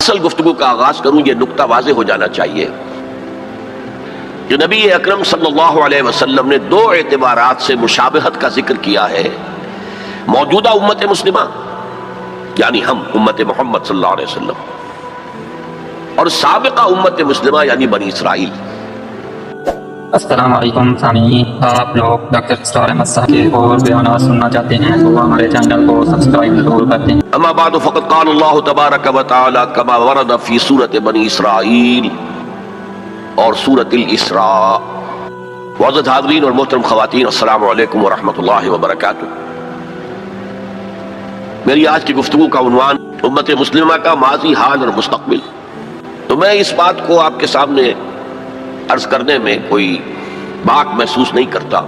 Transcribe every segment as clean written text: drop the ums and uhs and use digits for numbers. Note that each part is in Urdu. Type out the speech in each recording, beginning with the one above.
اصل گفتگو کا آغاز کروں یہ نقطہ واضح ہو جانا چاہیے کہ نبی اکرم صلی اللہ علیہ وسلم نے دو اعتبارات سے مشابہت کا ذکر کیا ہے موجودہ امت مسلمہ یعنی ہم امت محمد صلی اللہ علیہ وسلم اور سابقہ امت مسلمہ یعنی بنی اسرائیل۔ السلام علیکم سامعین، آپ لوگ ڈاکٹر اسرار احمد صاحب کے اور بیانات سننا چاہتے ہیں تو ہمارے چینل کو سبسکرائب ضرور کرتے ہیں۔ اما بعد فقد قال اللہ تبارک و تعالی کما ورد فی سورۃ بنی اسرائیل اور سورۃ الاسراء۔ معزز حاضرین اور محترم خواتین، السلام علیکم ورحمۃ اللہ وبرکاتہ۔ میری آج کی گفتگو کا عنوان امت مسلمہ کا ماضی، حال اور مستقبل۔ تو میں اس بات کو آپ کے سامنے عرض کرنے میں کوئی باک محسوس نہیں کرتا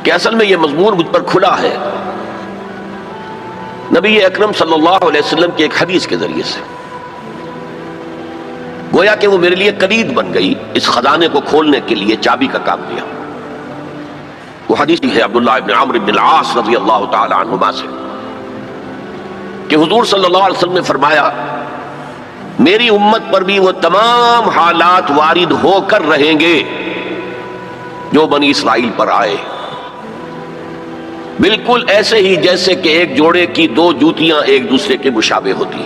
کہ اصل میں یہ مضمون مجھ پر کھلا ہے نبی اکرم صلی اللہ علیہ وسلم کی ایک حدیث کے ذریعے سے، گویا کہ وہ میرے لیے کلید بن گئی، اس خزانے کو کھولنے کے لیے چابی کا کام دیا۔ وہ حدیث ہے عبداللہ ابن عمرو بن العاص رضی اللہ تعالی عنہما سے کہ حضور صلی اللہ علیہ وسلم نے فرمایا میری امت پر بھی وہ تمام حالات وارد ہو کر رہیں گے جو بنی اسرائیل پر آئے، بالکل ایسے ہی جیسے کہ ایک جوڑے کی دو جوتیاں ایک دوسرے کے مشابہ ہوتی۔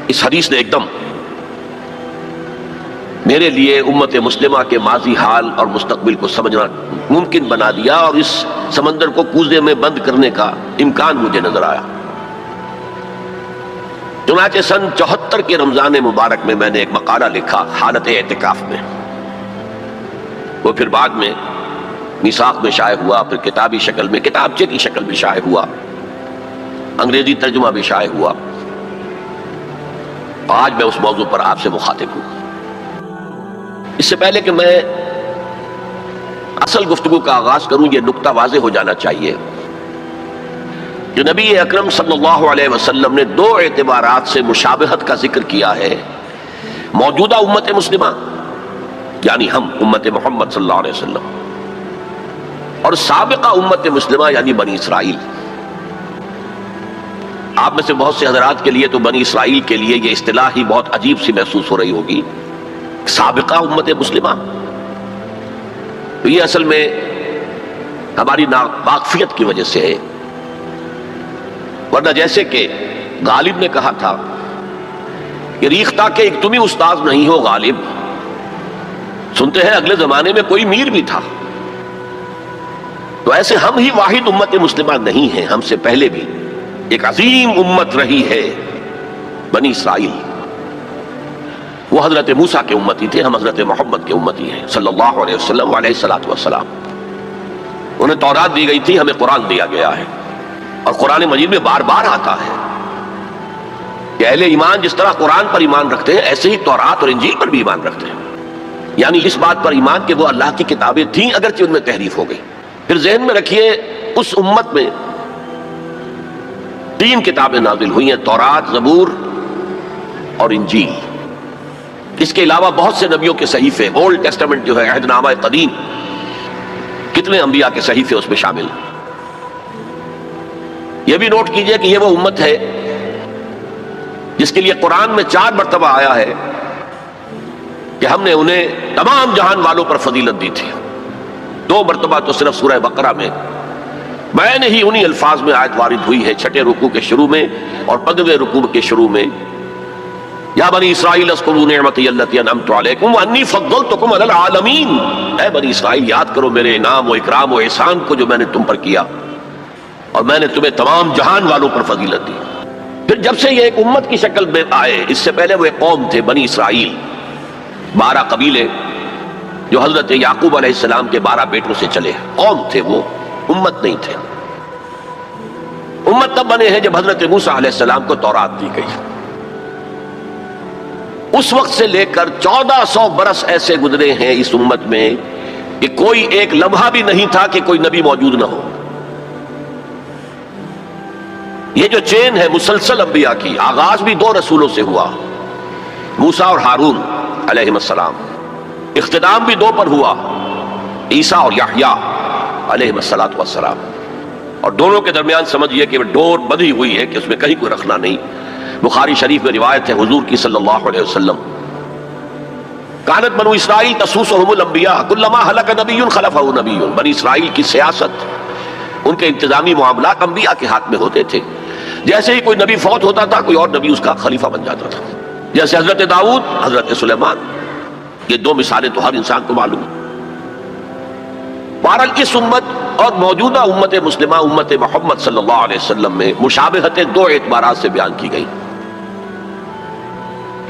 اس حدیث نے ایک دم میرے لیے امت مسلمہ کے ماضی، حال اور مستقبل کو سمجھنا ممکن بنا دیا اور اس سمندر کو کوزے میں بند کرنے کا امکان مجھے نظر آیا۔ چنانچہ سن 74 کے رمضان مبارک میں نے ایک مقالہ لکھا حالت اعتکاف میں، وہ پھر بعد میں میثاق میں شائع ہوا، پھر کتابی شکل میں، کتابچے کی شکل میں شائع ہوا، انگریزی ترجمہ بھی شائع ہوا۔ آج میں اس موضوع پر آپ سے مخاطب ہوں۔ اس سے پہلے کہ میں اصل گفتگو کا آغاز کروں یہ نقطہ واضح ہو جانا چاہیے کہ نبی اکرم صلی اللہ علیہ وسلم نے دو اعتبارات سے مشابہت کا ذکر کیا ہے موجودہ امت مسلمہ یعنی ہم امت محمد صلی اللہ علیہ وسلم اور سابقہ امت مسلمہ یعنی بنی اسرائیل۔ آپ میں سے بہت سے حضرات کے لیے تو بنی اسرائیل کے لیے یہ اصطلاح ہی بہت عجیب سی محسوس ہو رہی ہوگی، سابقہ امت مسلمہ۔ تو یہ اصل میں ہماری ناواقفیت کی وجہ سے ہے، ورنہ جیسے کہ غالب نے کہا تھا کہ ریختہ کے ایک تم ہی استاذ نہیں ہو غالب، سنتے ہیں اگلے زمانے میں کوئی میر بھی تھا۔ تو ایسے ہم ہی واحد امت مسلمہ نہیں ہیں، ہم سے پہلے بھی ایک عظیم امت رہی ہے بنی اسرائیل۔ وہ حضرت موسیٰ کے امتی تھے، ہم حضرت محمد کے امتی ہیں صلی اللہ علیہ وسلم علیہ الصلوۃ والسلام۔ انہیں تورات دی گئی تھی، ہمیں قرآن دیا گیا ہے، اور قرآن مجید میں بار بار آتا ہے کہ اہل ایمان جس طرح قرآن پر ایمان رکھتے ہیں ایسے ہی تورات اور انجیل پر بھی ایمان رکھتے ہیں، یعنی اس بات پر ایمان کہ وہ اللہ کی کتابیں تھیں اگرچہ ان میں تحریف ہو گئی۔ پھر ذہن میں رکھیے اس امت میں 3 کتابیں نازل ہوئی ہیں، تورات، زبور اور انجیل۔ اس کے علاوہ بہت سے نبیوں کے صحیفے، اولڈ ٹیسٹمنٹ جو ہے عہد نامہ قدیم، کتنے انبیاء کے صحیفے اس میں شامل ہیں۔ یہ بھی نوٹ کیجئے کہ یہ وہ امت ہے جس کے لیے قرآن میں 4 مرتبہ آیا ہے کہ ہم نے انہیں تمام جہان والوں پر فضیلت دی تھی۔ 2 مرتبہ تو صرف سورہ بقرہ میں نے ہی انہی الفاظ میں آیت وارد ہوئی ہے، 6 رکوع کے شروع میں اور 15ویں رکوع کے شروع میں، یا بنی اسرائیل اذکروا نعمتی التی انعمت علیکم وانی فضلتکم علی العالمین۔ اے بنی اسرائیل یاد کرو میرے انعام و اکرام و احسان کو جو میں نے تم پر کیا، اور میں نے تمہیں تمام جہان والوں پر فضیلت دی۔ پھر جب سے یہ ایک امت کی شکل میں آئے، اس سے پہلے وہ ایک قوم تھے بنی اسرائیل، 12 قبیلے جو حضرت یعقوب علیہ السلام کے 12 بیٹوں سے چلے، قوم تھے وہ، امت نہیں تھے۔ امت تب بنے ہیں جب حضرت موسیٰ علیہ السلام کو تورات دی گئی۔ اس وقت سے لے کر 1400 برس ایسے گزرے ہیں اس امت میں کہ کوئی ایک لمحہ بھی نہیں تھا کہ کوئی نبی موجود نہ ہو۔ یہ جو چین ہے مسلسل انبیاء کی، آغاز بھی 2 رسولوں سے ہوا، موسیٰ اور ہارون علیہ السلام، اختتام بھی 2 پر ہوا، عیسیٰ اور یحییٰ علیہ السلام، اور دونوں کے درمیان سمجھیے کہ ڈور بندھی ہوئی ہے کہ اس میں کہیں کوئی رکھنا نہیں۔ بخاری شریف میں روایت ہے حضور کی صلی اللہ علیہ وسلم، کانت بنو اسرائیل تسوسہم الانبیاء کلما ہلک نبی خلفہ نبی۔ بنی اسرائیل کی سیاست، ان کے انتظامی معاملات انبیاء کے ہاتھ میں ہوتے تھے، جیسے ہی کوئی نبی فوت ہوتا تھا کوئی اور نبی اس کا خلیفہ بن جاتا تھا، جیسے حضرت داؤد، حضرت سلیمان۔ یہ دو مثالیں تو ہر انسان کو معلوم ہیں۔ بہرحال اس امت اور موجودہ امت مسلمہ، امت محمد صلی اللہ علیہ وسلم میں مشابہتیں دو اعتبارات سے بیان کی گئی۔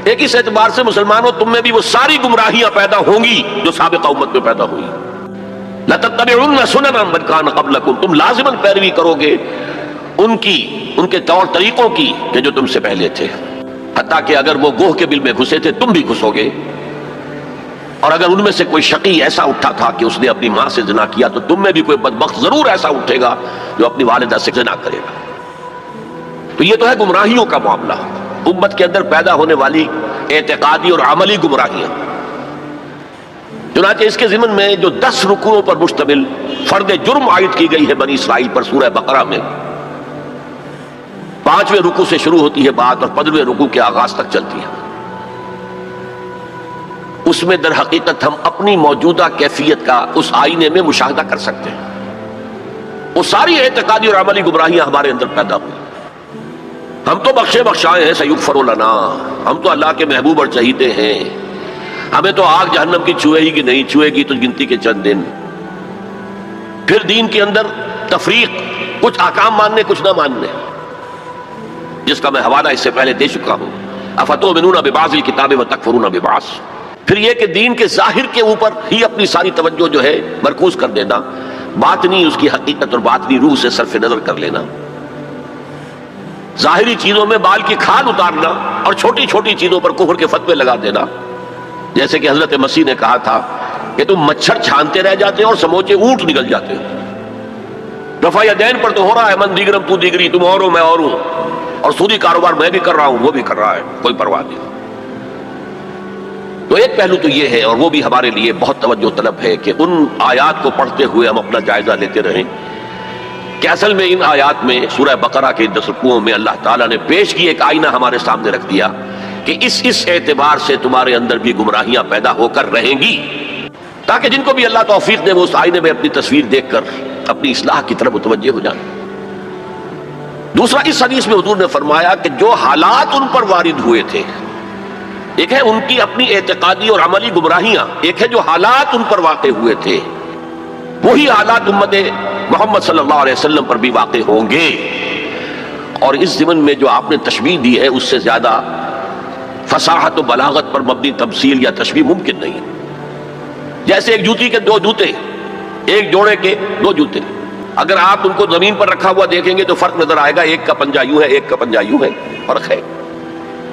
ایک اس اعتبار سے مسلمانوں تم میں بھی وہ ساری گمراہیاں پیدا ہوں گی جو سابقہ امت میں پیدا ہوئی۔ لَتَتَّبِعُنَّ سُنَنَ مَنْ كَانَ قَبْلَكُمْ، تم لازماً پیروی کرو گے ان کی، ان کے طور طریقوں کی کہ جو تم سے پہلے تھے، حتیٰ کہ اگر وہ گوہ کے بل میں گھسے تھے تم بھی گھسو گے، اور اگر ان میں سے کوئی شقی ایسا اٹھا تھا کہ اس نے اپنی ماں سے زنا کیا تو تم میں بھی کوئی بدبخت ضرور ایسا اٹھے گا جو اپنی والدہ سے زنا کرے گا۔ تو یہ تو ہے گمراہیوں کا معاملہ، امت کے اندر پیدا ہونے والی اعتقادی اور عملی گمراہیاں۔ چنانچہ اس کے ضمن میں جو 10 رکوعوں پر مشتمل فرد جرم عائد کی گئی ہے بنی اسرائیل پر سورہ بقرہ میں، 5ویں رکوع سے شروع ہوتی ہے بات اور 15ویں رکوع کے آغاز تک چلتی ہے، اس میں در حقیقت ہم اپنی موجودہ کیفیت کا اس آئینے میں مشاہدہ کر سکتے ہیں۔ وہ ساری اعتقادی اور عملی گمراہیاں ہمارے اندر پیدا ہوئی۔ ہم تو بخشے بخشائے ہیں، سیغفر لنا، ہم تو اللہ کے محبوب اور چہیتے ہیں، ہمیں تو آگ جہنم کی چھوئے ہی کہ نہیں چھوئے گی تو گنتی کے چند دن۔ پھر دین کے اندر تفریق، کچھ احکام ماننے کچھ نہ ماننے، جس کا میں حوالہ اس سے پہلے دے چکا ہوں۔ افتؤمنون ببعض الکتاب وتکفرون ببعض۔ پھر یہ کہ دین کے ظاہر کے اوپر ہی اپنی ساری توجہ جو ہے مرکوز کر دینا، باطنی اس کی حقیقت اور باطنی روح سے صرف نظر کر لینا، ظاہری چیزوں میں بال کی کھال اتارنا اور چھوٹی چھوٹی چیزوں پر کفر کے فتوے لگا دینا، جیسے کہ حضرت مسیح نے کہا تھا کہ تم مچھر چھانتے رہ جاتے اور سموچے اونٹ نکل جاتے ہو۔ رفع یدین پر تو ہو رہا ہے، من دیگرم تو دیگری، تم اور ہو میں اور ہوں، اور سودی کاروبار میں بھی کر رہا ہوں وہ بھی کر رہا ہے، کوئی پرواہ نہیں۔ تو ایک پہلو تو یہ ہے، اور وہ بھی ہمارے لیے بہت توجہ طلب ہے کہ ان آیات کو پڑھتے ہوئے ہم اپنا جائزہ لیتے رہیں کہ اصل میں ان آیات میں سورہ بقرہ کے 10 رکوعوں میں اللہ تعالیٰ نے پیش کی ایک آئینہ ہمارے سامنے رکھ دیا کہ اس اعتبار سے تمہارے اندر بھی گمراہیاں پیدا ہو کر رہیں گی، تاکہ جن کو بھی اللہ توفیق دے وہ اس آئینے میں اپنی تصویر دیکھ کر اپنی اصلاح کی طرف متوجہ ہو جائیں۔ دوسرا، اس حدیث میں حضور نے فرمایا کہ جو حالات ان پر وارد ہوئے تھے، ایک ہے ان کی اپنی اعتقادی اور عملی گمراہیاں، ایک ہے جو حالات ان پر واقع ہوئے تھے، وہی حالات امت محمد صلی اللہ علیہ وسلم پر بھی واقع ہوں گے۔ اور اس ضمن میں جو آپ نے تشبیہ دی ہے اس سے زیادہ فصاحت و بلاغت پر مبنی تمثیل یا تشبیہ ممکن نہیں۔ جیسے ایک جوتی کے 2 جوتے، ایک جوڑے کے 2 جوتے، اگر آپ ان کو زمین پر رکھا ہوا دیکھیں گے تو فرق نظر آئے گا، ایک کا پنجہ یوں ہے ایک کا پنجہ یوں ہے، فرق ہے۔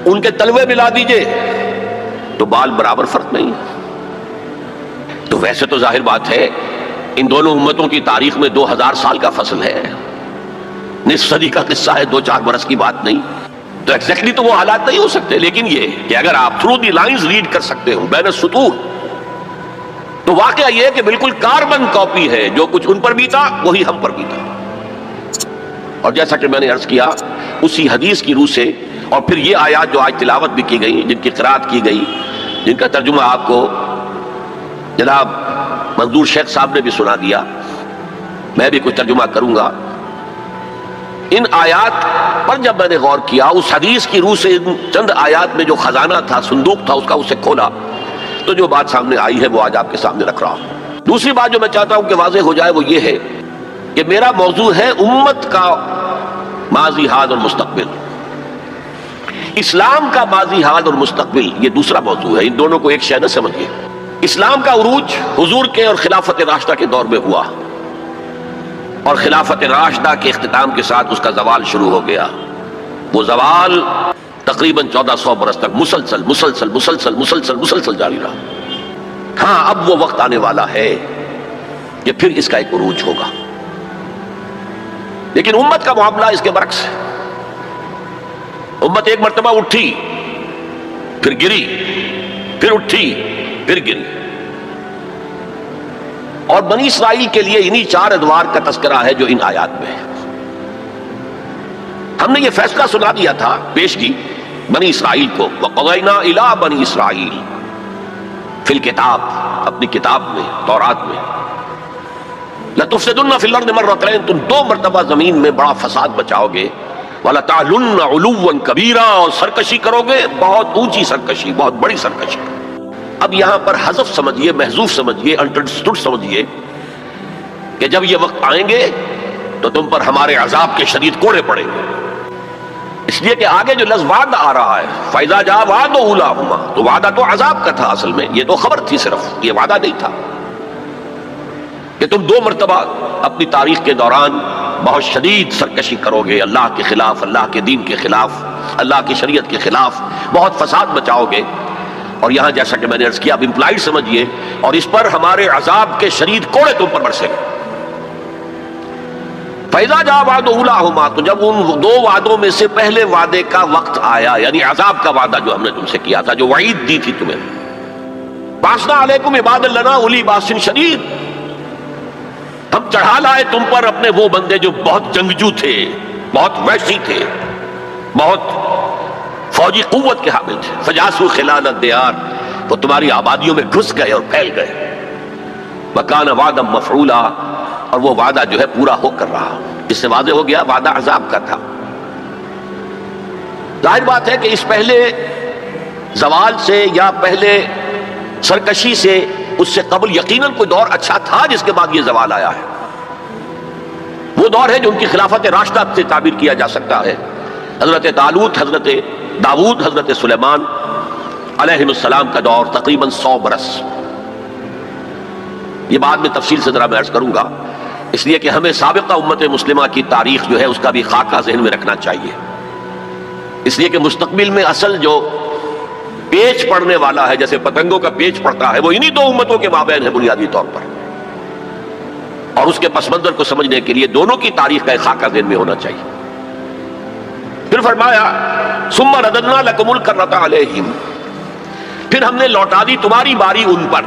ان کے تلوے ملا دیجئے تو بال برابر فرق نہیں ہے۔ تو ویسے تو ظاہر بات ہے ان دونوں امتوں کی تاریخ میں 2000 سال کا فصل ہے، نصف صدی کا قصہ ہے، 2-4 برس کی بات نہیں، تو ایگزیکٹلی تو وہ حالات نہیں ہو سکتے، لیکن یہ کہ اگر آپ تھرو دی لائنز ریڈ کر سکتے ہو بین السطور، تو واقعہ یہ ہے کہ بالکل کاربن کاپی ہے، جو کچھ ان پر بیتا وہی ہم پر بیتا۔ اور جیسا کہ میں نے عرض کیا اسی حدیث کی روح سے، اور پھر یہ آیات جو آج تلاوت بھی کی گئی، جن کی قرات کی گئی، جن کا ترجمہ آپ کو جناب منظور شیخ صاحب نے بھی سنا دیا، میں بھی کچھ ترجمہ کروں گا۔ ان آیات پر جب میں نے غور کیا، اس حدیث کی روح سے ان چند آیات میں جو خزانہ تھا، صندوق تھا، اس کا اسے کھولا، تو جو بات سامنے آئی ہے وہ آج آپ کے سامنے رکھ رہا ہوں۔ دوسری بات جو میں چاہتا ہوں کہ واضح ہو جائے وہ یہ ہے کہ میرا موضوع ہے امت کا ماضی، حال اور مستقبل۔ اسلام کا ماضی، حال اور مستقبل یہ دوسرا موضوع ہے، ان دونوں کو ایک شے نہ سمجھیے۔ اسلام کا عروج حضور کے اور خلافت راشدہ کے دور میں ہوا، اور خلافت راشدہ کے اختتام کے ساتھ اس کا زوال شروع ہو گیا۔ وہ زوال تقریباً 1400 برس تک مسلسل مسلسل مسلسل مسلسل مسلسل جاری رہا۔ ہاں اب وہ وقت آنے والا ہے کہ پھر اس کا ایک عروج ہوگا، لیکن امت کا معاملہ اس کے برعکس ہے۔ امت ایک مرتبہ اٹھی، پھر گری، پھر اٹھی، پھر گری۔ اور بنی اسرائیل کے لیے انہی 4 ادوار کا تذکرہ ہے جو ان آیات میں ہے۔ ہم نے یہ فیصلہ سنا دیا تھا، پیش کی بنی اسرائیل کو، وَقَضَيْنَا إِلَىٰ بَنِي إِسْرَائِيلَ فِي الْكِتَابِ، اپنی کتاب میں، تورات میں، لَتُفْسِدُنَّ فِي الْأَرْضِ مَرَّتَيْنِ، تم 2 مرتبہ زمین میں بڑا فساد بچاؤ گے، وَلَتَعْلُنَّ عُلُوًّا كَبِيرًا، اور سرکشی کرو گے، بہت اونچی سرکشی، بہت بڑی سرکشی۔ اب یہاں پر حذف سمجھیے، محذوف سمجھیے، انڈرسٹوڈ سمجھیے کہ جب یہ وقت آئیں گے تو تم پر ہمارے عذاب کے شدید کوڑے پڑیں گے، اس لیے کہ آگے جو لفظ وعدہ آ رہا ہے، فَإِذَا جَاءَ وَعْدُ أُولَاهُمَا، تو وعدہ تو عذاب کا تھا، اصل میں یہ تو خبر تھی، صرف یہ وعدہ نہیں تھا کہ تم 2 مرتبہ اپنی تاریخ کے دوران بہت شدید سرکشی کرو گے، اللہ کے خلاف، اللہ کے دین کے خلاف، اللہ کی شریعت کے خلاف بہت فساد بچاؤ گے۔ اور یہاں جیسا کہ میں نے عرض کیا، اب امپلائڈ سمجھیے، اور اس پر ہمارے عذاب کے شدید کوڑے تم پر برسیں گے۔ فَإِذَا جَاءَ وَعْدُ أُولَاهُمَا، تو جب ان 2 وعدوں میں سے پہلے وعدے کا وقت آیا، یعنی عذاب کا وعدہ جو ہم نے تم سے کیا تھا، جو وعید دی تھی تمہیں، بَعَثْنَا عَلَيْكُمْ عِبَادًا لَنَا أُولِي بَأْسٍ شَدِيدٍ، ہم چڑھا لائے تم پر اپنے وہ بندے جو بہت جنگجو تھے، بہت وحشی تھے، بہت فوجی قوت کے حامل تھے، فَجَاسُوا خِلَالَ الدِّيَارِ، وہ تمہاری آبادیوں میں گھس گئے اور پھیل گئے، وَكَانَ وَعْدًا مَفْعُولًا، اور وہ وعدہ جو ہے پورا ہو کر رہا۔ اس سے واضح ہو گیا وعدہ عذاب کا تھا۔ ظاہر بات ہے کہ اس پہلے زوال سے یا پہلے سرکشی سے، اس سے قبل یقیناً کوئی دور اچھا تھا جس کے بعد یہ زوال آیا ہے۔ وہ دور ہے جو ان کی خلافت راشدہ سے تعبیر کیا جا سکتا ہے، حضرت طالوت، حضرت داؤد، حضرت سلیمان علیہ السلام کا دور، تقریباً 100 برس۔ یہ بعد میں تفصیل سے ذرا میں عرض کروں گا، اس لیے کہ ہمیں سابقہ امت مسلمہ کی تاریخ جو ہے اس کا بھی خاکہ ذہن میں رکھنا چاہیے، اس لیے کہ مستقبل میں اصل جو پیچ پڑنے والا ہے، جیسے پتنگوں کا پیچ پڑتا ہے، وہ انہی 2 امتوں کے مابین ہے بنیادی طور پر، اور اس کے پس منظر کو سمجھنے کے لیے دونوں کی تاریخ کا ایک خاکہ ذہن میں ہونا چاہیے۔ پھر فرمایا ثم رددنا لکم الکرۃ علیہم، پھر ہم نے لوٹا دی تمہاری باری ان پر،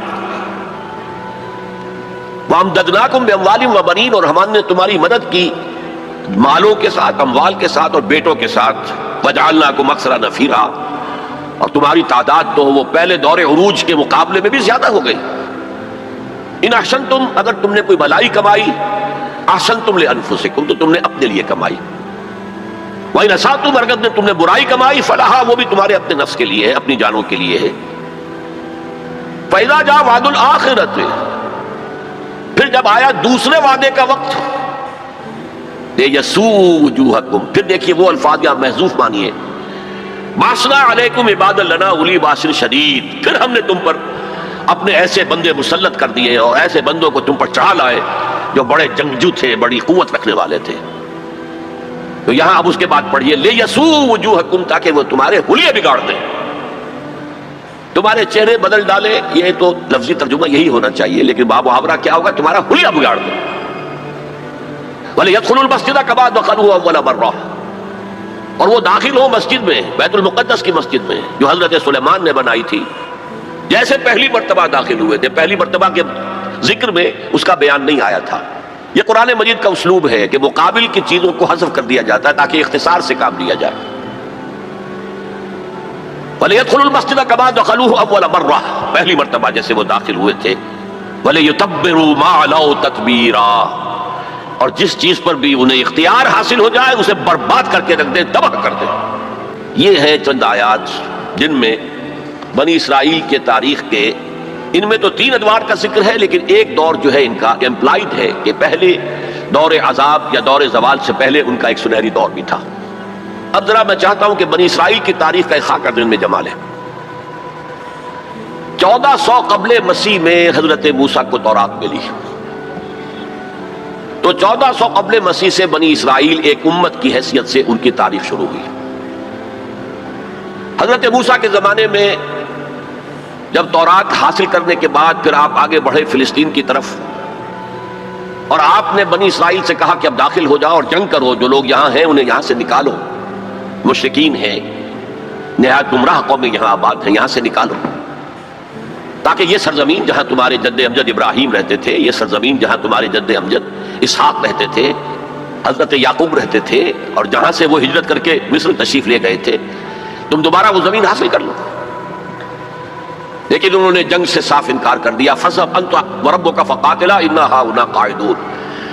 وَأَمْدَدْنَاكُمْ بِأَمْوَالٍ وَبَنِينَ، اور ہم نے تمہاری مدد کی مالوں کے ساتھ، اموال کے ساتھ اور بیٹوں کے ساتھ، وَجَعَلْنَاكُمْ أَكْثَرَ نَفِيرًا، اور تمہاری تعداد تو وہ پہلے دور عروج کے مقابلے میں بھی زیادہ ہو گئی۔ ان احسنتم، اگر تم نے کوئی بھلائی کمائی، احسنتم لأنفسکم، تو تم نے اپنے لیے کمائی، وَإِنْ أَسَأْتُمْ، اگر تم نے برائی کمائی، فَلَهَا، وہ بھی تمہارے اپنے نفس کے لیے ہے، اپنی جانوں کے لیے ہے۔ فَإِذَا جَاءَ وَعْدُ الْآخِرَةِ، پھر جب آیا دوسرے وعدے کا وقت، لِيَسُوءُ وُجُوهَكُمْ، پھر دیکھیے وہ الفاظ یہاں محذوف مانیے، بَعَثْنَا عَلَيْكُمْ عِبَادًا لَنَا أُولِي بَأْسٍ شَدِيدٍ، پھر ہم نے تم پر اپنے ایسے بندے مسلط کر دیے اور ایسے بندوں کو تم پر چڑھا لائے جو بڑے جنگجو تھے، بڑی قوت رکھنے والے تھے۔ تو یہاں اب اس کے بعد پڑھیے لِيَسُوءُ وُجُوهَكُمْ، تاکہ وہ تمہارے حلیے بگاڑ دیں، تمہارے چہرے بدل ڈالے، یہ تو لفظی ترجمہ یہی ہونا چاہیے، لیکن باب محاورہ کیا ہوگا؟ تمہارا حلیہ بگاڑ دیں۔ وَلِيَدْخُلُوا الْمَسْجِدَ كَمَا دَخَلُوهُ أَوَّلَ مَرَّةٍ، اور وہ داخل ہو مسجد میں، بیت المقدس کی مسجد میں جو حضرت سلیمان نے بنائی تھی، جیسے پہلی مرتبہ داخل ہوئے تھے۔ پہلی مرتبہ کے ذکر میں اس کا بیان نہیں آیا تھا۔ یہ قرآن مجید کا اسلوب ہے کہ مقابل کی چیزوں کو حذف کر دیا جاتا ہے تاکہ اختصار سے کام لیا جائے۔ وَلِيَدْخُلُوا الْمَسْجِدَ كَمَا دَخَلُوهُ أَوَّلَ مَرَّةٍ، پہلی مرتبہ جیسے وہ داخل ہوئے تھے۔ وَلِيُتَبِّرُوا مَا عَلَوْا تَتْبِيرًا، اور جس چیز پر بھی انہیں اختیار حاصل ہو جائے اسے برباد کر کے رکھ دیں، تباہ کر دیں۔ یہ ہیں چند آیات جن میں بنی اسرائیل کے تاریخ کے، ان میں تو 3 ادوار کا ذکر ہے، لیکن ایک دور جو ہے ان کا امپلائڈ ہے کہ پہلے دور عذاب یا دور زوال سے پہلے ان کا ایک سنہری دور بھی تھا۔ اب ذرا میں چاہتا ہوں کہ بنی اسرائیل کی تاریخ کا ایک خاکہ ذہن میں جما لیں۔ 1400 قبل مسیح میں حضرت موسیٰ کو تورات ملی، تو 1400 قبل مسیح سے بنی اسرائیل ایک امت کی حیثیت سے ان کی تاریخ شروع ہوئی۔ حضرت موسیٰ کے زمانے میں جب تورات حاصل کرنے کے بعد پھر آپ آگے بڑھے فلسطین کی طرف، اور آپ نے بنی اسرائیل سے کہا کہ اب داخل ہو جاؤ اور جنگ کرو، جو لوگ یہاں ہیں انہیں یہاں سے نکالو، مشرکین ہیں، نہایت گمراہ قومیں یہاں آباد ہیں، یہاں سے نکالو، تاکہ یہ سرزمین جہاں تمہارے جد امجد ابراہیم رہتے تھے، یہ سرزمین جہاں تمہارے جد امجد اسحاق رہتے تھے، حضرت یعقوب رہتے تھے اور جہاں سے وہ ہجرت کر کے مصر تشریف لے گئے تھے، تم دوبارہ وہ زمین حاصل کر لو، لیکن انہوں نے جنگ سے صاف انکار کر دیا۔ فَاذْهَبْ أَنْتَ وَرَبُّكَ فَقَاتِلَا إِنَّا هَاهُنَا قَاعِدُونَ،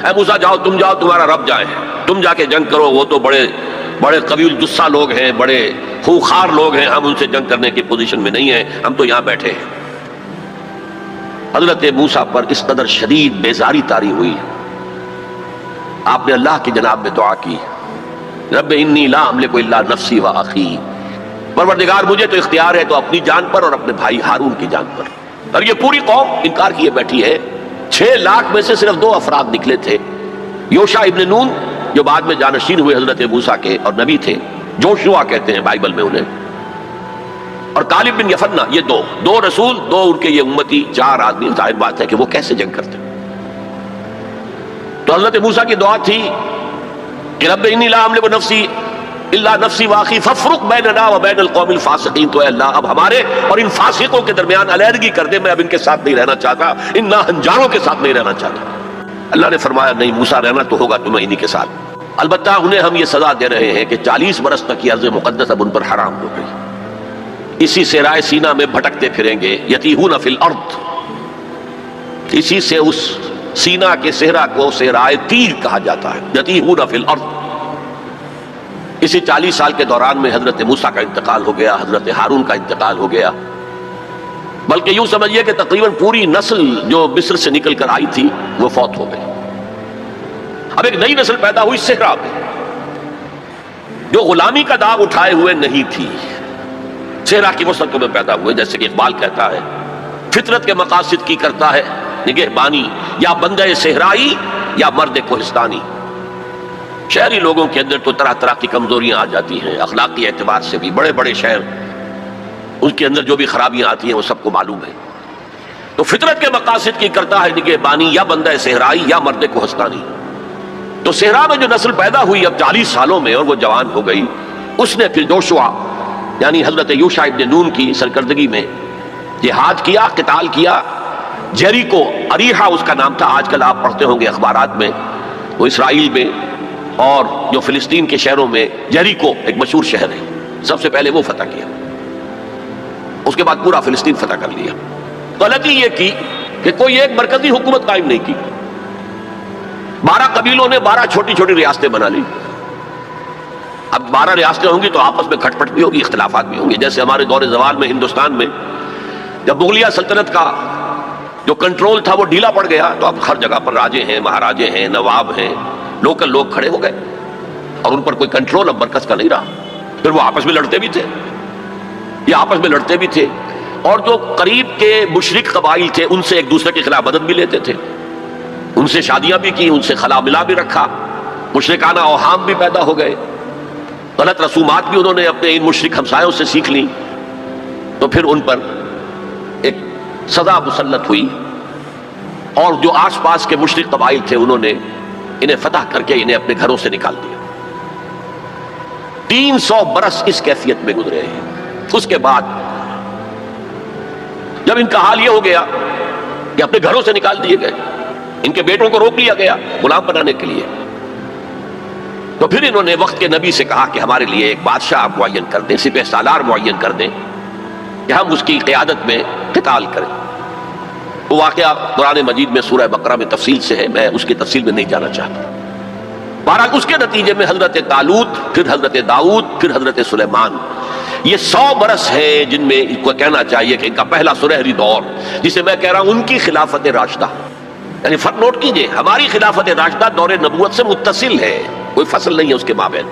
اے موسیٰ جاؤ، تم جاؤ، تمہارا رب جائے، تم جا کے جنگ کرو، وہ تو بڑے قوی الجثہ لوگ ہیں، بڑے خوخار لوگ ہیں، ہم ان سے جنگ کرنے کی پوزیشن میں نہیں ہیں، ہم تو یہاں بیٹھے ہیں۔ حضرت موسیٰ پر اس قدر شدید بیزاری طاری ہوئی، آپ نے اللہ کی جناب میں دعا کی، رب انی لا املک الا نفسی و اخی، پروردگار مجھے تو اختیار ہے تو اپنی جان پر اور اپنے بھائی ہارون کی جان پر۔ اور یہ پوری قوم انکار کیے بیٹھی ہے۔ 6 لاکھ میں سے صرف 2 افراد نکلے تھے، یوشع ابن نون جو بعد میں جانشین ہوئے حضرت موسیٰ کے اور نبی تھے، جوشوا کہتے ہیں بائبل میں انہیں، اور کالب بن یفنہ، یہ دو رسول، 2 ان کے یہ امتی، 4 آدمی۔ ظاہر بات ہے کہ وہ کیسے جنگ کرتے۔ تو حضرت موسیٰ کی دعا تھی کہ رب انی لا املک نفسی الا نفسی واخی فافرق بیننا و بین القوم الفاسقین، تو اے اللہ اب ہمارے اور ان فاسقوں کے درمیان علیحدگی کر دے، میں اب ان کے ساتھ نہیں رہنا چاہتا، ان ناہنجاروں کے ساتھ نہیں رہنا چاہتا۔ اللہ نے فرمایا نہیں موسیٰ، رہنا تو ہوگا تمہیں انہی کے ساتھ، البتہ انہیں ہم یہ سزا دے رہے ہیں کہ 40 برس تک یہ ارض مقدس اب ان پر حرام ہو گئی، اسی صحرائے سینا میں بھٹکتے پھریں گے، یتیہون فی الارض، اسی سے اس سینا کے صحرا کو صحرائے تیر کہا جاتا ہے، یتیہون فی الارض۔ اسی 40 سال کے دوران میں حضرت موسیٰ کا انتقال ہو گیا، حضرت ہارون کا انتقال ہو گیا، بلکہ یوں سمجھیے کہ تقریباً پوری نسل جو مصر سے نکل کر آئی تھی وہ فوت ہو گئی۔ اب ایک نئی نسل پیدا ہوئی صحرا میں، جو غلامی کا داغ اٹھائے ہوئے نہیں تھی، صحرا کی وسعتوں میں پیدا ہوئے، جیسے کہ اقبال کہتا ہے فطرت کے مقاصد کی کرتا ہے نگہبانی، یا بندہ صحرائی یا مرد کوہستانی۔ شہری لوگوں کے اندر تو طرح طرح کی کمزوریاں آ جاتی ہیں، اخلاقی اعتبار سے بھی بڑے بڑے شہر، ان کے اندر جو بھی خرابیاں آتی ہیں وہ سب کو معلوم ہے۔ تو فطرت کے مقاصد کی کرتا ہے نگہبانی، یا بندہ صحرائی یا مرد کوہستانی۔ تو صحرا میں جو نسل پیدا ہوئی اب 40 سالوں میں اور وہ جوان ہو گئی، اس نے پھر جوشوا یعنی حضرت یوشع ابن نون کی سرکردگی میں جہاد کیا، قتال کیا۔ جیریکو، اریحا اس کا نام تھا، آج کل آپ پڑھتے ہوں گے اخبارات میں، وہ اسرائیل میں اور جو فلسطین کے شہروں میں جیریکو ایک مشہور شہر ہے، سب سے پہلے وہ فتح کیا، اس کے بعد پورا فلسطین فتح کر لیا۔ غلطی یہ کی کہ کوئی ایک مرکزی حکومت قائم نہیں کی، 12 قبیلوں نے 12 چھوٹی چھوٹی ریاستیں بنا لی۔ اب 12 ریاستیں ہوں گی تو آپس میں کھٹ پٹ بھی ہوگی، اختلافات بھی ہوں گے، جیسے ہمارے دور زوال میں ہندوستان میں جب مغلیہ سلطنت کا جو کنٹرول تھا وہ ڈھیلا پڑ گیا، تو اب ہر جگہ پر راجے ہیں، مہاراجے ہیں، نواب ہیں، لوکل لوگ کھڑے ہو گئے اور ان پر کوئی کنٹرول اب مرکز کا نہیں رہا۔ پھر وہ آپس میں لڑتے بھی تھے، اور جو قریب کے مشرک قبائل تھے ان سے ایک دوسرے کے خلاف مدد بھی لیتے تھے، ان سے شادیاں بھی کی، ان سے خلا ملا بھی رکھا، مشرکانہ اوہام بھی پیدا ہو گئے، غلط رسومات بھی انہوں نے اپنے ان مشرک ہمسایوں سے سیکھ لی۔ تو پھر ان پر ایک سزا مسلط ہوئی، اور جو آس پاس کے مشرک قبائل تھے انہوں نے انہیں فتح کر کے انہیں اپنے گھروں سے نکال دیا۔ 300 برس اس کیفیت میں گزرے ہیں۔ اس کے بعد جب ان کا حال یہ ہو گیا کہ اپنے گھروں سے نکال دیے گئے، ان کے بیٹوں کو روک لیا گیا غلام بنانے کے لیے، تو پھر انہوں نے وقت کے نبی سے کہا کہ ہمارے لیے ایک بادشاہ آپ معین کر دیں، سپہ سالار معین کر دیں کہ ہم اس کی قیادت میں قتال کریں۔ وہ واقعہ قرآن مجید میں سورہ بقرہ میں تفصیل سے ہے، میں اس کی تفصیل میں نہیں جانا چاہتا۔ بہرحال اس کے نتیجے میں حضرت طالوت، پھر حضرت داؤد، پھر حضرت سلیمان، یہ 100 برس ہے جن میں ان کو کہنا چاہیے کہ ان کا پہلا سنہری دور، جسے میں کہہ رہا ہوں ان کی خلافت راشدہ، یعنی فرق نوٹ کیجئے، ہماری خلافت راشدہ دور نبوت سے متصل ہے، کوئی فصل نہیں ہے اس کے مابین،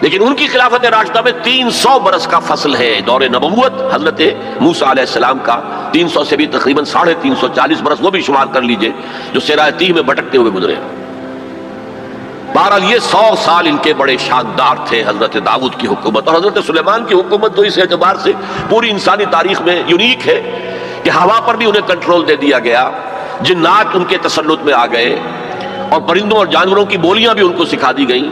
لیکن ان کی خلافت راشدہ میں 300 برس کا فصل ہے۔ دور نبوت حضرت موسیٰ علیہ السلام کا 300 سے بھی تقریباً 350 برس وہ بھی شمار کر لیجئے جو صحرائے تیہ میں بھٹکتے ہوئے گزرے۔ بہرحال یہ 100 سال ان کے بڑے شاندار تھے، حضرت داؤد کی حکومت اور حضرت سلیمان کی حکومت تو اس اعتبار سے پوری انسانی تاریخ میں یونیک ہے کہ ہوا پر بھی انہیں کنٹرول دے دیا گیا، جنات ان کے تسلط میں آ گئے، اور پرندوں اور جانوروں کی بولیاں بھی ان کو سکھا دی گئیں۔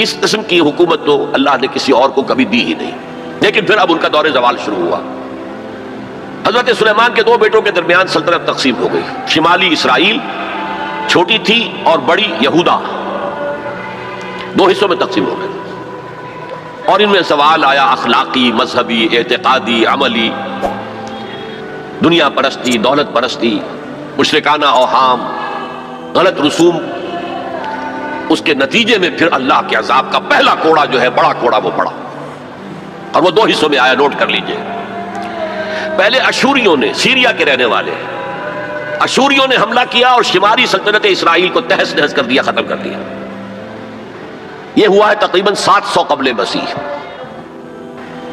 اس قسم کی حکومت تو اللہ نے کسی اور کو کبھی دی ہی نہیں۔ لیکن پھر اب ان کا دور زوال شروع ہوا۔ حضرت سلیمان کے 2 بیٹوں کے درمیان سلطنت تقسیم ہو گئی، شمالی اسرائیل چھوٹی تھی اور بڑی یہودا، دو حصوں میں تقسیم ہو گئے، اور ان میں سوال آیا اخلاقی، مذہبی، اعتقادی، عملی، دنیا پرستی، دولت پرستی، مشرکانہ اوہام، غلط رسوم۔ اس کے نتیجے میں پھر اللہ کے عذاب کا پہلا کوڑا جو ہے، بڑا کوڑا، وہ پڑا، اور وہ دو حصوں میں آیا، نوٹ کر لیجئے۔ پہلے اشوریوں نے، سیریا کے رہنے والے اشوریوں نے حملہ کیا اور شمالی سلطنت اسرائیل کو تہس نہس کر دیا، ختم کر دیا۔ یہ ہوا ہے تقریباً 700 قبل مسیح۔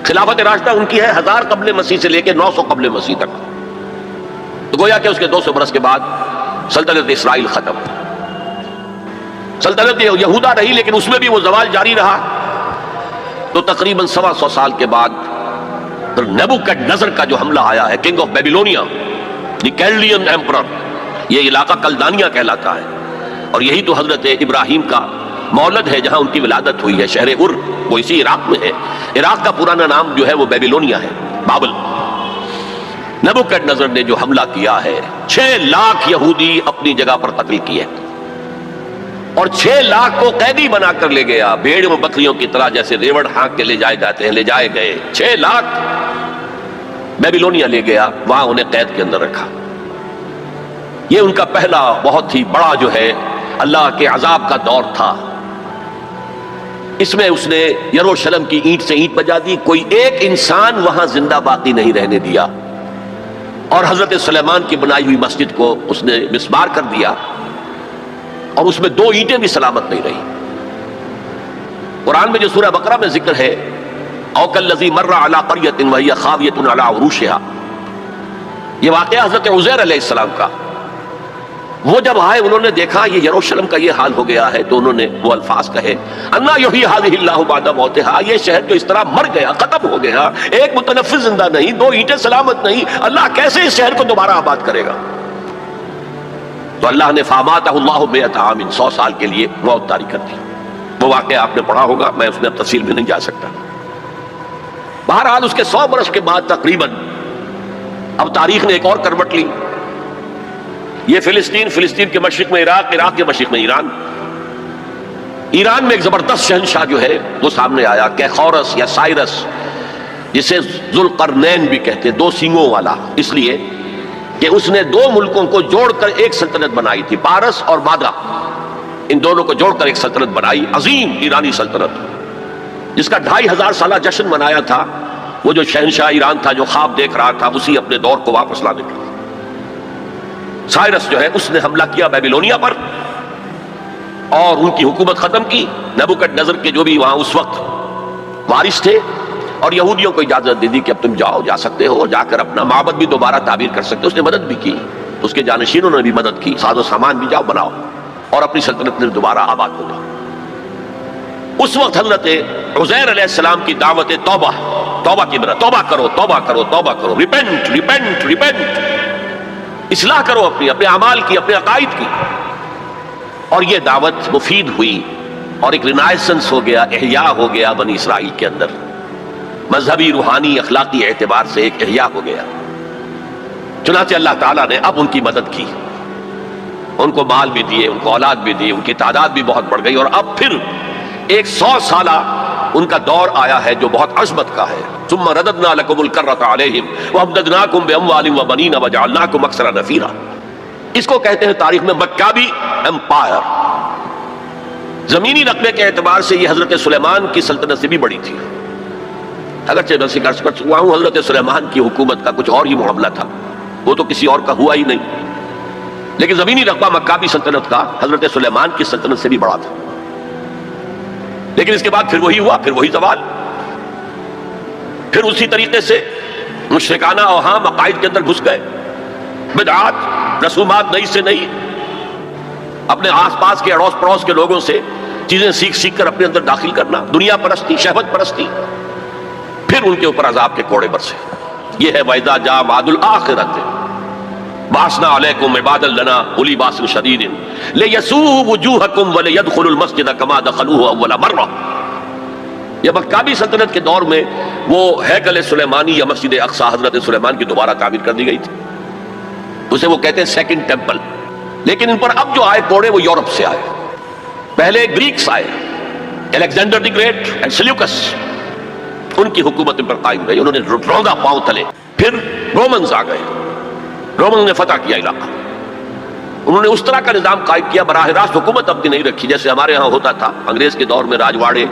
خلافت راشدہ ان کی ہے 1000 قبل مسیح سے لے کے 900 قبل مسیح تک، تو گویا کہ اس کے 200 برس کے بعد سلطنت اسرائیل ختم۔ سلطنت یہودا رہی، لیکن اس میں بھی وہ زوال جاری رہا۔ تو تقریباً 125 سال کے بعد نیبوکڈنیزر کا جو حملہ آیا ہے، king of Babylonia, the Chaldean emperor, یہ علاقہ کلدانیہ کہلاتا ہے، اور یہی تو حضرت ابراہیم کا مولد ہے، جہاں ان کی ولادت ہوئی ہے، شہر ار، وہ اسی عراق میں ہے۔ عراق کا پرانا نام جو ہے وہ بیبیلونیا ہے، بابل۔ نیبوکڈنیزر نے جو حملہ کیا ہے، 6 لاکھ یہودی اپنی جگہ پر قتل کیے، اور 6 لاکھ کو قیدی بنا کر لے گیا، بھیڑ و بکریوں کی طرح، جیسے ریوڑ ہانک کے لے جائے جاتے ہیں، لے جائے گئے۔ 6 لاکھ بیبیلونیا لے گیا، وہاں انہیں قید کے اندر رکھا۔ یہ ان کا پہلا بہت ہی بڑا جو ہے اللہ کے عذاب کا دور تھا۔ اس میں اس نے یروشلم کی اینٹ سے اینٹ بجا دی، کوئی ایک انسان وہاں زندہ باقی نہیں رہنے دیا، اور حضرت سلیمان کی بنائی ہوئی مسجد کو اس نے مسمار کر دیا، اور اس میں 2 اینٹیں بھی سلامت نہیں رہی۔ قرآن میں جو سورہ بقرہ میں ذکر ہے، او کالذی مر علی قریۃ وہی خاویۃ علی عروشہا، یہ واقعہ حضرت عزیر علیہ السلام کا۔ وہ جب آئے، انہوں نے دیکھا یہ یروشلم کا یہ حال ہو گیا ہے، تو انہوں نے وہ الفاظ کہے، انا یحیی ہذہ اللہ بعد موتہا، یہ شہر جو اس طرح مر گیا، ختم ہو گیا، ایک متنفس زندہ نہیں، 2 اینٹیں سلامت نہیں، اللہ کیسے اس شہر کو دوبارہ آباد کرے گا؟ تو اللہ نے فاماتہ اللہ 100 عام، 100 سال کے لیے موت طاری کر دی۔ وہ واقعہ آپ نے پڑھا ہوگا، میں اس میں اب تفصیل میں نہیں جا سکتا۔ بہرحال اس کے 100 برس کے بعد تقریباً اب تاریخ نے ایک اور کروٹ لی۔ یہ فلسطین کے مشرق میں عراق، عراق کے مشرق میں ایران۔ ایران میں ایک زبردست شہنشاہ جو ہے وہ سامنے آیا، کیخورس یا سائرس، جسے ذوالقرنین بھی کہتے، 2 سینگوں والا، اس لیے کہ اس نے 2 ملکوں کو جوڑ کر ایک سلطنت بنائی تھی، پارس اور مادہ، ان دونوں کو جوڑ کر ایک سلطنت بنائی، عظیم ایرانی سلطنت، جس کا 2500 سالہ جشن منایا تھا۔ وہ جو شہنشاہ ایران تھا، جو خواب دیکھ رہا تھا اسی اپنے دور کو واپس لانے کا، سائرس جو ہے، اس نے حملہ کیا بیبیلونیا پر اور ان کی حکومت ختم کی۔ نیبوکڈنیزر کے جو بھی وہاں اس وقت وارث تھے، اور یہودیوں کو اجازت دے دی کہ اب تم جاؤ، جا سکتے ہو، جا کر اپنا معبد بھی دوبارہ تعمیر کر سکتے ہو۔ اس نے مدد بھی کی، اس کے جانشینوں نے بھی مدد کی، ساز و سامان بھی جاؤ بناؤ، اور اپنی سلطنت میں دوبارہ آباد ہو جاؤ۔ اس وقت حضرت عزیر علیہ السلام کی دعوت توبہ، توبہ کی برا، توبہ کرو، توبہ کرو، توبہ کرو، ریپنٹ ریپنٹ ریپنٹ، اصلاح کرو اپنے اعمال کی، اپنے عقائد کی۔ اور یہ دعوت مفید ہوئی، اور ایک رینائسنس ہو گیا، احیاء ہو گیا بنی اسرائیل کے اندر، مذہبی، روحانی، اخلاقی اعتبار سے ایک احیاء ہو گیا۔ چنانچہ اللہ تعالیٰ نے اب ان کی مدد کی، ان کو مال بھی دیے، ان کو اولاد بھی دی، ان کی تعداد بھی بہت بڑھ گئی، اور اب پھر ایک 100 سالہ ان کا دور آیا ہے جو بہت عظمت کا ہے۔ ثم رددنا لكم الكرة عليهم وامددناكم باموال وبنين وجعلناكم اكثر نفيرا۔ اس کو کہتے ہیں تاریخ میں مکابی امپائر۔ زمینی رقبے کے اعتبار سے یہ حضرت سلیمان کی سلطنت سے بھی بڑی تھی، اگرچہ میں عرض کر چکا ہوں حضرت سلیمان کی حکومت کا کچھ اور ہی معاملہ تھا، وہ تو کسی اور کا ہوا ہی نہیں، لیکن زمینی رقبہ مکابی سلطنت کا حضرت سلیمان کی سلطنت سے بھی بڑا تھا۔ لیکن اس کے بعد پھر وہی ہوا، پھر وہی زوال، پھر اسی طریقے سے مشرکانہ اوہام عقائد کے اندر گھس گئے، بدعات، رسومات نئی سے نئی، اپنے آس پاس کے اڑوس پڑوس کے لوگوں سے چیزیں سیکھ سیکھ کر اپنے اندر داخل کرنا، دنیا پرستی، شہوت پرستی، پھر ان کے اوپر عذاب کے کوڑے برسے۔ یہ ہے وَإِذَا جَاءَ وَعْدُ الْآخِرَةِ بَعَثْنَا عَلَيْكُمْ عِبَادًا لَنَا أُولِي بَأْسٍ شَدِيدٍ لِيَسُوءُوا وُجُوهَكُمْ وَلِيَدْخُلُوا الْمَسْجِدَ كَمَا دَخَلُوهُ أَوَّلَ مَرَّةٍ۔ یہ مکابی سلطنت کے دور میں وہ ہیکل سلیمانی یا مسجد اقصی حضرت سلیمان کی دوبارہ تعمیر کر دی گئی تھی، اسے وہ کہتے ہیں سیکنڈ ٹیمپل۔ لیکن ان پر اب جو آئے کوڑے وہ یورپ سے آئے، پہلے گریکس آئے، Alexander the great and Seleucus ان کی حکومت پر قائم رہی، انہوں نے روندا پاؤں تلے. پھر رومنز آ گئے، رومنز نے فتح کیا علاقہ، انہوں نے اس طرح کا نظام قائم کیا، براہ راست حکومت اپنی نہیں رکھی جیسے ہمارے ہاں ہوتا تھا انگریز کے دور میں، راجواڑے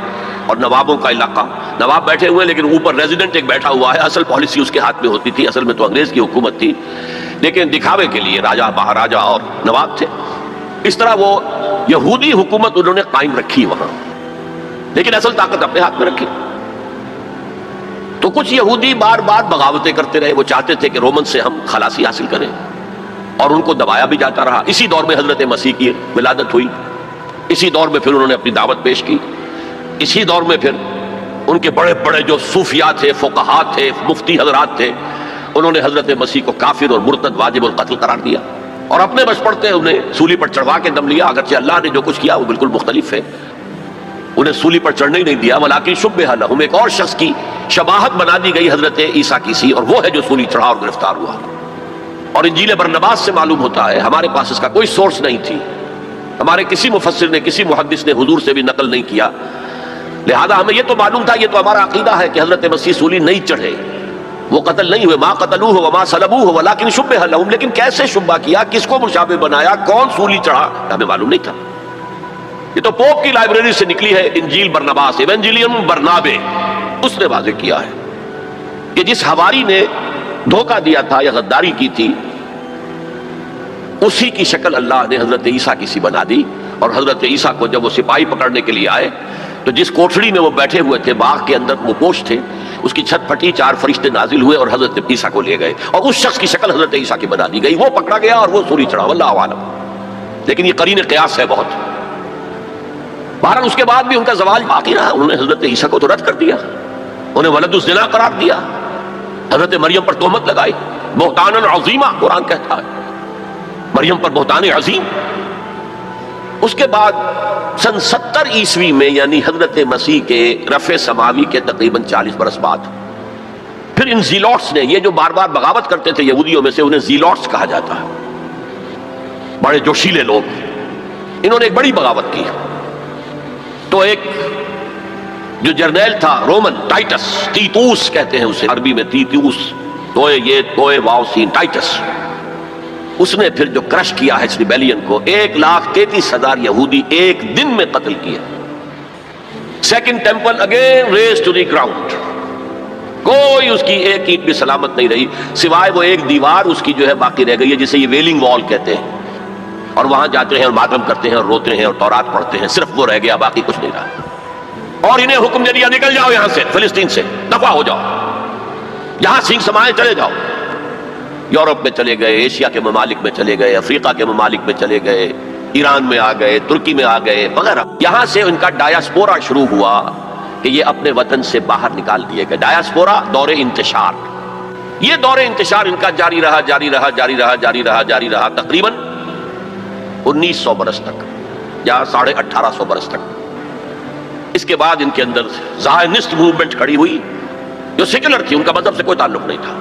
اور نوابوں کا علاقہ، نواب بیٹھے ہوئے لیکن اوپر ریزیڈنٹ ایک بیٹھا ہوا ہے، اصل پالیسی اس کے ہاتھ میں ہوتی تھی، اصل میں تو انگریز کی حکومت تھی لیکن دکھاوے کے لیے راجہ مہاراجہ اور نواب تھے. اس طرح وہ یہودی حکومت انہوں نے قائم رکھی وہاں، لیکن اصل طاقت اپنے ہاتھ میں رکھی. تو کچھ یہودی بار بار بغاوتیں کرتے رہے، وہ چاہتے تھے کہ رومن سے ہم خلاصی حاصل کریں اور ان کو دبایا بھی جاتا رہا. اسی دور میں حضرت مسیح کی ولادت ہوئی، اسی دور میں پھر انہوں نے اپنی دعوت پیش کی، اسی دور میں پھر ان کے بڑے بڑے جو صوفیاء تھے، فقہاء تھے، مفتی حضرات تھے، انہوں نے حضرت مسیح کو کافر اور مرتد واجب القتل قرار دیا اور اپنے بس پڑتے انہیں سولی پر چڑھوا کے دم لیا. اگرچہ اللہ نے جو کچھ کیا وہ بالکل مختلف ہے، انہیں سولی پر چڑھنے ہی نہیں دیا، ولیکن شبہ لہم، ایک اور شخص کی شباہت بنا دی گئی حضرت عیسیٰ کی سی، اور وہ ہے جو سولی چڑھا اور گرفتار ہوا. اور انجیل برنباس سے معلوم ہوتا ہے، ہمارے پاس اس کا کوئی سورس نہیں تھی، ہمارے کسی مفسر نے، کسی محدث نے حضور سے بھی نقل نہیں کیا، لہذا ہمیں یہ تو معلوم تھا، یہ تو ہمارا عقیدہ ہے کہ حضرت مسیح سولی نہیں چڑھے، وہ قتل نہیں ہوئے، ما قتلوہ وما صلبوہ ولکن شبہ لہم. لیکن کیسے شبہ کیا، کس کو مشابہ بنایا، کون سولی چڑھا، ہمیں معلوم نہیں تھا. یہ تو پوپ کی لائبریری سے نکلی ہے انجیل برنباس، ایونجیلیم برنابے، اس نے واضح کیا ہے کہ جس حواری نے دھوکہ دیا تھا یا غداری کی تھی، اسی کی شکل اللہ نے حضرت عیسیٰ کی سی بنا دی. اور حضرت عیسیٰ کو جب وہ سپاہی پکڑنے کے لیے آئے تو جس کوٹھڑی میں وہ بیٹھے ہوئے تھے، باغ کے اندر وہ پوش تھے، اس کی چھت پھٹی، 4 فرشتے نازل ہوئے اور حضرت عیسیٰ کو لے گئے اور اس شخص کی شکل حضرت عیسیٰ کی بنا دی گئی. وہ پکڑا گیا اور وہ سولی چڑھا، واللہ اعلم. لیکن یہ قرین قیاس ہے بہت. بہرحال اس کے بعد بھی ان کا زوال باقی رہا، انہوں نے حضرت عیسیٰ کو تو رد کر دیا، انہیں ولد الزنا قرار دیا، حضرت مریم پر تہمت لگائی، بہتان عظیمہ قرآن کہتا ہے، مریم پر بہتان عظیم. اس کے بعد سن 70 عیسوی میں، یعنی حضرت مسیح کے رفع سماوی کے تقریباً 40 برس بعد، پھر ان زیلوٹس نے، یہ جو بار بار بغاوت کرتے تھے یہودیوں میں سے، انہیں زیلوٹس کہا جاتا ہے، بڑے جوشیلے لوگ، انہوں نے ایک بڑی بغاوت کی. تو ایک جو جرنیل تھا رومن، ٹائٹس، تیتوس کہتے ہیں اسے عربی میں، تیتوس، توئے واو سین، ٹائٹس، اس نے پھر جو کرش کیا ہے اس ریبیلین کو، 1,33,000 یہودی ایک دن میں قتل کیا. Second temple again raze to the ground, کوئی اس کی ایک اینٹ بھی سلامت نہیں رہی، سوائے وہ ایک دیوار اس کی جو ہے باقی رہ گئی ہے، جسے یہ ویلنگ وال کہتے ہیں، اور وہاں جاتے ہیں اور ماتم کرتے ہیں اور روتے ہیں اور تورات پڑھتے ہیں، صرف وہ رہ گیا، باقی کچھ نہیں رہا. اور انہیں حکم دے دیا نکل جاؤ یہاں سے، فلسطین سے دفع ہو جاؤ، جہاں سینگ سمائے چلے جاؤ. یورپ میں چلے گئے، ایشیا کے ممالک میں چلے گئے، افریقہ کے ممالک میں چلے گئے، ایران میں آ گئے، ترکی میں آ گئے وغیرہ. یہاں سے ان کا ڈایاسپورا شروع ہوا کہ یہ اپنے وطن سے باہر نکال دیے گئے. ڈایاسپورا، دور انتشار. یہ دور انتشار ان کا جاری رہا تقریباً 1900 برس تک یا 1850 برس تک. اس کے بعد ان کے اندر زائنسٹ موومنٹ کھڑی ہوئی جو سیکولر تھی، ان کا مذہب سے کوئی تعلق نہیں تھا،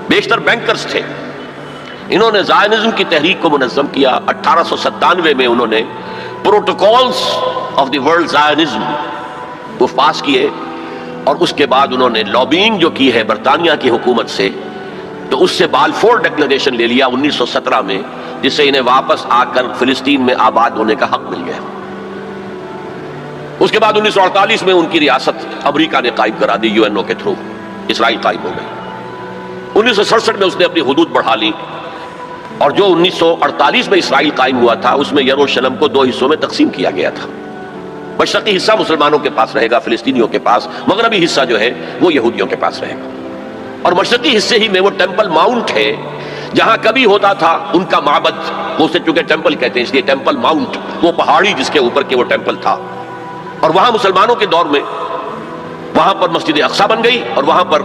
بیشتر بینکرز تھے. انہوں نے زائنزم کی تحریک کو منظم کیا. 1897 میں انہوں نے protocols of the world Zionism وہ پاس کیے، اور اس کے بعد انہوں نے لابینگ جو کی ہے برطانیہ کی حکومت سے، تو اس سے بالفور ڈکلریشن لے لیا 1917 میں، جس سے انہیں واپس آ کر فلسطین میں آباد ہونے کا حق مل گیا. اس کے بعد 1948 میں ان کی ریاست امریکہ نے قائم کرا دی، UNO کے تھرو اسرائیل قائم ہو گئی. 1967 میں اس نے اپنی حدود بڑھا لی، اور جو 1948 میں اسرائیل قائم ہوا تھا اس میں یروشلم کو 2 حصوں میں تقسیم کیا گیا تھا. مشرقی حصہ مسلمانوں کے پاس رہے گا، فلسطینیوں کے پاس، مغربی حصہ جو ہے وہ یہودیوں کے پاس رہے گا. اور مشرقی حصے ہی میں وہ ٹیمپل ماؤنٹ ہے جہاں کبھی ہوتا تھا ان کا معبد، وہ اسے چونکہ ٹیمپل کہتے ہیں اس لیے ٹیمپل ماؤنٹ، وہ پہاڑی جس کے اوپر کے وہ ٹیمپل تھا. اور وہاں مسلمانوں کے دور میں وہاں پر مسجد اقصی بن گئی، اور وہاں پر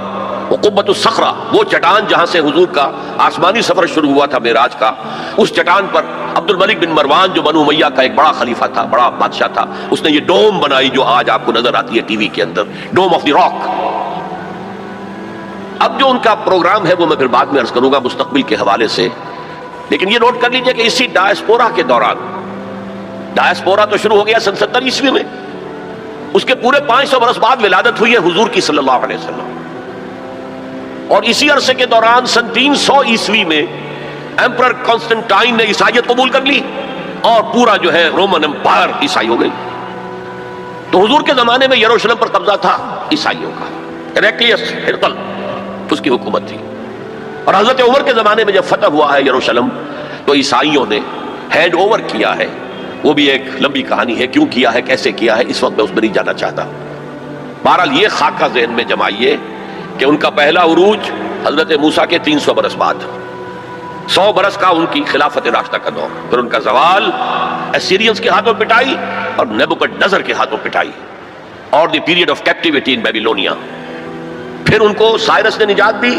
قبۃ الصخرہ، وہ چٹان جہاں سے حضور کا آسمانی سفر شروع ہوا تھا معراج کا، اس چٹان پر عبد الملک بن مروان جو بنو امیہ کا ایک بڑا خلیفہ تھا، بڑا بادشاہ تھا، اس نے یہ ڈوم بنائی جو آج آپ کو نظر آتی ہے ٹی وی کے اندر، ڈوم آف دی راک. اب جو ان کا پروگرام ہے وہ میں پھر بعد میں عرض کروں گا مستقبل کے حوالے سے، لیکن یہ نوٹ کر لیجئے کہ اسی ڈایاسپورا کے دوران، ڈایاسپورا تو شروع ہو گیا سن 70 عیسوی میں، اس کے پورے 500 برس بعد ولادت ہوئی ہے حضور کی صلی اللہ علیہ وسلم، اور اسی عرصے کے دوران سن 300 عیسوی میں ایمپرر کانسٹنٹائن نے عیسائیت قبول کر لی اور پورا جو ہے رومن امپائر عیسائی ہو گئی۔ تو حضور کے زمانے میں یروشلم پر قبضہ تھا عیسائیوں کا، ہیراکلیس ہرقل اس کی حکومت تھی، اور حضرت عمر کے زمانے میں جب فتح ہوا ہے یروشلم تو عیسائیوں نے ہینڈ اوور کیا ہے۔ وہ بھی ایک لمبی کہانی ہے، کیوں کیا ہے، کیسے کیا ہے، اس وقت میں اس میں نہیں جانا چاہتا۔ بہرحال یہ خاکہ ذہن میں جمائیے کہ ان کا پہلا عروج حضرت موسیٰ کے 300 برس بعد، 100 برس کا ان کی خلافت راشدہ کا دور، پھر ان کا زوال اسیرینز کے ہاتھوں پٹائی اور نیبوکڈنیزر کے ہاتھوں پٹائی، اور the period of captivity in Babylonia. پھر ان کو سائرس نے نجات دی،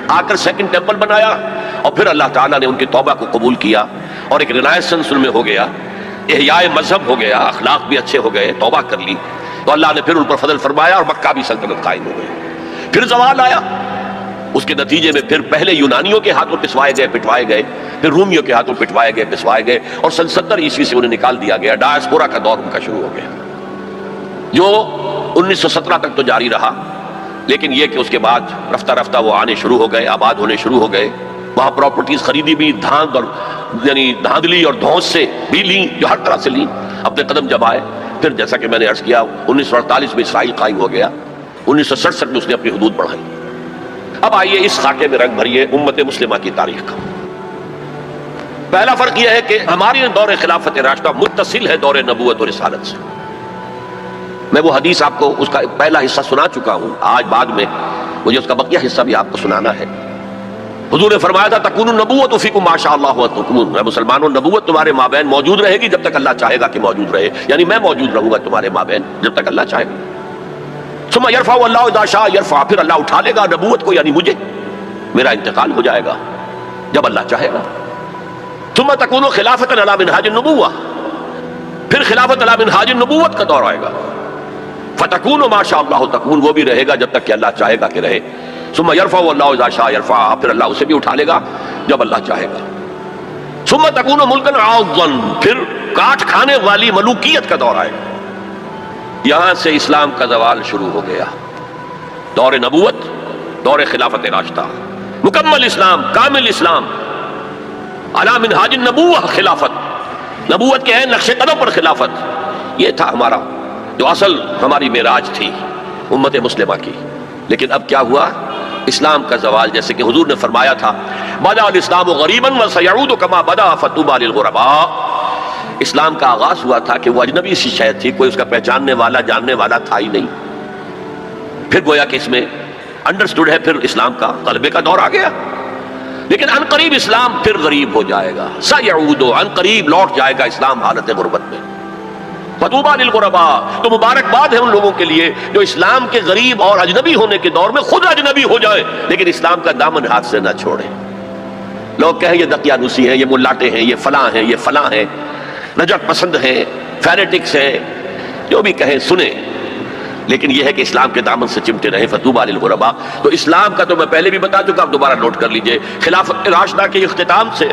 آ کر سیکنڈ ٹیمپل بنایا، اور پھر اللہ تعالیٰ نے ان کی توبہ کو قبول کیا اور ایک رینائسنس ان میں ہو گیا، احیاء مذہب ہو گیا، اخلاق بھی اچھے ہو گئے، توبہ کر لی، تو اللہ نے پھر ان پر فضل فرمایا اور مکہ بھی سلطنت قائم ہو گئی۔ پھر زوال آیا، اس کے نتیجے میں پھر پہلے یونانیوں کے ہاتھوں پسوائے گئے، پٹوائے گئے، پھر رومیوں کے ہاتھوں پٹوائے گئے، پسوائے گئے، اور سن 70 عیسوی سے انہیں نکال دیا گیا۔ ڈائسپورا کا دور ان کا شروع ہو گیا، جو 1917 تک تو جاری رہا، لیکن یہ کہ اس کے بعد رفتہ رفتہ وہ آنے شروع ہو گئے، آباد ہونے شروع ہو گئے، وہاں پراپرٹیز خریدی بھی، دھاند اور یعنی دھاندلی اور دھونس سے بھی لیں، جو ہر طرح سے لیں، اپنے قدم جمائے۔ پھر جیسا کہ میں نے عرض کیا 1948 میں اسرائیل قائم ہو گیا، 1967 میں اس نے اپنی حدود بڑھائی۔ اب آئیے اس خاکے میں رنگ بھریے امت مسلمہ کی تاریخ کا۔ پہلا فرق یہ ہے کہ ہماری دور خلافت راشدہ متصل ہے دور نبوت اور رسالت سے۔ میں وہ حدیث آپ کو اس کا پہلا حصہ سنا چکا ہوں، آج بعد میں مجھے اس کا بقیہ حصہ بھی آپ کو سنانا ہے۔ حضور نے فرمایا تھا تکون النبوۃ فیکم ما شاء اللہ تکون، اے مسلمانوں نبوت تمہارے مابین موجود رہے گی جب تک اللہ چاہے گا کہ موجود رہے، یعنی میں موجود رہوں گا تمہارے مابین جب تک اللہ چاہے گا۔ ثم یرفع اللہ اذا شاء یرفع، پھر اللہ اٹھا لے گا نبوت کو، یعنی مجھے، میرا انتقال ہو جائے گا جب اللہ چاہے گا۔ ثم تکون خلافۃ علی منہاج النبوۃ، پھر خلافت علی منہاج النبوت کا دور آئے گا۔ فتکون ما شاء اللہ تکون، وہ بھی رہے گا جب تک کہ اللہ چاہے گا کہ رہے۔ ثم یرفع اللہ اذا شاء یرفع، پھر اللہ اسے بھی اٹھا لے گا جب اللہ چاہے گا۔ ثم تکون ملکا عاضا، پھر کاٹ کھانے والی ملوکیت کا دور آئے گا۔ یہاں سے اسلام کا زوال شروع ہو گیا، دور نبوت، دور خلافت راشدہ، مکمل اسلام، کامل اسلام، علی منہاج النبوۃ خلافت، نبوت کے عین نقش قدم پر خلافت۔ یہ تھا ہمارا جو اصل ہماری معراج تھی امت مسلمہ کی۔ لیکن اب کیا ہوا؟ اسلام کا زوال، جیسے کہ حضور نے فرمایا تھا بدأ الاسلام غریبا وسیعود کما بدأ فطوبی للغرباء، اسلام کا آغاز ہوا تھا کہ وہ اجنبی سی شے تھی، کوئی اس کا پہچاننے والا جاننے والا تھا ہی نہیں، پھر گویا کہ اس میں انڈرسٹوڈ ہے، پھر اسلام کا غلبے کا دور آ گیا۔ لیکن ان قریب اسلام پھر غریب ہو جائے گا، سیعود، ان قریب لوٹ جائے گا اسلام حالت غربت میں۔ فطوبی للغرباء، تو مبارکباد ہے ان لوگوں کے لیے جو اسلام کے غریب اور اجنبی ہونے کے دور میں خود اجنبی ہو جائے لیکن اسلام کا دامن ہاتھ سے نہ چھوڑے۔ لوگ کہیں یہ دقیانوسی ہیں، یہ ملاٹے ہیں، یہ فلاں ہیں، یہ فلاں ہیں، نجات پسند ہیں، فینیٹکس ہیں، جو بھی کہیں سنیں، لیکن یہ ہے کہ اسلام کے دامن سے چمٹے رہے۔ فطوبی للغرباء، تو اسلام کا تو میں پہلے بھی بتا چکا، اب دوبارہ نوٹ کر لیجئے، خلافت راشدہ کے اختتام سے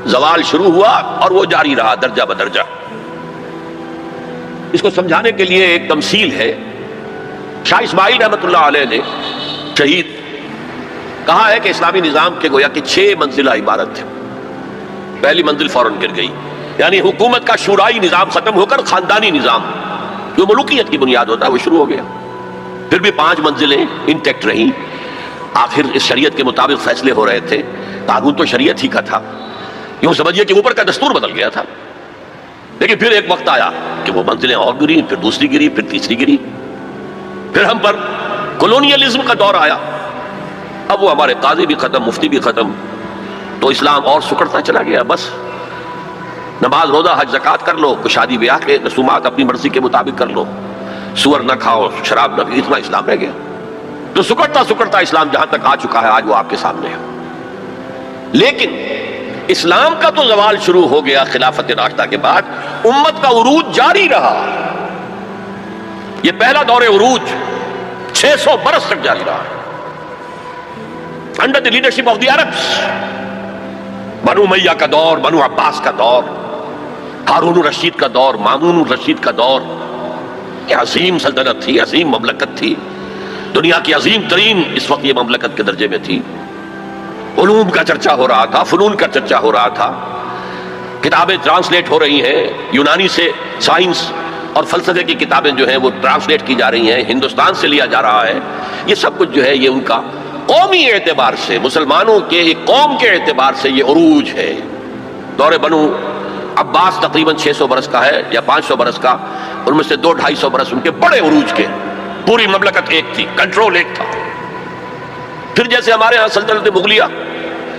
زوال شروع ہوا اور وہ جاری رہا درجہ بدرجہ۔ اس کو سمجھانے کے لیے ایک تمثیل ہے، شاہ اسماعیل رحمۃ اللہ علیہ نے شہید کہا ہے کہ اسلامی نظام کے گویا کہ 6 منزلہ عبارت تھے۔ پہلی منزل فوراً گر گئی، یعنی حکومت کا شورائی نظام ختم ہو کر خاندانی نظام جو ملوکیت کی بنیاد ہوتا ہے وہ شروع ہو گیا۔ پھر بھی 5 منزلیں انٹیکٹ رہیں، آخر اس شریعت کے مطابق فیصلے ہو رہے تھے، قانون تو شریعت ہی کا تھا، یوں سمجھیے کہ اوپر کا دستور بدل گیا تھا۔ لیکن پھر ایک وقت آیا کہ وہ منزلیں اور گری، پھر دوسری گری، پھر تیسری گری، پھر ہم پر کولونیلزم کا دور آیا، اب وہ ہمارے قاضی بھی ختم، مفتی بھی ختم، تو اسلام اور سکڑتا چلا گیا۔ بس نماز روزہ حج زکوٰۃ کر لو، شادی بیاہ کے رسومات اپنی مرضی کے مطابق کر لو، سور نہ کھاؤ، شراب نہ پیو، اتنا اسلام رہ گیا۔ تو سکڑتا سکڑتا اسلام جہاں تک آ چکا ہے آج وہ آپ کے سامنے ہے۔ لیکن اسلام کا تو زوال شروع ہو گیا خلافت راشدہ کے بعد، امت کا عروج جاری رہا۔ یہ پہلا دور عروج 600 برس تک جاری رہا، under the leadership of the Arabs, بنو امیہ کا دور، بنو عباس کا دور، ہارون الرشید کا دور، مامون الرشید کا دور، یہ عظیم سلطنت تھی، عظیم مملکت تھی، دنیا کی عظیم ترین اس وقت یہ مملکت کے درجے میں تھی. علوم کا چرچا ہو رہا تھا، فنون کا چرچا ہو رہا تھا، کتابیں ٹرانسلیٹ ہو رہی ہیں، یونانی سے سائنس اور فلسفے کی کتابیں جو ہیں وہ ٹرانسلیٹ کی جا رہی ہیں، ہندوستان سے لیا جا رہا ہے. یہ سب کچھ جو ہے یہ ان کا قومی اعتبار سے، مسلمانوں کے ایک قوم کے اعتبار سے یہ عروج ہے. دور بنو عباس تقریباً 600 برس کا ہے یا 500 برس کا، ان میں سے 200-250 برس ان کے بڑے عروج کے. پوری مملکت ایک تھی، کنٹرول ایک تھا. پھر جیسے ہمارے ہاں سلطنت مغلیہ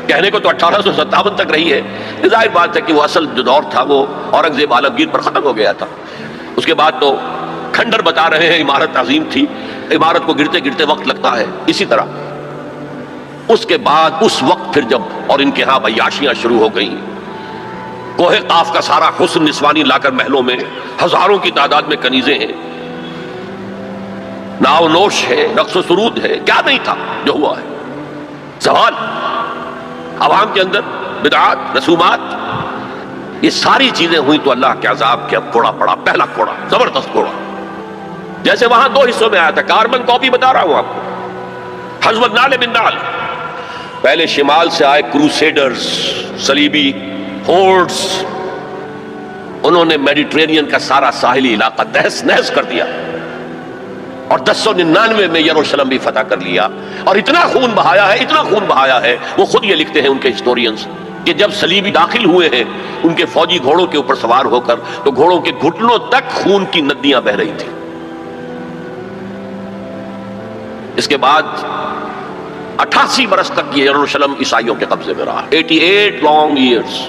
کہنے کو تو 1857 تک رہی ہے، ظاہر بات ہے کہ وہ اصل جو دور تھا وہ اورنگزیب عالمگیر پر ختم ہو گیا تھا. اس کے بعد تو کھنڈر بتا رہے ہیں عمارت عظیم تھی، عمارت کو گرتے گرتے وقت لگتا ہے. اسی طرح اس کے بعد اس وقت پھر جب اور ان کے ہاں عیاشیاں شروع ہو گئیں، کوہ قاف کا سارا حسن نسوانی لا کر محلوں میں ہزاروں کی تعداد میں کنیزیں ہیں، ناؤ نوش ہے، رقص و سرود ہے، کیا نہیں تھا جو ہوا ہے. زوال عوام کے اندر بدعات، رسومات، یہ ساری چیزیں ہوئی تو اللہ کے عذاب کے اب کوڑا پڑا، پہلا کوڑا، زبردست کوڑا. جیسے وہاں 2 حصوں میں آیا تھا، کاربن کاپی بتا رہا ہوں آپ کو، حزب النال بن نال. پہلے شمال سے آئے کروسیڈرز، صلیبی ہورڈز، انہوں نے میڈیٹرینین کا سارا ساحلی علاقہ تہس نہس کر دیا اور 1099 میں یروشلم بھی فتح کر لیا. اور اتنا خون بہایا ہے، اتنا خون بہایا ہے، وہ خود یہ لکھتے ہیں ان کے ہسٹورینز کہ جب صلیبی داخل ہوئے ہیں ان کے فوجی گھوڑوں کے اوپر سوار ہو کر تو گھوڑوں کے گھٹنوں تک خون کی ندیاں بہ رہی تھیں. اس کے بعد 88 برس تک یہ یروشلم عیسائیوں کے قبضے میں رہا. 88 لانگ ایئرز.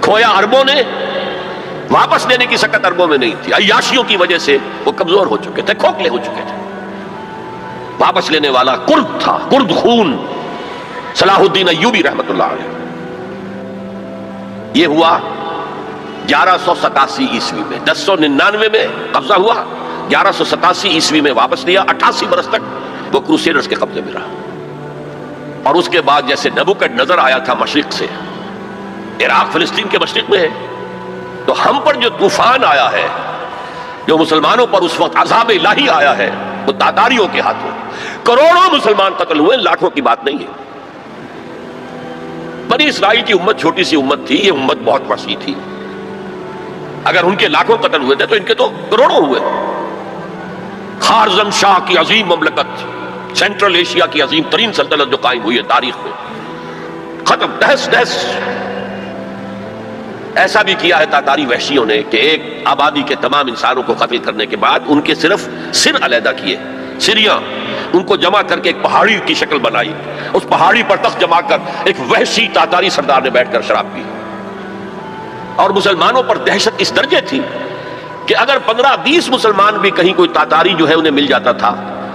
کھویا عربوں نے، واپس لینے کی سکت عربوں میں نہیں تھی. عیاشیوں کی وجہ سے وہ کمزور ہو چکے تھے، کھوکھلے ہو چکے تھے. واپس لینے والا کرد تھا، کرد خون، صلاح الدین ایوبی رحمت اللہ علیہ. یہ ہوا 1187 عیسوی میں. 1099 میں قبضہ ہوا، 1187 عیسوی میں واپس لیا. 88 برس تک وہ کروسیڈرز کے قبضے میں رہا. اور اس کے بعد جیسے نبوکڈ نظر آیا تھا مشرق سے، عراق فلسطین کے مشرق میں ہے، تو ہم پر جو طوفان آیا ہے، جو مسلمانوں پر اس وقت عذاب الہی آیا ہے، وہ تاتاریوں کے ہاتھوں. کروڑوں مسلمان قتل ہوئے، لاکھوں کی بات نہیں ہے. بنی اسرائیل کی امت چھوٹی سی امت تھی، یہ امت بہت وسیع تھی. اگر ان کے لاکھوں قتل ہوئے تھے تو ان کے تو کروڑوں ہوئے. خارزم شاہ کی عظیم مملکت، سینٹرل ایشیا کی عظیم ترین سلطنت جو قائم ہوئی ہے تاریخ میں، ختم، تہس نہس. ایسا بھی کیا ہے تاتاری وحشیوں نے کہ ایک آبادی کے تمام انسانوں کو قتل کرنے کے بعد ان کے صرف سر علیحدہ کیے، سریاں، ان کو جمع کر کے ایک پہاڑی کی شکل بنائی. اس پہاڑی پر تخت جما کر ایک وحشی تاتاری سردار نے بیٹھ کر شراب پی. اور مسلمانوں پر دہشت اس درجے تھی کہ اگر 15-20 مسلمان بھی کہیں کوئی تاتاری جو ہے انہیں مل جاتا تھا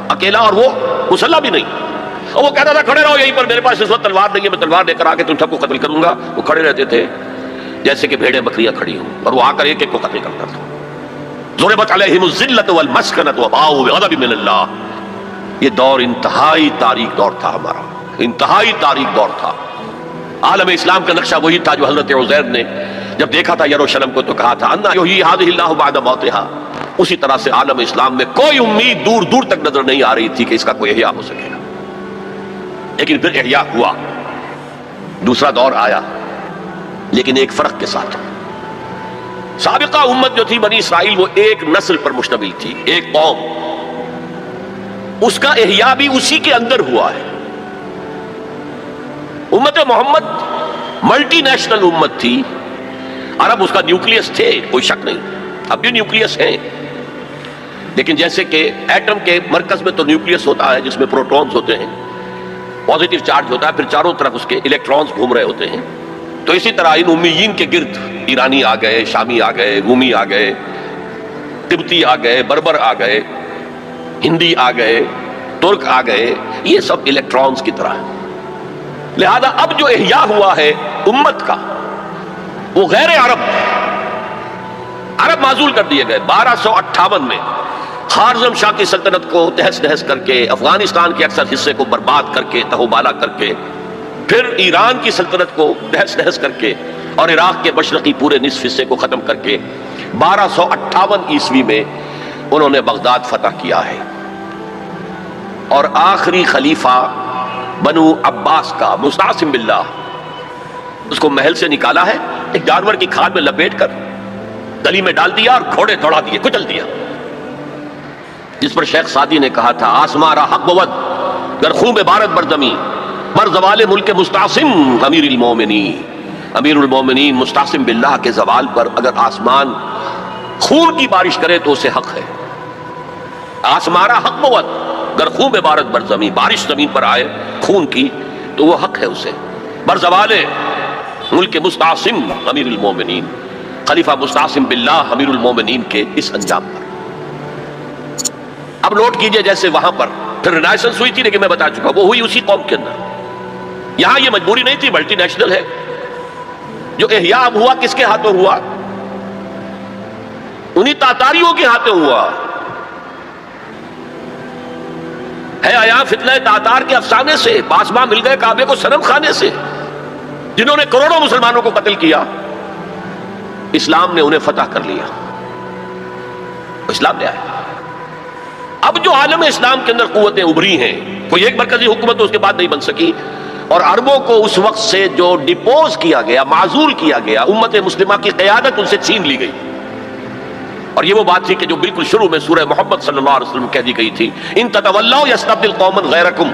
اکیلا، اور وہ مسلح بھی نہیں، اور وہ کہتا تھا کھڑے رہو یہیں پر، میرے پاس اس وقت تلوار نہیں ہے، میں تلوار لے کر آ کے تم سب کو قتل کروں گا. وہ کھڑے رہتے تھے جیسے کہ بھیڑیں بکریاں کھڑی ہوں، اور وہ آ کر ایک ایک کو قتل کرتا تھا. ضربت علیہم الذلۃ والمسکنۃ وباؤوا بغضب من اللہ. یہ دور انتہائی تاریک دور تھا ہمارا، انتہائی تاریک دور تھا. عالم اسلام کا نقشہ وہی تھا جو حضرت عزیر نے جب دیکھا تھا یروشلم کو تو کہا تھا انا یحیی ھذہ اللہ بعد موتھا. اسی طرح سے عالم اسلام میں کوئی امید دور دور تک نظر نہیں آ رہی تھی کہ اس کا کوئی احیاء ہو سکے گا. لیکن پھر احیاء ہوا، دوسرا دور آیا، لیکن ایک فرق کے ساتھ. سابقہ امت جو تھی بنی اسرائیل، وہ ایک نسل پر مشتمل تھی، ایک قوم. اس کا احیاء بھی اسی کے اندر ہوا ہے. امت محمد ملٹی نیشنل امت تھی. عرب اس کا نیوکلیس تھے، کوئی شک نہیں، اب بھی نیوکلیس ہیں. لیکن جیسے کہ ایٹم کے مرکز میں تو نیوکلیس ہوتا ہے جس میں پروٹونز ہوتے ہیں، پازیٹیو چارج ہوتا ہے، پھر چاروں طرف اس کے الیکٹرانز گھوم رہے ہوتے ہیں. تو اسی طرح ان امیین کے گرد ایرانی آ گئے، شامی آ گئے، رومی آ گئے، تبتی آ گئے، بربر آ گئے، ہندی آ گئے، ترک آ گئے، یہ سب الیکٹرانز کی طرح. لہذا اب جو احیاء ہوا ہے امت کا وہ غیر عرب معزول کر دیے گئے. 1258 میں خارزم شاہ کی سلطنت کو تہس نہس کر کے، افغانستان کے اکثر حصے کو برباد کر کے، تہوبالا کر کے، پھر ایران کی سلطنت کو تہس نہس کر کے، اور عراق کے مشرقی پورے نصف حصے کو ختم کر کے 1258 عیسوی میں انہوں نے بغداد فتح کیا ہے، اور آخری خلیفہ بنو عباس کا مستعصم باللہ اس کو محل سے نکالا ہے، ایک جانور کی کھال میں لپیٹ کر گلی میں ڈال دیا اور گھوڑے دوڑا دیے، کچل دیا، جس پر شیخ سعدی نے کہا تھا آسماں را حق بود گر خوب عبارت بردمی بر زوال ملک مستعصم امیر المومنین، امیر المومنین مستعصم باللہ کے زوال پر اگر آسمان خون کی بارش کرے تو اسے حق ہے، آسماں را حق بود گر خوب عبارت بر زمین، بارش زمین پر آئے خون کی تو وہ حق ہے اسے، بر زوال ملک مستعصم امیر المومنین، خلیفہ مستعصم باللہ امیر المومنین کے اس انجام پر۔ اب نوٹ کیجئے جیسے وہاں پر پھر رینائسنس ہوئی تھی، لیکن میں بتا چکا وہ ہوئی اسی قوم کے اندر، یہاں یہ مجبوری نہیں تھی، ملٹی نیشنل ہے۔ جو احیاء اب ہوا کس کے ہاتھوں ہوا؟ انہی تاتاریوں کے ہاتھوں ہوا ہے۔ آیا فتنہ تاتار کے افسانے سے باسماں مل گئے کعبے کو صنم خانے سے، جنہوں نے کروڑوں مسلمانوں کو قتل کیا، اسلام نے انہیں فتح کر لیا، اسلام نے آیا۔ اب جو عالم اسلام کے اندر قوتیں ابھری ہیں، کوئی ایک مرکزی حکومت تو اس کے بعد نہیں بن سکی، اور عربوں کو اس وقت سے جو ڈپوز کیا گیا، معزول کیا گیا، امت مسلمہ کی قیادت ان سے چھین لی گئی۔ اور یہ وہ بات تھی کہ جو بالکل شروع میں سورہ محمد صلی اللہ علیہ وسلم کہہ دی گئی تھی، ان تتولوا یستبدل قوما غیرکم،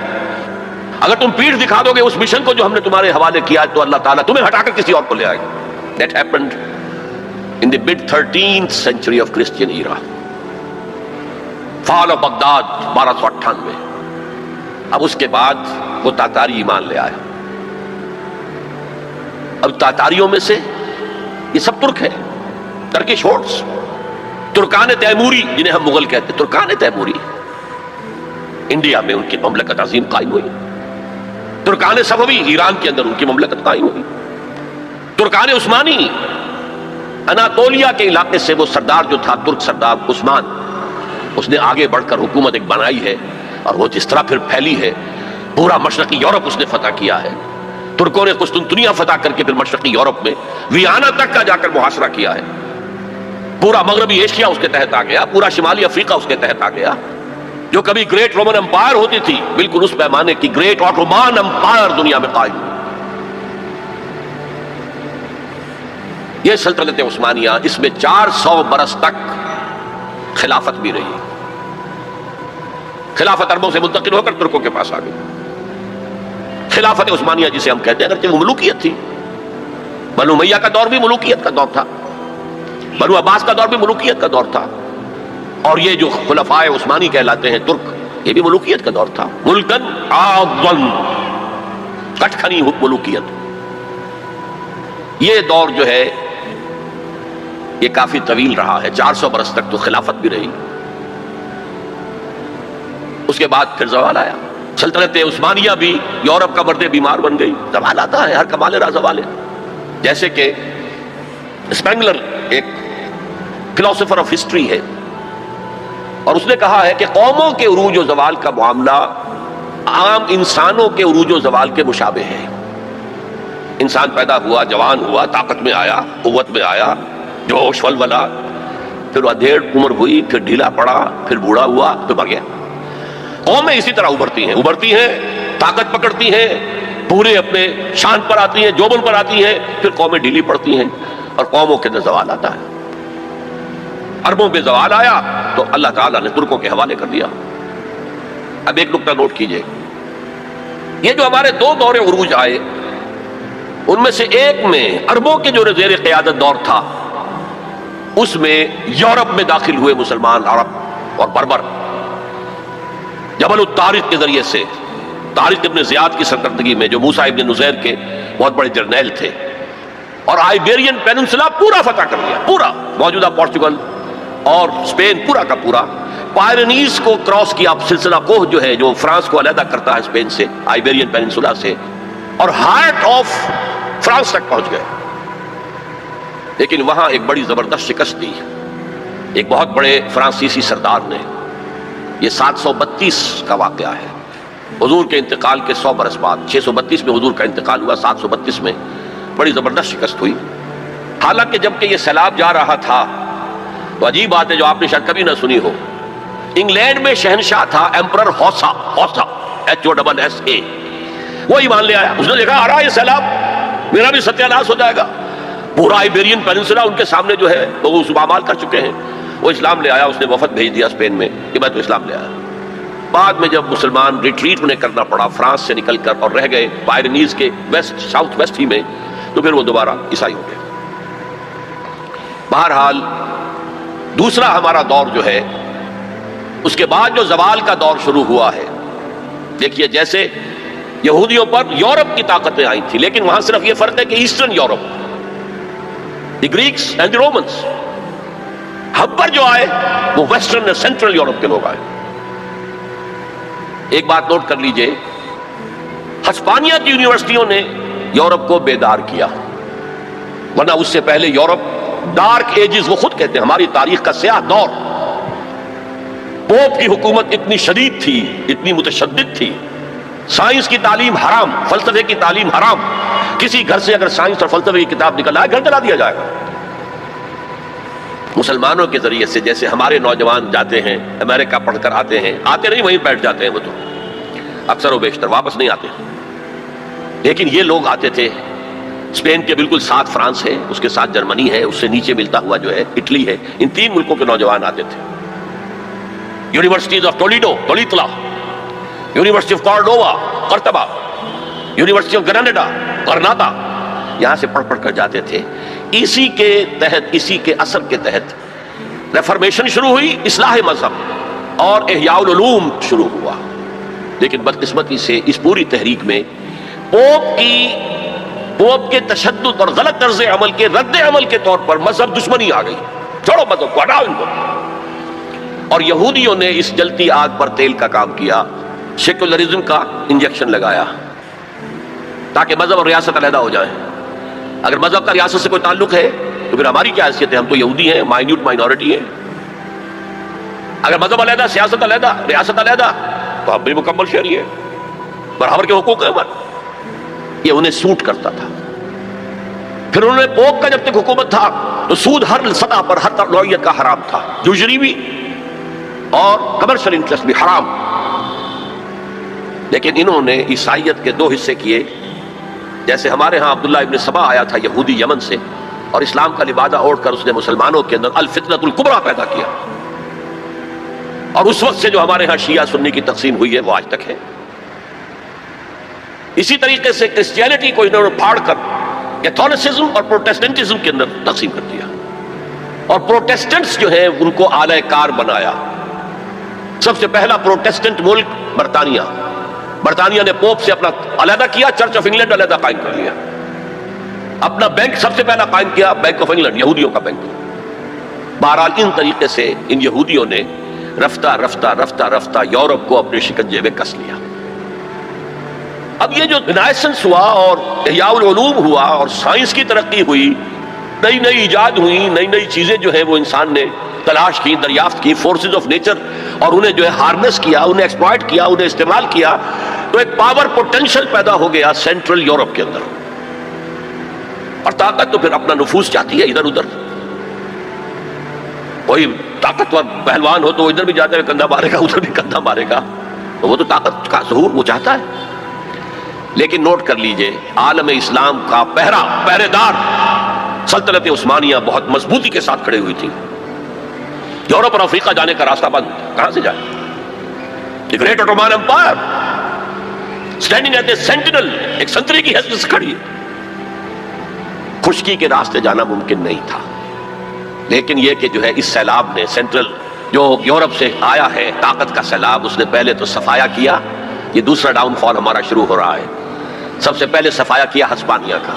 اگر تم پیٹھ دکھا دو گے اس مشن کو جو ہم نے تمہارے حوالے کیا تو اللہ تعالیٰ تمہیں ہٹا کر کسی اور کو لے آئے گا۔ That happened in the mid 13th century of Christian era. Fall of Baghdad 1298۔ اب اس کے بعد وہ تاتاری ایمان لے آئے۔ اب تاتاریوں میں سے یہ سب ترک ہیں، ترکش ہورڈز، ترکان تیموری جنہیں ہم مغل کہتے ہیں، ترکان تیموری انڈیا میں ان کی مملکت عظیم قائم ہوئی، ترکان صفوی ایران کے اندر ان کی مملکت قائم ہوئی، ترکان عثمانی اناتولیا کے علاقے سے وہ سردار جو تھا ترک سردار عثمان، اس نے آگے بڑھ کر حکومت ایک بنائی ہے، اور وہ جس طرح پھر پھیلی ہے، پورا مشرقی یورپ اس نے فتح کیا ہے۔ ترکوں نے قسطنطنیہ فتح کر کے پھر مشرقی یورپ میں ویانا تک کا جا کر محاصرہ کیا ہے، پورا مغربی ایشیا اس کے تحت آ گیا، پورا شمالی افریقہ اس کے تحت آ گیا۔ جو کبھی گریٹ رومن امپائر ہوتی تھی، بالکل اس پیمانے کی گریٹ آٹومان امپائر دنیا میں قائم ہوئی۔ یہ سلطنت عثمانیہ، اس میں 400 برس تک خلافت بھی رہی، خلافت عربوں سے منتقل ہو کر ترکوں کے پاس آ گئی۔ خلافت عثمانیہ جسے ہم کہتے ہیں، اگرچہ وہ ملوکیت تھی، بنو امیہ کا دور بھی ملوکیت کا دور تھا، بنو عباس کا دور بھی ملوکیت کا دور تھا، اور یہ جو خلفائے عثمانی کہلاتے ہیں ترک، یہ بھی ملوکیت کا دور تھا۔ ملکن اعظم، کٹکھنی ملوکیت۔ یہ دور جو ہے یہ کافی طویل رہا ہے، 400 برس تک تو خلافت بھی رہی۔ اس کے بعد پھر زوال آیا، سلطنت عثمانیہ بھی یورپ کا مرد بیمار بن گئی۔ زوال آتا ہے، ہر کمال را زوال ہے۔ جیسے کہ اسپینگلر ایک فلاسفر آف ہسٹری ہے، اور اس نے کہا ہے کہ قوموں کے عروج و زوال کا معاملہ عام انسانوں کے عروج و زوال کے مشابہ ہے۔ انسان پیدا ہوا، جوان ہوا، طاقت میں آیا، قوت میں آیا، جوش ولولہ، پھر ادھیڑ عمر ہوئی، پھر ڈھیلا پڑا، پھر بوڑھا ہوا، پھر مر گیا۔ قومیں اسی طرح ابھرتی ہیں، طاقت پکڑتی ہیں، پورے اپنے شان پر آتی ہیں، جوبن پر آتی ہیں، پھر قومیں ڈھیلی پڑتی ہیں، اور قوموں کے اندر زوال آتا ہے۔ عربوں پہ زوال آیا تو اللہ تعالیٰ نے ترکوں کے حوالے کر دیا۔ اب ایک نقطہ نوٹ کیجئے، یہ جو ہمارے دو دور عروج آئے، ان میں سے ایک میں عربوں کے جو زیر قیادت دور تھا، اس میں یورپ میں داخل ہوئے مسلمان عرب اور بربر، جبل الطارق کے ذریعے سے، طارق ابن زیاد کی سرکردگی میں، جو موسیٰ ابن نصیر کے بہت بڑے جرنیل تھے، اور آئیبیرین پیننسلا پورا فتح کر لیا، پورا موجودہ پورچگل اور اسپین پورا کا پورا، پائرنیز کو کراس کیا، سلسلہ کوہ جو ہے جو فرانس کو علیحدہ کرتا ہے اسپین سے، آئیبیرین پیننسلا سے، اور ہارٹ آف فرانس تک پہنچ گئے۔ لیکن وہاں ایک بڑی زبردست شکست دی ایک بہت بڑے فرانسیسی سردار نے۔ یہ 732 کا واقعہ ہے، حضور کے انتقال کے 100 برس بعد۔ 632 میں حضور کا انتقال ہوا، 732 میں بڑی زبردست شکست ہوئی۔ حالانکہ جبکہ یہ سیلاب جا رہا تھا تو عجیب بات ہے جو آپ نے شاید کبھی نہ سنی ہو، انگلینڈ میں شہنشاہ تھا ایمپرر ہوسا، HOSSA، وہ ایمان لے آیا. اس نے دیکھا آ رہا ہے یہ سیلاب، میرا بھی ستیہ ناش ہو جائے گا. پورا آئیبیرین پیننسولا ان کے سامنے جو ہے وہ پامال کر چکے ہیں. وہ اسلام لے آیا، اس نے وفد بھیج دیا اسپین میں کہ میں تو اسلام لے آیا. بعد میں جب مسلمان ریٹریٹ انہیں کرنا پڑا فرانس سے نکل کر اور رہ گئے پائرنیز کے ویسٹ ساؤتھ ویسٹ ہی میں، تو پھر وہ دوبارہ عیسائی ہو گئے. بہرحال دوسرا ہمارا دور جو ہے، اس کے بعد جو زوال کا دور شروع ہوا ہے، دیکھیے جیسے یہودیوں پر یورپ کی طاقتیں آئی تھی، لیکن وہاں صرف یہ فرق ہے کہ eastern Europe, the Greeks and the Romans, ہم پر جو آئے وہ ویسٹرن اور سینٹرل یورپ کے لوگ آئے. ایک بات نوٹ کر لیجئے، ہسپانیہ کی یونیورسٹیوں نے یورپ کو بیدار کیا، ورنہ اس سے پہلے یورپ ڈارک ایجز، وہ خود کہتے ہیں ہماری تاریخ کا سیاہ دور. پوپ کی حکومت اتنی شدید تھی، اتنی متشدد تھی، سائنس کی تعلیم حرام، فلسفے کی تعلیم حرام. کسی گھر سے اگر سائنس اور فلسفے کی کتاب نکل آئے گھر جلا دیا جائے گا. مسلمانوں کے ذریعے سے جیسے ہمارے نوجوان جاتے ہیں امریکہ پڑھ کر آتے ہیں، آتے نہیں وہیں بیٹھ جاتے ہیں، وہ تو اکثر و بیشتر واپس نہیں آتے. لیکن یہ لوگ آتے تھے، اسپین کے بالکل ساتھ فرانس ہے، اس کے ساتھ جرمنی ہے، اس سے نیچے ملتا ہوا جو ہے اٹلی ہے، ان تین ملکوں کے نوجوان آتے تھے. یونیورسٹیز آف ٹولیڈو، تولیتلا، یونیورسٹی آف کارڈووا، قرطبہ، یونیورسٹی آف گریناڈا، غرناطہ، یہاں سے پڑھ کر جاتے تھے. اسی کے تحت، اسی کے اثر کے تحت ریفارمیشن شروع ہوئی، اصلاح مذہب اور احیاء العلوم شروع ہوا. لیکن بدقسمتی سے اس پوری تحریک میں پوپ کے تشدد اور غلط طرز عمل کے رد عمل کے طور پر مذہب دشمنی آ گئی. چھوڑو مذہب کو، ہٹاؤ ان کو. اور یہودیوں نے اس جلتی آگ پر تیل کا کام کیا، سیکولرزم کا انجیکشن لگایا تاکہ مذہب اور ریاست علیحدہ ہو جائے. اگر مذہب کا ریاست سے کوئی تعلق ہے تو پھر ہماری کیا حیثیت ہے؟ ہم تو یہودی ہیں، مائنیوٹ مائنورٹی ہیں. اگر مذہب علیحدہ، سیاست علیحدہ، ریاست علیحدہ، تو ہم بھی مکمل شہری ہیں، برابر کے حقوق ہیں ہمارے. یہ انہیں سوٹ کرتا تھا. پھر انہوں نے پوپ کا جب تک حکومت تھا تو سود ہر سطح پر، ہر نوعیت کا حرام تھا، یوزری بھی اور کمرشل انٹرسٹ بھی حرام. لیکن انہوں نے عیسائیت کے دو حصے کیے. جیسے ہمارے ہاں عبداللہ ابن سبا آیا تھا یہودی یمن سے، اور اسلام کا لبادہ اوڑھ کر اس نے مسلمانوں کے اندر الفتنۃ الکبریٰ پیدا کیا. اور اس وقت سے جو ہمارے ہاں شیعہ سنی کی تقسیم ہوئی ہے وہ آج تک ہے. اسی طریقے سے کرسچینٹی کو انہوں نے پھاڑ کر کیتھولسزم اور پروٹیسٹنٹزم کے اندر تقسیم کر دیا، اور پروٹیسٹنٹس جو ہیں ان کو اعلی کار بنایا. سب سے پہلا پروٹیسٹنٹ ملک برطانیہ نے پوپ سے اپنا علیحدہ کیا، چرچ آف انگلینڈ علیحدہ قائم کر لیا. اپنا بینک سب سے پہلا قائم کیا، بینک آف انگلینڈ، یہودیوں کا بینک. بہرحال ان طریقے سے ان یہودیوں نے رفتہ رفتہ رفتہ رفتہ یورپ کو اپنے شکنجے میں کس لیا. اب یہ جو رینائسنس ہوا اور احیاء العلوم ہوا اور سائنس کی ترقی ہوئی، نئی نئی ایجاد ہوئی، نئی نئی چیزیں جو ہیں وہ انسان نے تلاش کی، دریافت کی، فورسز آف نیچر، اور انہیں جو ہے ہارنس کیا، انہیں ایکسپلائٹ کیا، انہیں استعمال کیا، تو ایک پاور پوٹینشل پیدا ہو گیا سینٹرل یورپ کے اندر. اور طاقت تو پھر اپنا نفوذ چاہتی ہے ادھر ادھر. کوئی طاقتور پہلوان ہو تو ادھر بھی جاتے ہوئے کندھا مارے گا، ادھر بھی کندھا مارے گا، تو وہ تو طاقت کا ظہور وہ چاہتا ہے. لیکن نوٹ کر لیجئے، عالم اسلام کا پہرے دار سلطنت عثمانیہ بہت مضبوطی کے ساتھ کھڑے ہوئی تھی. یورپ اور افریقہ جانے کا راستہ بند، کہاں سے جائے؟ The great Ottoman empire standing at a sentinel, ایک سنتری کی حیثیت سے کھڑی ہے. خشکی کے راستے جانا ممکن نہیں تھا. لیکن یہ کہ جو ہے اس سیلاب نے سینٹرل جو یورپ سے آیا ہے طاقت کا سیلاب، اس نے پہلے تو صفایا کیا. یہ دوسرا ڈاؤن فال ہمارا شروع ہو رہا ہے. سب سے پہلے صفایا کیا ہسپانیہ کا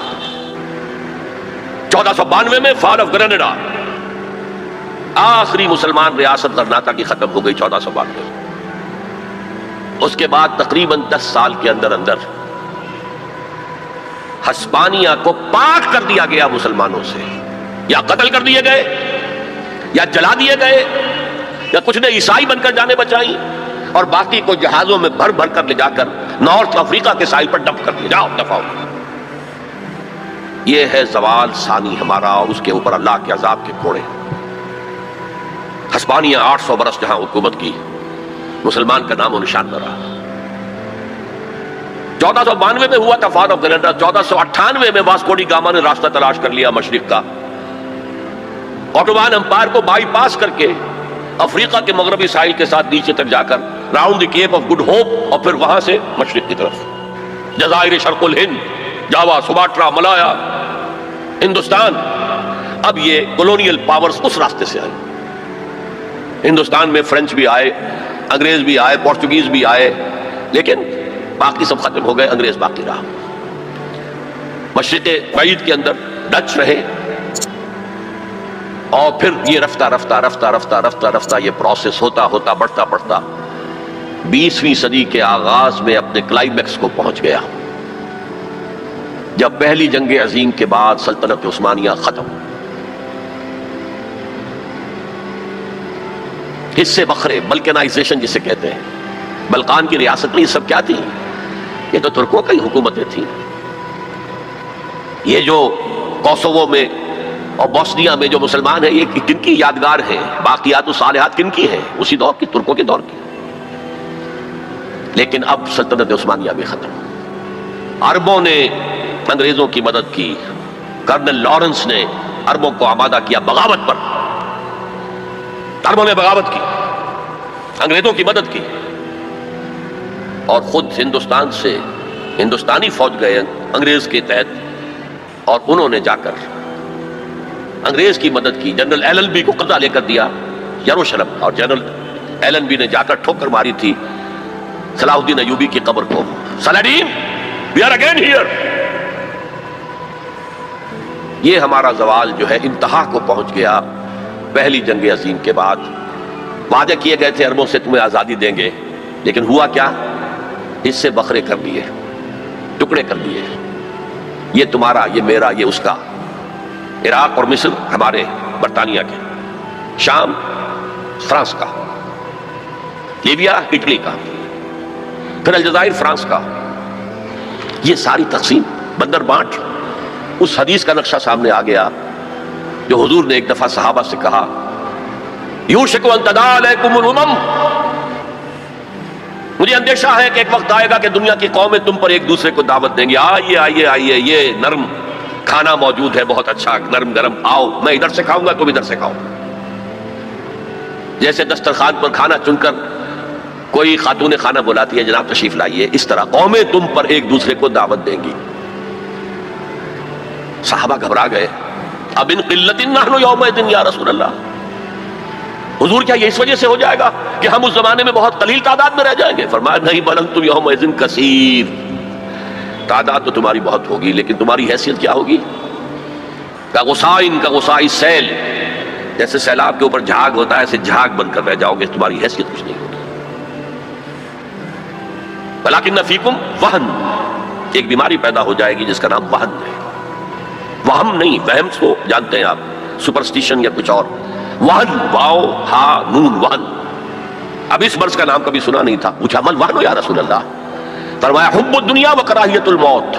1492 میں، فال آف گریناڈا، آخری مسلمان ریاست غرناطہ کی ختم ہو گئی 1492. اس کے بعد تقریباً 10 سال کے اندر اندر ہسپانیہ کو پاک کر دیا گیا مسلمانوں سے. یا قتل کر دیے گئے، یا جلا دیے گئے، یا کچھ نے عیسائی بن کر جانے بچائیں، اور باقی کو جہازوں میں بھر بھر کر لے جا کر نارتھ افریقہ کے ساحل پر ڈمپ کر دیا، جاؤ دفاع. یہ ہے زوال ثانی ہمارا، اور اس کے اوپر اللہ کے عذاب کے کوڑے. ہسپانیہ 800 برس جہاں حکومت کی، مسلمان کا نام و نشان نہ رہا۔ 1492 میں ہوا تھا فال آف کینیڈا، 1498 میں واسکو ڈی گاما نے راستہ تلاش کر لیا مشرق کا، اوٹومان امپائر کو بائی پاس کر کے افریقہ کے مغربی ساحل کے ساتھ نیچے تک جا کر round the Cape of Good Hope, اور پھر وہاں سے مشرق کی طرف جزائر شرق الہند، جاوا، سماٹرا، ملایا، ہندوستان۔ اب یہ کولونیل پاورز اس راستے سے آئے، ہندوستان میں فرینچ بھی آئے، انگریز بھی آئے، پورچوگیز بھی آئے، لیکن باقی سب ختم ہو گئے، انگریز باقی رہا۔ مشرق بعید کے اندر ڈچ رہے، اور پھر یہ رفتہ رفتہ رفتہ رفتہ رفتہ رفتہ یہ پروسیس ہوتا ہوتا بڑھتا بڑھتا 20ویں صدی کے آغاز میں اپنے کلائمیکس کو پہنچ گیا، جب پہلی جنگ عظیم کے بعد سلطنت عثمانیہ ختم، حصے بکھرے، بلکانائزیشن جسے کہتے ہیں۔ بلقان کی ریاست میں یہ سب کیا تھی؟ یہ تو ترکوں کی حکومتیں تھیں۔ یہ جو کوسوو میں اور بوسنیا میں جو مسلمان ہیں، یہ کن کی یادگار ہیں؟ باقیات و صالحات کن کی ہیں؟ اسی دور کی، ترکوں کے دور کی۔ لیکن اب سلطنت عثمانیہ بھی ختم۔ عربوں نے انگریزوں کی مدد کی، کرنل لارنس نے عربوں کو آمادہ کیا بغاوت پر، عربوں نے بغاوت کی، انگریزوں کی مدد کی، اور خود ہندوستان سے ہندوستانی فوج گئے انگریز کے تحت، اور انہوں نے جا کر انگریز کی مدد کی۔ جنرل ایلن بی کو قبضہ لے کر دیا یروشلم، اور جنرل ایلن بی نے جا کر ٹھوکر ماری تھی صلاح الدین ایوبی کی قبر کو۔ سلاڈین، we are again here۔ یہ ہمارا زوال جو ہے انتہا کو پہنچ گیا پہلی جنگ عظیم کے بعد۔ وعدے کیے گئے تھے عربوں سے تمہیں آزادی دیں گے، لیکن ہوا کیا؟ حصے بکھرے کر لیے، ٹکڑے کر لیے، یہ تمہارا، یہ میرا، یہ اس کا۔ عراق اور مصر ہمارے، برطانیہ کے، شام فرانس کا، لیبیا اٹلی کا، پھر الجزائر فرانس کا۔ یہ ساری تقسیم، بندر بانٹ۔ اس حدیث کا نقشہ سامنے آ گیا جو حضور نے ایک دفعہ صحابہ سے کہا، یوشک ان تداعی علیکم الامم، مجھے اندیشہ ہے کہ ایک وقت آئے گا کہ دنیا کی قومیں تم پر ایک دوسرے کو دعوت دیں گی، آئیے آئیے آئیے، یہ نرم کھانا موجود ہے، بہت اچھا نرم گرم، آؤ، میں ادھر سے کھاؤں گا، تم ادھر سے کھاؤ۔ جیسے دسترخوان پر کھانا چن کر کوئی خاتون خانہ بلاتی ہے، جناب تشریف لائیے، اس طرح قومیں تم پر ایک دوسرے کو دعوت دیں گی۔ صحابہ گھبرا گئے، اب ان قلت نحن یومئذ یا رسول اللہ، حضور کیا یہ اس وجہ سے ہو جائے گا کہ ہم اس زمانے میں بہت قلیل تعداد میں رہ جائیں گے؟ فرمایا نہیں، بل انتم یومئذ کثیر، تعداد تو تمہاری بہت ہوگی، لیکن تمہاری حیثیت کیا ہوگی؟ کا غصاء سیل، جیسے سیلاب کے اوپر جھاگ ہوتا ہے، ایسے جھاگ بن کر رہ جاؤ گے، تمہاری حیثیت کچھ نہیں ہوگی۔ ولکن فیکم وہن، ایک بیماری پیدا ہو جائے گی جس کا نام وہن ہے۔ وہم نہیں، وہم کو جانتے ہیں آپ، سپرسٹیشن یا کچھ اور۔ وہن، واو ہا نون، وہن۔ اب اس مرض کا نام کبھی سنا نہیں تھا، پوچھا من وہن یا رسول اللہ؟ فرمایا حب الدنیا و کراہیت الموت،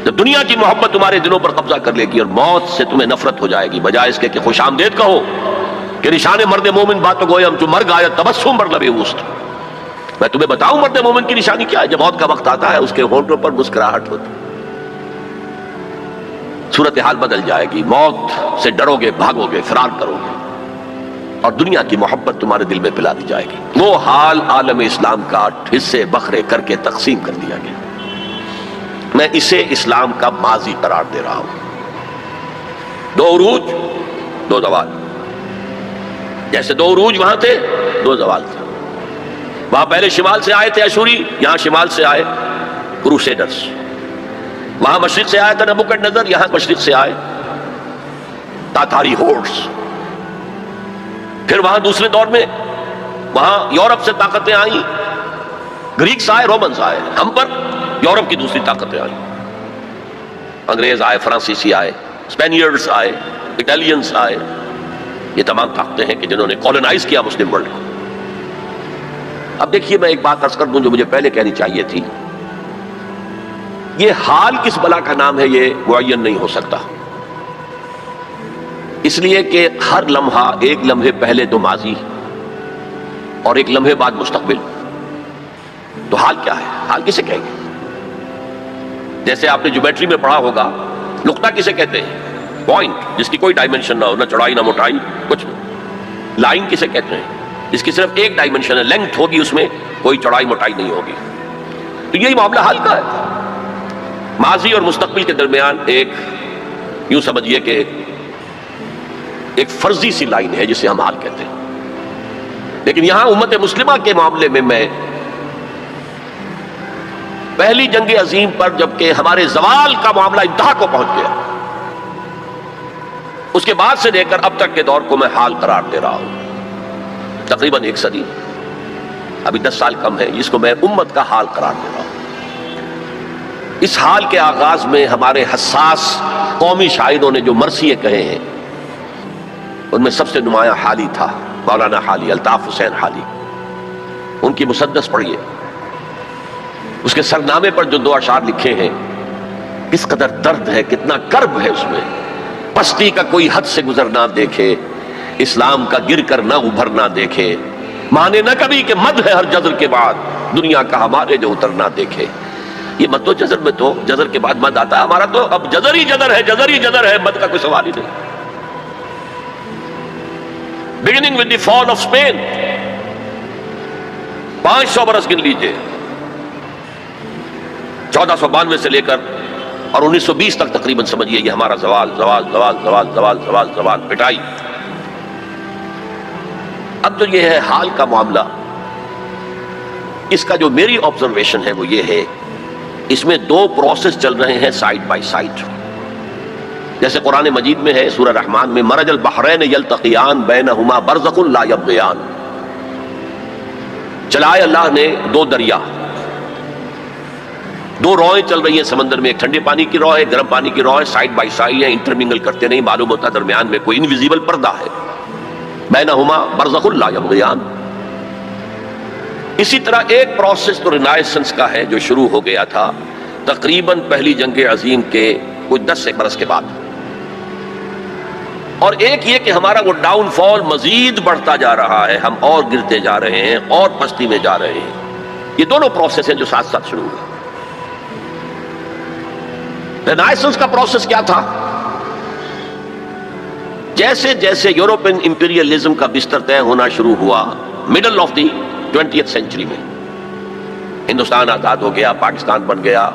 جب دنیا کی محبت تمہارے دلوں پر قبضہ کر لے گی اور موت سے تمہیں نفرت ہو جائے گی، بجائے اس کے کہ خوش آمدید کہو کہ نشان مرد مومن باتوں گویم جو مرگ آیا تبسم بر لب اوست۔ میں تمہیں بتاؤں مرد مومن کی نشانی کیا ہے؟ جب موت کا وقت آتا ہے اس کے ہونٹوں پر مسکراہٹ ہوتی، صورتحال بدل جائے گی، موت سے ڈرو گے، بھاگو گے، فرار کرو گے، اور دنیا کی محبت تمہارے دل میں پلا دی جائے گی۔ وہ حال عالم اسلام کا حصے بکھرے کر کے تقسیم کر دیا گیا۔ میں اسے اسلام کا ماضی قرار دے رہا ہوں۔ 2 عروج 2 زوال، جیسے 2 عروج وہاں تھے 2 زوال تھے۔ وہاں پہلے شمال سے آئے تھے اشوری، یہاں شمال سے آئے کروسیڈرز۔ وہاں مشرق سے آیا تھا نبوکڈنیزر، یہاں مشرق سے آئے تاتاری ہورڈز۔ پھر وہاں دوسرے دور میں وہاں یورپ سے طاقتیں آئیں، گریکس آئے، رومنز آئے، ہم پر یورپ کی دوسری طاقتیں آئیں، انگریز آئے، فرانسیسی آئے، اسپینیئرز آئے، اٹالینز آئے۔ یہ تمام طاقتیں ہیں کہ جنہوں نے کولونائز کیا مسلم ورلڈ کو۔ اب دیکھیے، میں ایک بات عرض کر دوں جو مجھے پہلے کہنی چاہیے تھی، یہ حال کس بلا کا نام ہے یہ معین نہیں ہو سکتا۔ اس لیے کہ ہر لمحہ ایک لمحے پہلے تو ماضی اور ایک لمحے بعد مستقبل. تو حال کیا ہے؟ حال کسے کہیں گے؟ جیسے آپ نے جیومیٹری میں پڑھا ہوگا، نقطہ کسے کہتے ہیں؟ پوائنٹ جس کی کوئی ڈائمنشن نہ ہو، نہ چوڑائی نہ موٹائی، کچھ نہیں. لائن کسے کہتے ہیں؟ جس کی صرف ایک ڈائمنشن ہے، لینتھ ہوگی، اس میں کوئی چوڑائی موٹائی نہیں ہوگی. تو یہی معاملہ حال کا ہے. ماضی اور مستقبل کے درمیان ایک یوں سمجھیے کہ ایک فرضی سی لائن ہے جسے ہم حال کہتے ہیں. لیکن یہاں امت مسلمہ کے معاملے میں میں پہلی جنگ عظیم پر جبکہ ہمارے زوال کا معاملہ انتہا کو پہنچ گیا، اس کے بعد سے لے کر اب تک کے دور کو میں حال قرار دے رہا ہوں. تقریباً 1 صدی، ابھی 10 سال کم ہے، جس کو میں امت کا حال قرار دے رہا ہوں. اس حال کے آغاز میں ہمارے حساس قومی شاعروں نے جو مرثیے کہے ہیں، ان میں سب سے نمایاں حالی تھا مولانا حالی، الطاف حسین حالی. ان کی مسدس پڑھیے، اس کے سرنامے پر جو 2 اشعار لکھے ہیں، کس قدر درد ہے، کتنا کرب ہے اس میں. پستی کا کوئی حد سے گزر نہ دیکھے، اسلام کا گر کر نہ ابھر نہ دیکھے، مانے نہ کبھی کہ مد ہے ہر جذر کے بعد، دنیا کا ہمارے جو اتر نہ دیکھے. یہ مد و جزر میں تو جزر کے بعد مد آتا ہے، ہمارا تو اب جزر ہی جزر ہے، جزر ہی جزر ہے، مد کا کوئی سوال ہی نہیں. beginning with the fall of Spain، 500 برس گن لیجئے، 1492 سے لے کر اور 1920 تک تقریباً سمجھیے یہ ہمارا زوال زوال زوال زوال زوال زوال زوال پٹائی. اب تو یہ ہے حال کا معاملہ. اس کا جو میری آبزرویشن ہے وہ یہ ہے، اس میں 2 پروسیس چل رہے ہیں سائیڈ بائی سائیڈ. جیسے قرآن مجید میں ہے سورہ رحمان میں، مرج البحرین یلتقیان بینہما برزخ لا یبغیان. چلائے اللہ نے 2 دریا، 2 روئیں چل رہی ہیں سمندر میں، ایک ٹھنڈے پانی کی رو ہے، گرم پانی کی رو ہے، سائیڈ بائی سائیڈ ہیں، انٹرمنگل کرتے نہیں، معلوم ہوتا درمیان میں کوئی انویزیبل پردہ ہے. بینہما برزخ لا یبغیان. اسی طرح ایک پروسیس تو رینائسنس کا ہے جو شروع ہو گیا تھا تقریباً پہلی جنگ عظیم کے کچھ 10 سے برس کے بعد، اور ایک یہ کہ ہمارا وہ ڈاؤن فال مزید بڑھتا جا رہا ہے، ہم اور گرتے جا رہے ہیں اور پستی میں جا رہے ہیں. یہ دونوں پروسیس ہیں جو ساتھ ساتھ شروع ہوئے. رینائسنس کا پروسیس کیا تھا؟ جیسے جیسے یورپین امپیریلزم کا بستر طے ہونا شروع ہوا middle of the 20th century میں، ہندوستان آزاد ہو گیا، پاکستان بن گیا،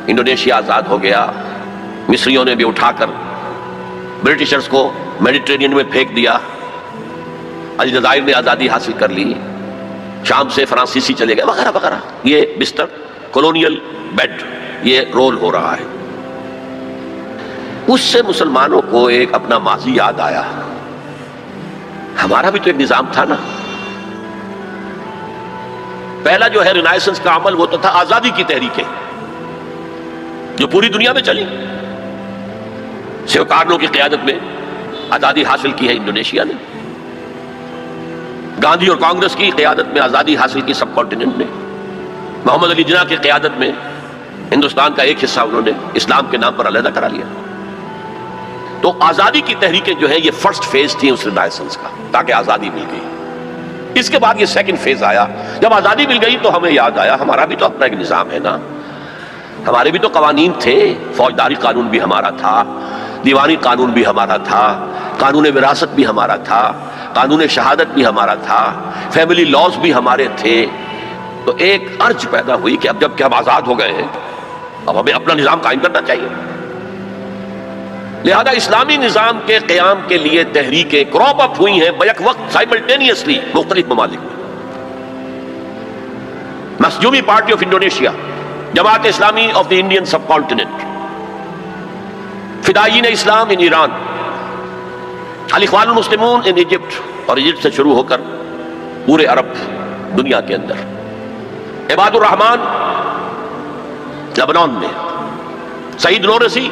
انڈونیشیا آزاد ہو گیا، مصریوں نے بھی اٹھا کر برٹشرز کو میڈیٹرینین میں پھینک دیا، الجزائر نے آزادی حاصل کر لی، شام سے فرانسیسی چلے گئے، وغیرہ وغیرہ. یہ بستر کولونیل بیڈ یہ رول ہو رہا ہے. اس سے مسلمانوں کو ایک اپنا ماضی یاد آیا. ہمارا بھی تو ایک نظام تھا نا. پہلا جو ہے رینائسنس کا عمل وہ تو تھا آزادی کی تحریکیں جو پوری دنیا میں چلی. سیوکارنو کی قیادت میں آزادی حاصل کی ہے انڈونیشیا نے، گاندھی اور کانگریس کی قیادت میں آزادی حاصل کی سب کانٹیننٹ نے، محمد علی جناح کی قیادت میں ہندوستان کا ایک حصہ انہوں نے اسلام کے نام پر علیحدہ کرا لیا. تو آزادی کی تحریکیں جو ہیں یہ فرسٹ فیز تھی اس رینائسنس کا، تاکہ آزادی مل گئی. اس کے بعد یہ سیکنڈ فیز آیا. جب آزادی مل گئی تو ہمیں یاد آیا ہمارا بھی تو اپنا ایک نظام ہے نا، ہمارے بھی تو قوانین تھے. فوجداری قانون بھی ہمارا تھا، دیوانی قانون بھی ہمارا تھا، قانون وراثت بھی ہمارا تھا، قانون شہادت بھی ہمارا تھا، فیملی لاز بھی ہمارے تھے. تو ایک ارج پیدا ہوئی کہ اب جب کہ ہم آزاد ہو گئے ہیں اب ہمیں اپنا نظام قائم کرنا چاہیے. لہذا اسلامی نظام کے قیام کے لیے تحریکیں کراپ اپ ہوئی ہیں بیک وقت سائملٹینیسلی مختلف ممالک میں. مسجومی party of Indonesia, Jamaat Islami of the Indian subcontinent, فدائین اسلام ان ایران، الاخوان المسلمون ان ایجپٹ، اور ایجپٹ سے شروع ہو کر پورے عرب دنیا کے اندر، عباد الرحمان لبنان میں، سعید نورسی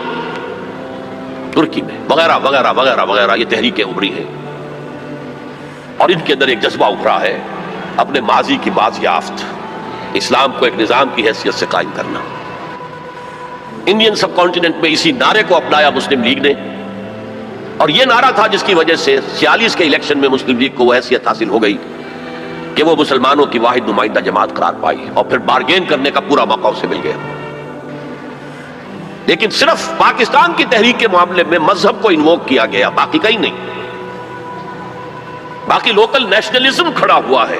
ترکی میں، وغیرہ وغیرہ وغیرہ وغیرہ. یہ تحریکیں ابھری ہیں اور ان کے اندر ایک جذبہ ابھرا ہے اپنے ماضی کی باز یافت، اسلام کو ایک نظام کی حیثیت سے قائم کرنا. انڈین سب کانٹیننٹ میں اسی نعرے کو اپنایا مسلم لیگ نے اور یہ نعرہ تھا جس کی وجہ سے 46 کے الیکشن میں مسلم لیگ کو وہ حیثیت حاصل ہو گئی کہ وہ مسلمانوں کی واحد نمائندہ جماعت قرار پائی، اور پھر بارگین کرنے کا پورا موقع اسے مل گیا۔ لیکن صرف پاکستان کی تحریک کے معاملے میں مذہب کو انووک کیا گیا، باقی کہیں نہیں۔ باقی لوکل نیشنلزم کھڑا ہوا ہے،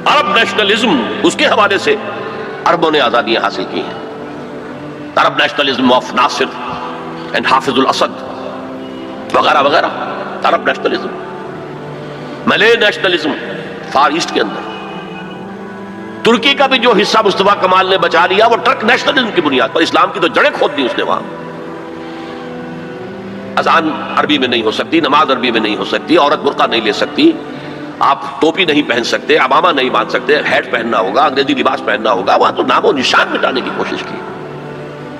عرب نیشنلزم، اس کے حوالے سے عربوں نے آزادیاں حاصل کی ہیں۔ عرب نیشنلزم آف ناصر اینڈ حافظ الاسد وغیرہ وغیرہ، عرب نیشنلزم، ملے نیشنلزم فار ایسٹ کے اندر۔ ترکی کا بھی جو حصہ مصطفیٰ کمال نے بچا لیا وہ ٹرک نیشنلزم کی بنیاد پر، اسلام کی تو جڑیں کھود دی اس نے وہاں۔ اذان عربی میں نہیں ہو سکتی، نماز عربی میں نہیں ہو سکتی، عورت برقع نہیں لے سکتی، آپ ٹوپی نہیں پہن سکتے، عمامہ نہیں باندھ سکتے، ہیٹ پہننا ہوگا، انگریزی لباس پہننا ہوگا۔ وہاں تو نام و نشان مٹانے کی کوشش کی،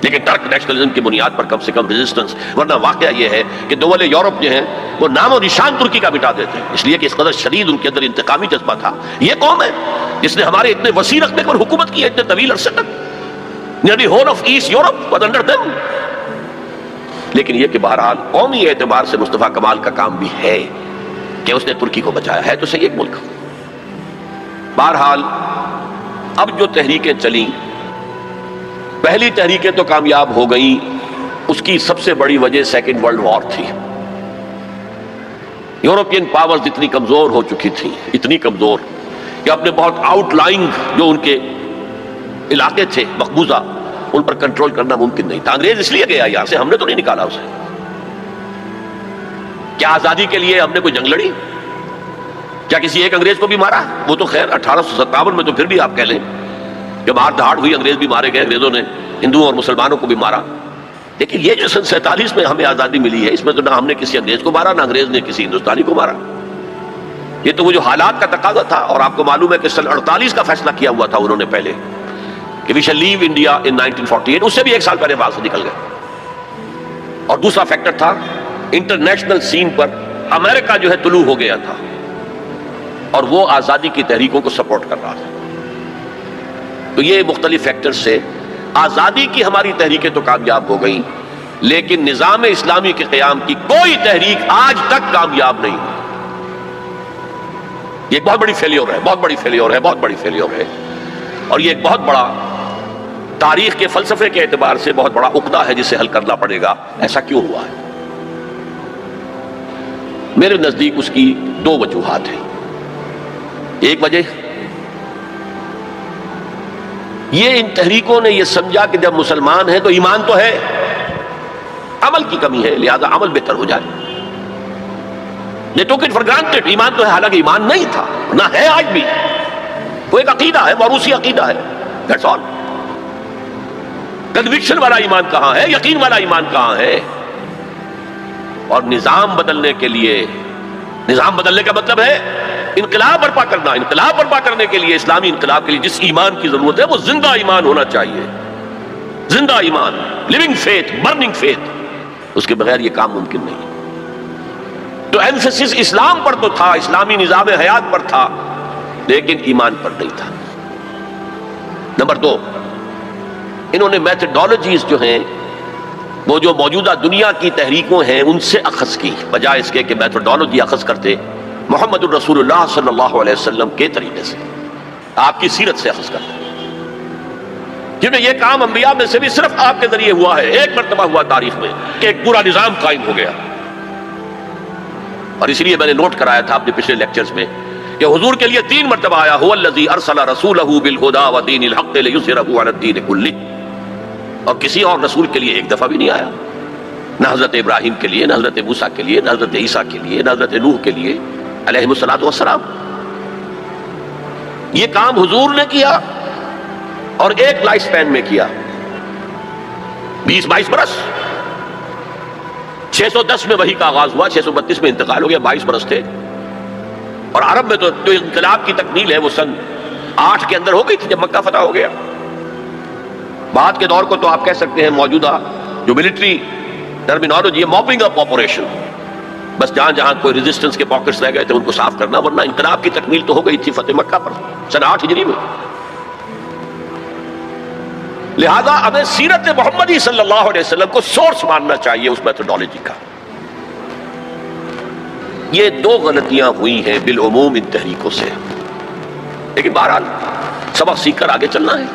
لیکن ٹرک نیشنلزم کی بنیاد پر کم سے کم ریزسٹنس۔ ورنہ واقعہ یہ ہے کہ دول یورپ جو ہیں وہ نام و نشان ترکی کا مٹا دیتے ہیں، اس لیے کہ اس قدر شدید ان کے اندر انتقامی جذبہ تھا۔ یہ قوم ہے جس نے ہمارے اتنے وسیع رقبے پر حکومت کی ہے اتنے طویل عرصے تک، یعنی whole of East Europe was under them. لیکن یہ کہ بہرحال قومی اعتبار سے مصطفیٰ کمال کا کام بھی ہے کہ اس نے ترکی کو بچایا ہے، تو صحیح ایک ملک۔ بہرحال اب جو تحریکیں چلیں، پہلی تحریکیں تو کامیاب ہو گئیں، اس کی سب سے بڑی وجہ سیکنڈ ورلڈ وار تھی۔ یورپین پاورز اتنی کمزور ہو چکی تھیں، اتنی کمزور کہ اپنے بہت آؤٹ لائنگ جو ان کے علاقے تھے مقبوضہ، ان پر کنٹرول کرنا ممکن نہیں تھا۔ انگریز اس لیے گیا یہاں سے، ہم نے تو نہیں نکالا اسے۔ کیا آزادی کے لیے ہم نے کوئی جنگ لڑی؟ کیا کسی ایک انگریز کو بھی مارا؟ وہ تو خیر 1857 میں تو پھر بھی آپ کہہ لیں کہ مار دھاڑ ہوئی، انگریز بھی مارے گئے، انگریزوں نے ہندوؤں اور مسلمانوں کو بھی مارا۔ لیکن یہ جو سن 47 میں ہمیں آزادی ملی ہے، اس میں تو نہ ہم نے کسی انگریز کو مارا، نہ انگریز نے کسی ہندوستانی کو مارا۔ یہ تو وہ جو حالات کا تقاضا تھا، اور آپ کو معلوم ہے کہ سن 48 کا فیصلہ کیا ہوا تھا انہوں نے پہلے کہ وی شیل لیو انڈیا ان 1948، اس سے بھی ایک سال پہلے وہاں سے نکل گئے۔ اور دوسرا فیکٹر تھا انٹرنیشنل سین پر امریکہ جو ہے طلوع ہو گیا تھا، اور وہ آزادی کی تحریکوں کو سپورٹ کر رہا تھا۔ تو یہ مختلف فیکٹر سے آزادی کی ہماری تحریکیں تو کامیاب ہو گئیں، لیکن نظام اسلامی کے قیام کی کوئی تحریک آج تک کامیاب نہیں ہوئی۔ یہ ایک بہت بڑی فیلیور ہے، بہت بڑی فیلیور ہے، بہت بڑی فیلیور ہے، اور یہ ایک بہت بڑا تاریخ کے فلسفے کے اعتبار سے بہت بڑا عقدہ ہے جسے حل کرنا پڑے گا۔ ایسا کیوں ہوا ہے؟ میرے نزدیک اس کی دو وجوہات ہیں۔ ایک وجہ یہ ان تحریکوں نے یہ سمجھا کہ جب مسلمان ہیں تو ایمان تو ہے، عمل کی کمی ہے، لہذا عمل بہتر ہو جائے۔ They took it for granted، ایمان تو ہے، حالانکہ ایمان نہیں تھا، نہ ہے آج بھی۔ وہ ایک عقیدہ ہے، موروثی عقیدہ ہے، that's all۔ کنوکشن والا ایمان کہاں ہے؟ یقین والا ایمان کہاں ہے؟ اور نظام بدلنے کے لیے، نظام بدلنے کا مطلب ہے انقلاب برپا کرنا۔ انقلاب برپا کرنے کے لیے، اسلامی انقلاب کے لیے جس ایمان کی ضرورت ہے وہ زندہ ایمان ہونا چاہیے، زندہ ایمان، لیونگ فیتھ، برننگ فیتھ۔ اس کے بغیر یہ کام ممکن نہیں۔ تو ایمفیسس اسلام پر تو تھا، اسلامی نظام حیات پر تھا، لیکن ایمان پر نہیں تھا۔ نمبر دو، انہوں نے میتھڈالوجیز جو ہیں وہ جو موجودہ دنیا کی تحریکوں ہیں ان سے اخذ کی، بجائے اس کے کہ میتھڈالوجی اخذ کرتے محمد الرسول اللہ صلی اللہ علیہ وسلم کے طریقے سے، آپ کی سیرت سے اخذ کرتے، کیونکہ یہ کام انبیاء میں سے بھی صرف آپ کے ذریعے ہوا ہے، ایک مرتبہ ہوا تاریخ میں کہ ایک پورا نظام قائم ہو گیا۔ اور اس لیے میں نے نوٹ کرایا تھا اپنے پچھلے لیکچرز میں کہ حضور کے لیے 3 مرتبہ آیا هو الذی ارسل رسولہ بالہدی ودین الحق لیظہرہ علی الدین کلہ، اور کسی اور رسول کے لیے ایک دفعہ بھی نہیں آیا، نہ حضرت ابراہیم کے لیے، نہ حضرت موسیٰ کے لیے، نہ حضرت عیسیٰ کے لیے، نہ حضرت نوح کے لیے علیہ الصلوۃ والسلام۔ یہ کام حضور نے کیا اور ایک لائف سپین میں کیا، 20-22 برس۔ 610 میں وحی کا آغاز ہوا، 632 میں انتقال ہو گیا، 22 برس تھے۔ اور عرب میں تو جو انقلاب کی تکمیل ہے وہ سن 8 کے اندر ہو گئی تھی جب مکہ فتح ہو گیا۔ بعد کے دور کو تو آپ کہہ سکتے ہیں موجودہ جو ملٹری ٹرمینالوجی ہے، موپنگ اپ آپریشن، بس جہاں جہاں کوئی ریزسٹنس کے پاکٹس رہ گئے تھے ان کو صاف کرنا، ورنہ انقلاب کی تکمیل تو ہو گئی تھی فتح مکہ پر سن 8 ہجری میں۔ لہذا ہمیں سیرت محمدی صلی اللہ علیہ وسلم کو سورس ماننا چاہیے اس میتھڈالوجی کا۔ یہ دو غلطیاں ہوئی ہیں بالعموم ان تحریکوں سے، لیکن بہرحال سبق سیکھ کر آگے چلنا ہے،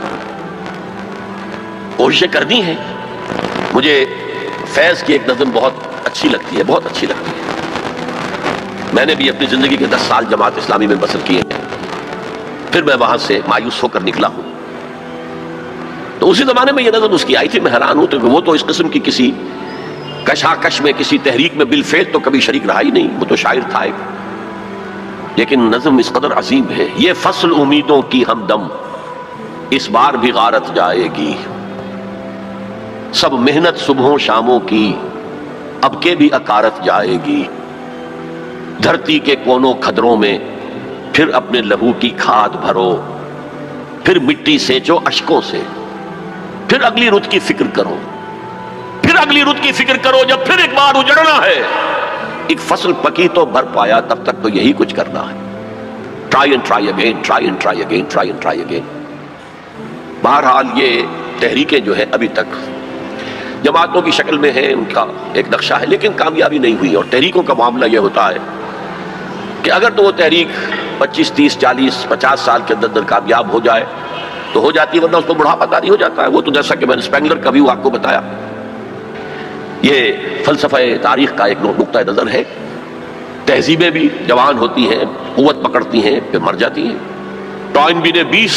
کوششیں کرنی ہیں۔ مجھے فیض کی ایک نظم بہت اچھی لگتی ہے، بہت اچھی لگتی ہے۔ میں نے بھی اپنی زندگی کے 10 سال جماعت اسلامی میں بسر کیے ہیں، پھر میں وہاں سے مایوس ہو کر نکلا ہوں۔ تو اسی زمانے میں یہ نظم اس کی آئی تھی، میں حیران ہوں، تو وہ تو اس قسم کی کسی کشاکش میں، کسی تحریک میں بالفعل تو کبھی شریک رہا ہی نہیں، وہ تو شاعر تھا ایک، لیکن نظم اس قدر عظیم ہے۔ یہ فصل امیدوں کی ہمدم اس بار بھی غارت جائے گی، سب محنت صبحوں شاموں کی اب کے بھی اکارت جائے گی، دھرتی کے کونوں کھدروں میں پھر اپنے لہو کی کھاد بھرو، پھر مٹی سینچو اشکوں سے، پھر اگلی رت کی فکر کرو، پھر اگلی رت کی فکر کرو، جب پھر ایک بار اجڑنا ہے، ایک فصل پکی تو بھر پایا، تب تک تو یہی کچھ کرنا ہے۔ Try and try again, try and try again, try and try again. بہرحال یہ تحریکیں جو ہے ابھی تک جماعتوں کی شکل میں ہیں، ان کا ایک نقشہ ہے، لیکن کامیابی نہیں ہوئی۔ اور تحریکوں کا معاملہ یہ ہوتا ہے کہ اگر تو وہ تحریک 25 30 40 50 سال کے اندر کامیاب ہو جائے تو ہو جاتی ہے، ورنہ اس کو بڑھاپا طاری ہو جاتا ہے۔ وہ تو جیسا کہ میں نے اسپینگلر کا بھی آپ کو بتایا، یہ فلسفہ تاریخ کا ایک نقطہ نظر ہے۔ تہذیبیں بھی جوان ہوتی ہیں، قوت پکڑتی ہیں، پھر مر جاتی ہیں۔ ٹوائن بی نے 20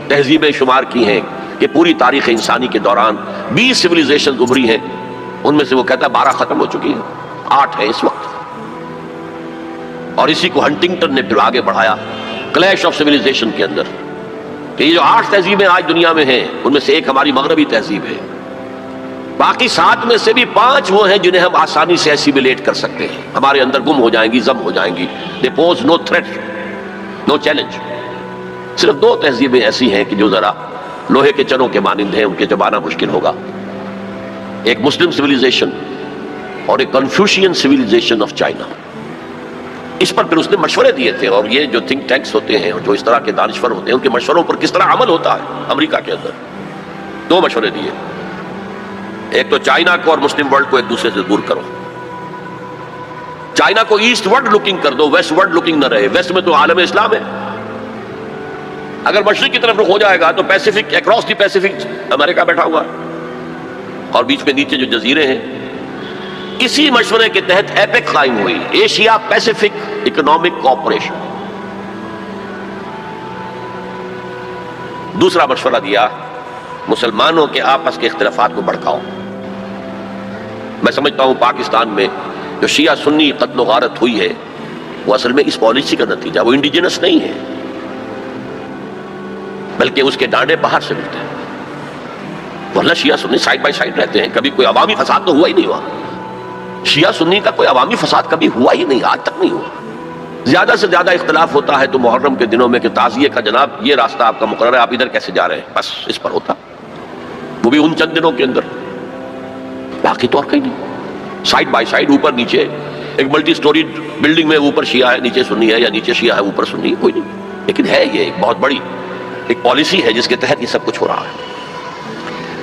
تہذیبیں شمار کی ہیں کہ پوری تاریخ انسانی کے دوران 20 سویلائزیشن ابھری ہیں، ان میں سے وہ کہتا ہے 12 ختم ہو چکی ہیں، 8 ہے اس وقت۔ اور اسی کو ہنٹنگٹن نے پھر آگے بڑھایا کلیش آف سویلائزیشن کے اندر، کہ یہ جو 8 تہذیبیں آج دنیا میں ہیں، ان میں سے ایک ہماری مغربی تہذیب ہے، باقی 7 میں سے بھی 5 وہ ہیں جنہیں ہم آسانی سے ایسیمیلیٹ کر سکتے ہیں، ہمارے اندر گم ہو جائیں گی، ضم ہو جائیں گی۔ They pose no threat, no challenge. صرف 2 تہذیبیں ایسی ہیں کہ جو ذرا لوہے کے چنوں کے مانند ہیں، ان کے چبانا مشکل ہوگا، ایک مسلم سویلائزیشن اور ایک کنفیوشین سویلائزیشن آف چائنا۔ اس پر پھر اس نے مشورے دیے تھے، اور یہ جو تھنک ٹینکس ہوتے ہیں اور جو اس طرح کے دانشور ہوتے ہیں، ان کے مشوروں پر کس طرح عمل ہوتا ہے امریکہ کے اندر۔ 2 مشورے دیے، ایک تو چائنا کو اور مسلم ورلڈ کو ایک دوسرے سے دور کرو، چائنا کو ایسٹ ورڈ لکنگ کر دو، ویسٹ ورڈ لکنگ نہ رہے۔ ویسٹ میں تو عالم اسلام ہے، اگر مشرق کی طرف رخ ہو جائے گا تو پیسیفک، اکراس دی پیسیفک امریکہ بیٹھا ہوا ہے، اور بیچ میں نیچے جو جزیرے ہیں۔ اسی مشورے کے تحت ایپیک قائم ہوئی، ایشیا پیسیفک اکنامک کوآپریشن۔ دوسرا مشورہ دیا، مسلمانوں کے آپس کے اختلافات کو بھڑکاؤ۔ میں سمجھتا ہوں پاکستان میں جو شیعہ سنی قتل و غارت ہوئی ہے، وہ اصل میں اس پالیسی کا نتیجہ، وہ انڈیجنس نہیں ہے، بلکہ اس کے ڈانڈے باہر سے ملتے ہیں۔ ورنہ شیعہ سنی سائڈ بائی سائڈ رہتے ہیں، کبھی کوئی عوامی فساد تو ہوا ہی نہیں ہوا۔ شیعہ سنی کا کوئی عوامی فساد کبھی ہوا ہی نہیں، آج تک نہیں ہوا۔ زیادہ سے زیادہ اختلاف ہوتا ہے تو محرم کے دنوں میں کہ تعزیے کا جناب یہ راستہ آپ کا مقرر ہے، آپ ادھر کیسے جا رہے ہیں، بس اس پر ہوتا، وہ بھی ان چند دنوں کے اندر، باقی تو اور کہیں نہیں۔ سائڈ بائی سائڈ، اوپر نیچے، ایک ملٹی سٹوری بلڈنگ میں اوپر شیعہ ہے نیچے سنی ہے، یا نیچے شیعہ ہے اوپر سنی ہے، کوئی نہیں۔ لیکن ہے یہ ایک بہت بڑی ایک پالیسی ہے جس کے تحت یہ سب کچھ ہو رہا ہے۔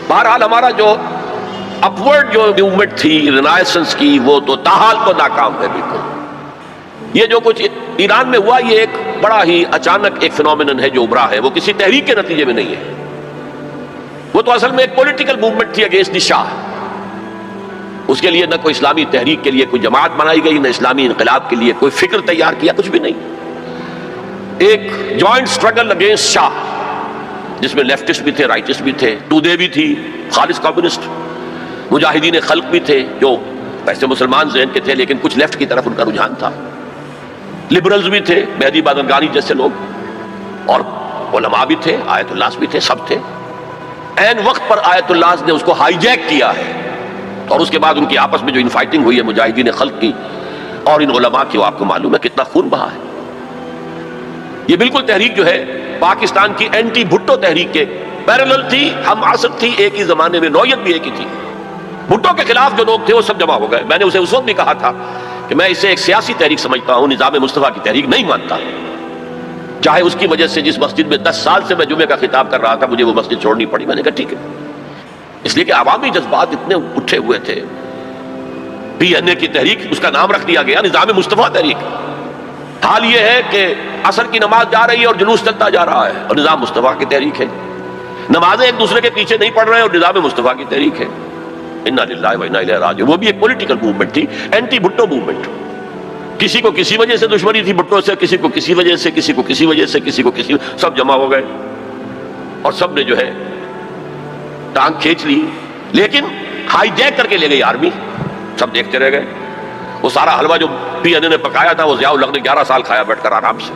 بہرحال ہمارا جو اپورڈ جو موومنٹ تھی رینائسنس کی، وہ تو تاحال تو ناکام ہے بالکل۔ یہ جو کچھ ایران میں ہوا، یہ ایک بڑا ہی اچانک ایک فینومینن ہے جو ابھرا ہے، وہ کسی تحریک کے نتیجے میں نہیں ہے، وہ تو اصل میں ایک پولیٹیکل موومنٹ تھی اگینسٹ دی شاہ۔ اس کے لیے نہ کوئی اسلامی تحریک کے لیے کوئی جماعت بنائی گئی، نہ اسلامی انقلاب کے لیے کوئی فکر تیار کیا، کچھ بھی نہیں۔ ایک جوائنٹ سٹرگل اگینسٹ شاہ، جس میں لیفٹسٹ بھی تھے، رائٹسٹ بھی تھے، تودے بھی تھی، خالص کمیونسٹ، مجاہدین خلق بھی تھے جو ویسے مسلمان ذہن کے تھے لیکن کچھ لیفٹ کی طرف ان کا رجحان تھا، لبرلز بھی تھے، مہدی بادرگانی جیسے لوگ، اور علماء بھی تھے، آیت اللہ بھی تھے، سب تھے۔ عین وقت پر آیت اللہ نے اس کو ہائی جیک کیا ہے، اور اس کے بعد ان کی آپس میں جو انفائٹنگ ہوئی ہے مجاہدین خلق کی اور ان علماء کی، وہ آپ کو معلوم ہے کتنا خون بہا ہے۔ یہ بالکل تحریک جو ہے پاکستان کی اینٹی بھٹو تحریک کے پیرالل تھی، ہم عصر تھی، ایک ہی زمانے میں، نوعیت بھی ایک ہی تھی۔ بھٹو کے خلاف جو لوگ تھے وہ سب جمع ہو گئے۔ میں نے اسے اس وقت بھی کہا تھا کہ میں اسے ایک سیاسی تحریک سمجھتا ہوں، نظام مصطفیٰ کی تحریک نہیں مانتا، چاہے اس کی وجہ سے جس مسجد میں 10 سال سے میں جمعے کا خطاب کر رہا تھا مجھے وہ مسجد چھوڑنی پڑی۔ میں نے کہا ٹھیک ہے، اس لیے کہ عوامی جذبات اتنے اٹھے ہوئے تھے PNA کی تحریک، اس کا نام رکھ دیا گیا نظام مصطفیٰ تحریک۔ حال یہ ہے کہ عصر کی نماز جا رہی ہے اور جلوس چلتا جا رہا ہے، اور نظام مصطفیٰ کی تحریک ہے۔ نمازیں ایک دوسرے کے پیچھے نہیں پڑھ رہے ہیں اور نظام مصطفیٰ کی تحریک ہے۔ انا للہ و انا الیہ راجعون۔ وہ بھی ایک پولیٹیکل موومنٹ تھی، اینٹی بھٹو موومنٹ۔ کسی کو کسی وجہ سے دشمنی تھی بھٹو سے، کسی کو کسی وجہ سے، کسی کو کسی وجہ سے، کسی کو کسی، سب جمع ہو گئے اور سب نے جو ہے ٹانگ کھینچ لی، لیکن ہائی جیک کر کے لے گئی آرمی۔ سب دیکھتے رہ گئے۔ وہ سارا حلوہ جو PNA نے پکایا تھا وہ ضیاء الحق نے 11 سال کھایا بیٹھ کر آرام سے۔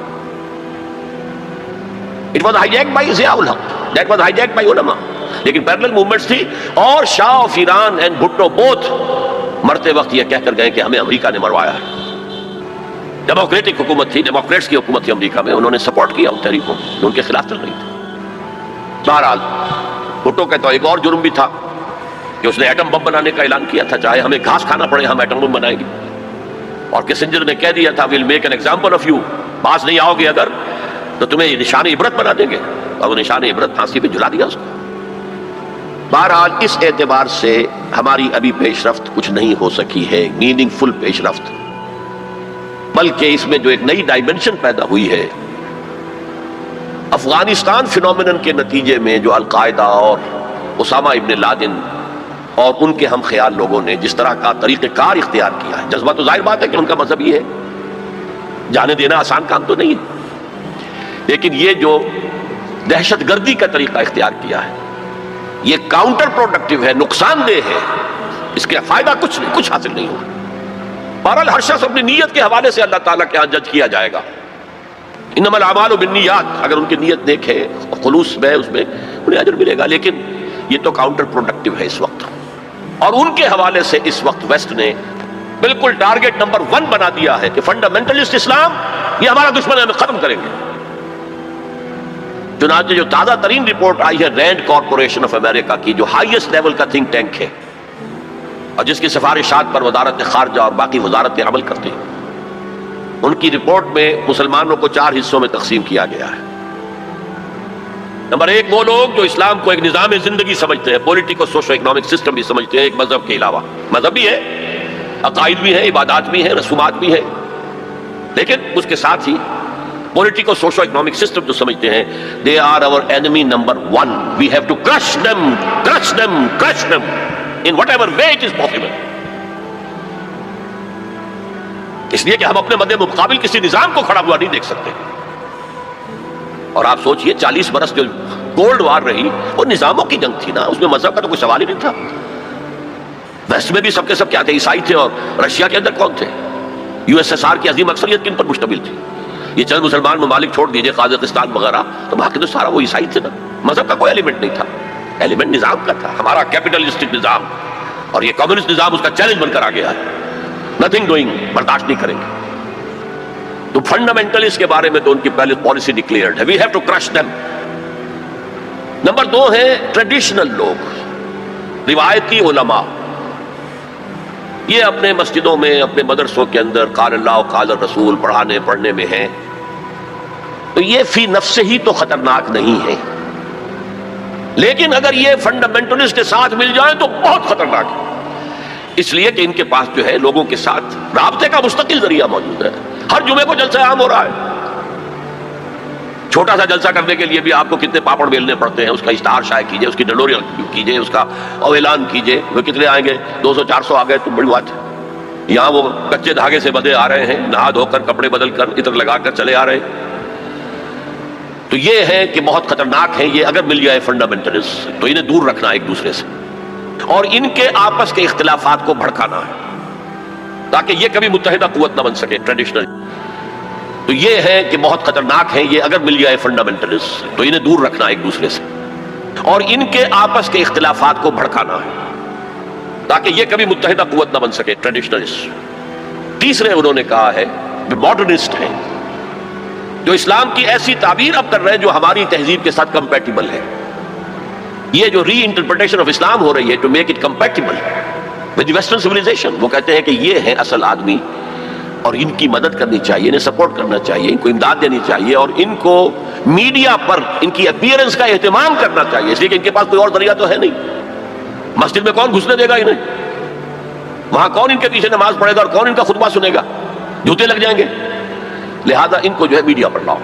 It was hijacked by Zia ul Haq, that was hijacked by علماء۔ لیکن پیرلل موومنٹس تھی، اور شاہ of Iran and Bhutto both مرتے وقت یہ کہہ کر گئے کہ ہمیں امریکہ نے مروایا ہے۔ ڈیموکریٹک حکومت تھی، ڈیموکریٹس کی حکومت تھی امریکہ میں، انہوں نے سپورٹ کیا ان تحریکوں جو ان کے خلاف چل رہی تھی۔ بہرحال بھٹو کا تو ایک اور جرم بھی تھا کہ اس نے ایٹم بم بنانے کا اعلان کیا تھا، چاہے ہمیں گھاس کھانا پڑے ہم ایٹم بم بنائیں گے۔ اور کسنجر نے کہہ دیا تھا we'll make an example of you، پاس نہیں آؤ گے اگر تو تمہیں نشان عبرت بنا دیں گے، اور وہ نشان عبرت پھانسی پہ جلا دیا اس کو۔ بہرحال اس اعتبار سے ہماری ابھی پیش رفت کچھ نہیں ہو سکی ہے، میننگ فل پیش رفت، بلکہ اس میں جو ایک نئی ڈائمنشن پیدا ہوئی ہے افغانستان فینومینن کے نتیجے میں، جو القاعدہ اور اسامہ ابن لادن اور ان کے ہم خیال لوگوں نے جس طرح کا طریقہ کار اختیار کیا ہے، جذبہ تو ظاہر بات ہے کہ ان کا مذہب یہ ہے، جانے دینا آسان کام تو نہیں ہے، لیکن یہ جو دہشت گردی کا طریقہ اختیار کیا ہے یہ کاؤنٹر پروڈکٹیو ہے، نقصان دہ ہے، اس کے فائدہ کچھ نہیں، کچھ حاصل نہیں ہوگا۔ بہرحال ہر شخص اپنی نیت کے حوالے سے اللہ تعالیٰ کے ہاں جج کیا جائے گا۔ انما الاعمال بالنیات، اگر ان کی نیت نیک ہے اور خلوص میں، اس میں انہیں اجر ملے گا، لیکن یہ تو کاؤنٹر پروڈکٹیو ہے اس وقت۔ اور ان کے حوالے سے اس وقت ویسٹ نے بالکل ٹارگٹ نمبر 1 بنا دیا ہے کہ فنڈامنٹلسٹ اسلام یہ ہمارا دشمن ہے، ہمیں ختم کریں گے۔ چنانچہ جو تازہ ترین رپورٹ آئی ہے رینڈ کارپوریشن آف امریکہ کی، جو ہائیسٹ لیول کا تھنک ٹینک ہے اور جس کی سفارشات پر وزارت خارجہ اور باقی وزارتیں عمل کرتے ہیں، ان کی رپورٹ میں مسلمانوں کو 4 حصوں میں تقسیم کیا گیا ہے۔ نمبر 1 وہ لوگ جو اسلام کو ایک نظام زندگی سمجھتے ہیں، پولیٹیکو سوشو اکنامک سسٹم بھی سمجھتے ہیں، ایک مذہب کے علاوہ، مذہب بھی ہے، عقائد بھی ہیں، عبادات بھی ہیں، رسومات بھی ہیں، لیکن اس کے ساتھ ہی پولیٹیکو سوشو اکنامک سسٹم جو سمجھتے ہیں they are our enemy number 1، we have to crush them in whatever way it is possible۔ اس لیے کہ ہم اپنے مد مقابل کسی نظام کو کھڑا ہوا نہیں دیکھ سکتے۔ اور آپ سوچئے 40 برس جو کولڈ وار رہی وہ نظاموں کی جنگ تھی نا، اس میں مذہب کا تو کوئی سوال ہی نہیں تھا۔ ویسٹ میں بھی سب کے سب کیا تھے، عیسائی تھے، اور رشیا کے اندر کون تھے؟ USSR کی عظیم اکثریت کن پر مشتمل تھی؟ یہ چند مسلمان ممالک چھوڑ دیجئے، قازقستان وغیرہ، تو باقی تو سارا وہ عیسائی تھے نا، مذہب کا کوئی ایلیمنٹ نہیں تھا، ایلیمنٹ نظام کا تھا، ہمارا کیپٹلسٹک نظام، اور یہ کمیونسٹ نظام اس کا چیلنج بن کر آ گیا ہے، نتھنگ ڈوئنگ، برداشت نہیں کریں گے۔ تو فنڈامنٹلسٹ کے بارے میں تو ان کی پہلے پالیسی ڈکلیئرڈ ہے، we have to crush them. Number 2 ہے ٹریڈیشنل لوگ، روایتی علماء، یہ اپنے مسجدوں میں، اپنے مدرسوں کے اندر قال اللہ قال الرسول پڑھنے میں ہیں، تو یہ فی نفس ہی تو خطرناک نہیں ہے، لیکن اگر یہ فنڈامنٹلسٹ کے ساتھ مل جائیں تو بہت خطرناک ہے، اس لیے کہ ان کے پاس جو ہے لوگوں کے ساتھ رابطے کا مستقل ذریعہ موجود ہے۔ ہر جمعے کو جلسہ عام ہو رہا ہے، چھوٹا سا جلسہ کرنے کے لیے بھی آپ کو کتنے پاپڑ بیلنے پڑتے ہیں، اس کا اشتہار شائع کیجئے، اس کی ڈلوری کیجئے، اس کا اعلان کیجئے، وہ کتنے آئیں گے، 200-400 آ گئے تو بڑی بات ہے۔ یہاں وہ کچے دھاگے سے بدے آ رہے ہیں، نہا دھو کر کپڑے بدل کر عطر لگا کر چلے آ رہے ہیں۔ تو یہ ہے کہ بہت خطرناک ہے یہ، اگر مل جائے فنڈامنٹلسٹ تو انہیں دور رکھنا ایک دوسرے سے، اور ان کے آپس کے اختلافات کو بھڑکانا ہے تاکہ یہ کبھی متحدہ قوت نہ بن سکے ٹریڈیشنل۔ تو یہ ہے کہ بہت خطرناک ہے یہ، اگر مل جائے فنڈامنٹلسٹ تو انہیں دور رکھنا ایک دوسرے سے، اور ان کے آپس کے اختلافات کو بھڑکانا ہے تاکہ یہ کبھی متحدہ قوت نہ بن سکے ٹریڈیشنلسٹ۔ تیسرے انہوں نے کہا ہے کہ ماڈرنسٹ ہیں، جو اسلام کی ایسی تعبیر اب کر رہے ہیں جو ہماری تہذیب کے ساتھ کمپیٹیبل ہے، یہ جو ری انٹرپریٹیشن آف اسلام ہو رہی ہے to make it compatible with western civilization, وہ کہتے ہیں کہ یہ ہے اصل آدمی، اور ان کی مدد کرنی چاہیے، انہیں سپورٹ کرنا چاہیے، ان کو امداد دینی چاہیے، اور ان کو میڈیا پر ان کی اپیئرنس کا اہتمام کرنا چاہیے، اس لیے کہ ان کے پاس کوئی اور ذریعہ تو ہے نہیں۔ مسجد میں کون گھسنے دے گا انہیں؟ وہاں کون ان کے پیچھے نماز پڑھے گا اور کون ان کا خطبہ سنے گا؟ جوتے لگ جائیں گے. لہذا ان کو جو ہے میڈیا پر لاؤ،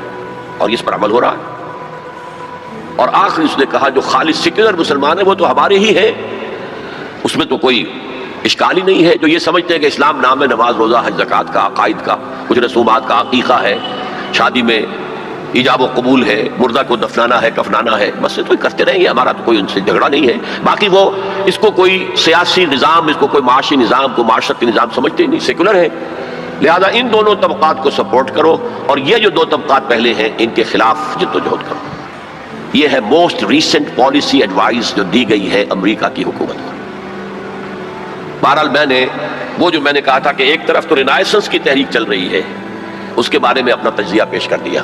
اور اس پر عمل ہو رہا ہے. اور آخر اس نے کہا جو خالص سیکولر مسلمان ہیں وہ تو ہمارے ہی ہیں، اس میں تو کوئی اشکال ہی نہیں ہے. جو یہ سمجھتے ہیں کہ اسلام نام ہے نماز روزہ حج زکوٰۃ کا، عقائد کا، کچھ رسومات کا، عقیقہ ہے، شادی میں ایجاب و قبول ہے، مردہ کو دفنانا ہے، کفنانا ہے، بس یہ تو کرتے رہیں گے، ہمارا تو کوئی ان سے جھگڑا نہیں ہے. باقی وہ اس کو کوئی سیاسی نظام، اس کو کوئی معاشی نظام، کوئی معاشرتی نظام سمجھتے ہی نہیں، سیکولر ہے. لہذا ان دونوں طبقات کو سپورٹ کرو، اور یہ جو دو طبقات پہلے ہیں ان کے خلاف جدوجہد کرو. یہ ہے موسٹ ریسنٹ پالیسی ایڈوائز جو دی گئی ہے امریکہ کی حکومت کو. بہرحال میں نے کہا تھا کہ ایک طرف تو رینائسنس کی تحریک چل رہی ہے، اس کے بارے میں اپنا تجزیہ پیش کر دیا.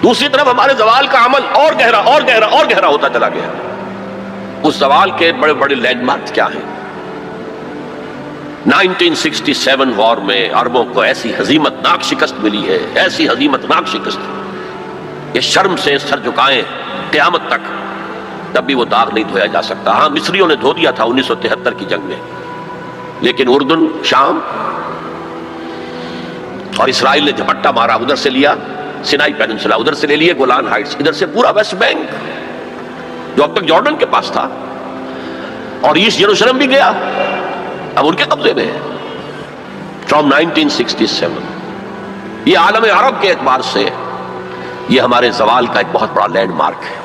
دوسری طرف ہمارے زوال کا عمل اور گہرا اور گہرا اور گہرا ہوتا چلا گیا. اس زوال کے بڑے بڑے لینڈ مارک کیا ہیں؟ 1967 وار میں عربوں کو ایسی ہزیمت ناک شکست ملی ہے، ایسی ہزیمت ناک شکست کہ شرم سے سر جھکائیں قیامت تک، تب بھی وہ داغ نہیں دھویا جا سکتا. ہاں مصریوں نے دھو دیا تھا 1973 کی جنگ میں، لیکن اردن، شام اور اسرائیل نے جھپٹا مارا. ادھر سے لیا سینائی پیننسلا، ادھر سے لے لیے گولان ہائٹس، ادھر سے پورا ویسٹ بینک جو اب تک جارڈن کے پاس تھا، اور ایسٹ یروشلم بھی گیا، اب ان کے قبضے میں ہے. فرام 1967 یہ عالم عرب کے اعتبار سے یہ ہمارے زوال کا ایک بہت بڑا لینڈ مارک ہے.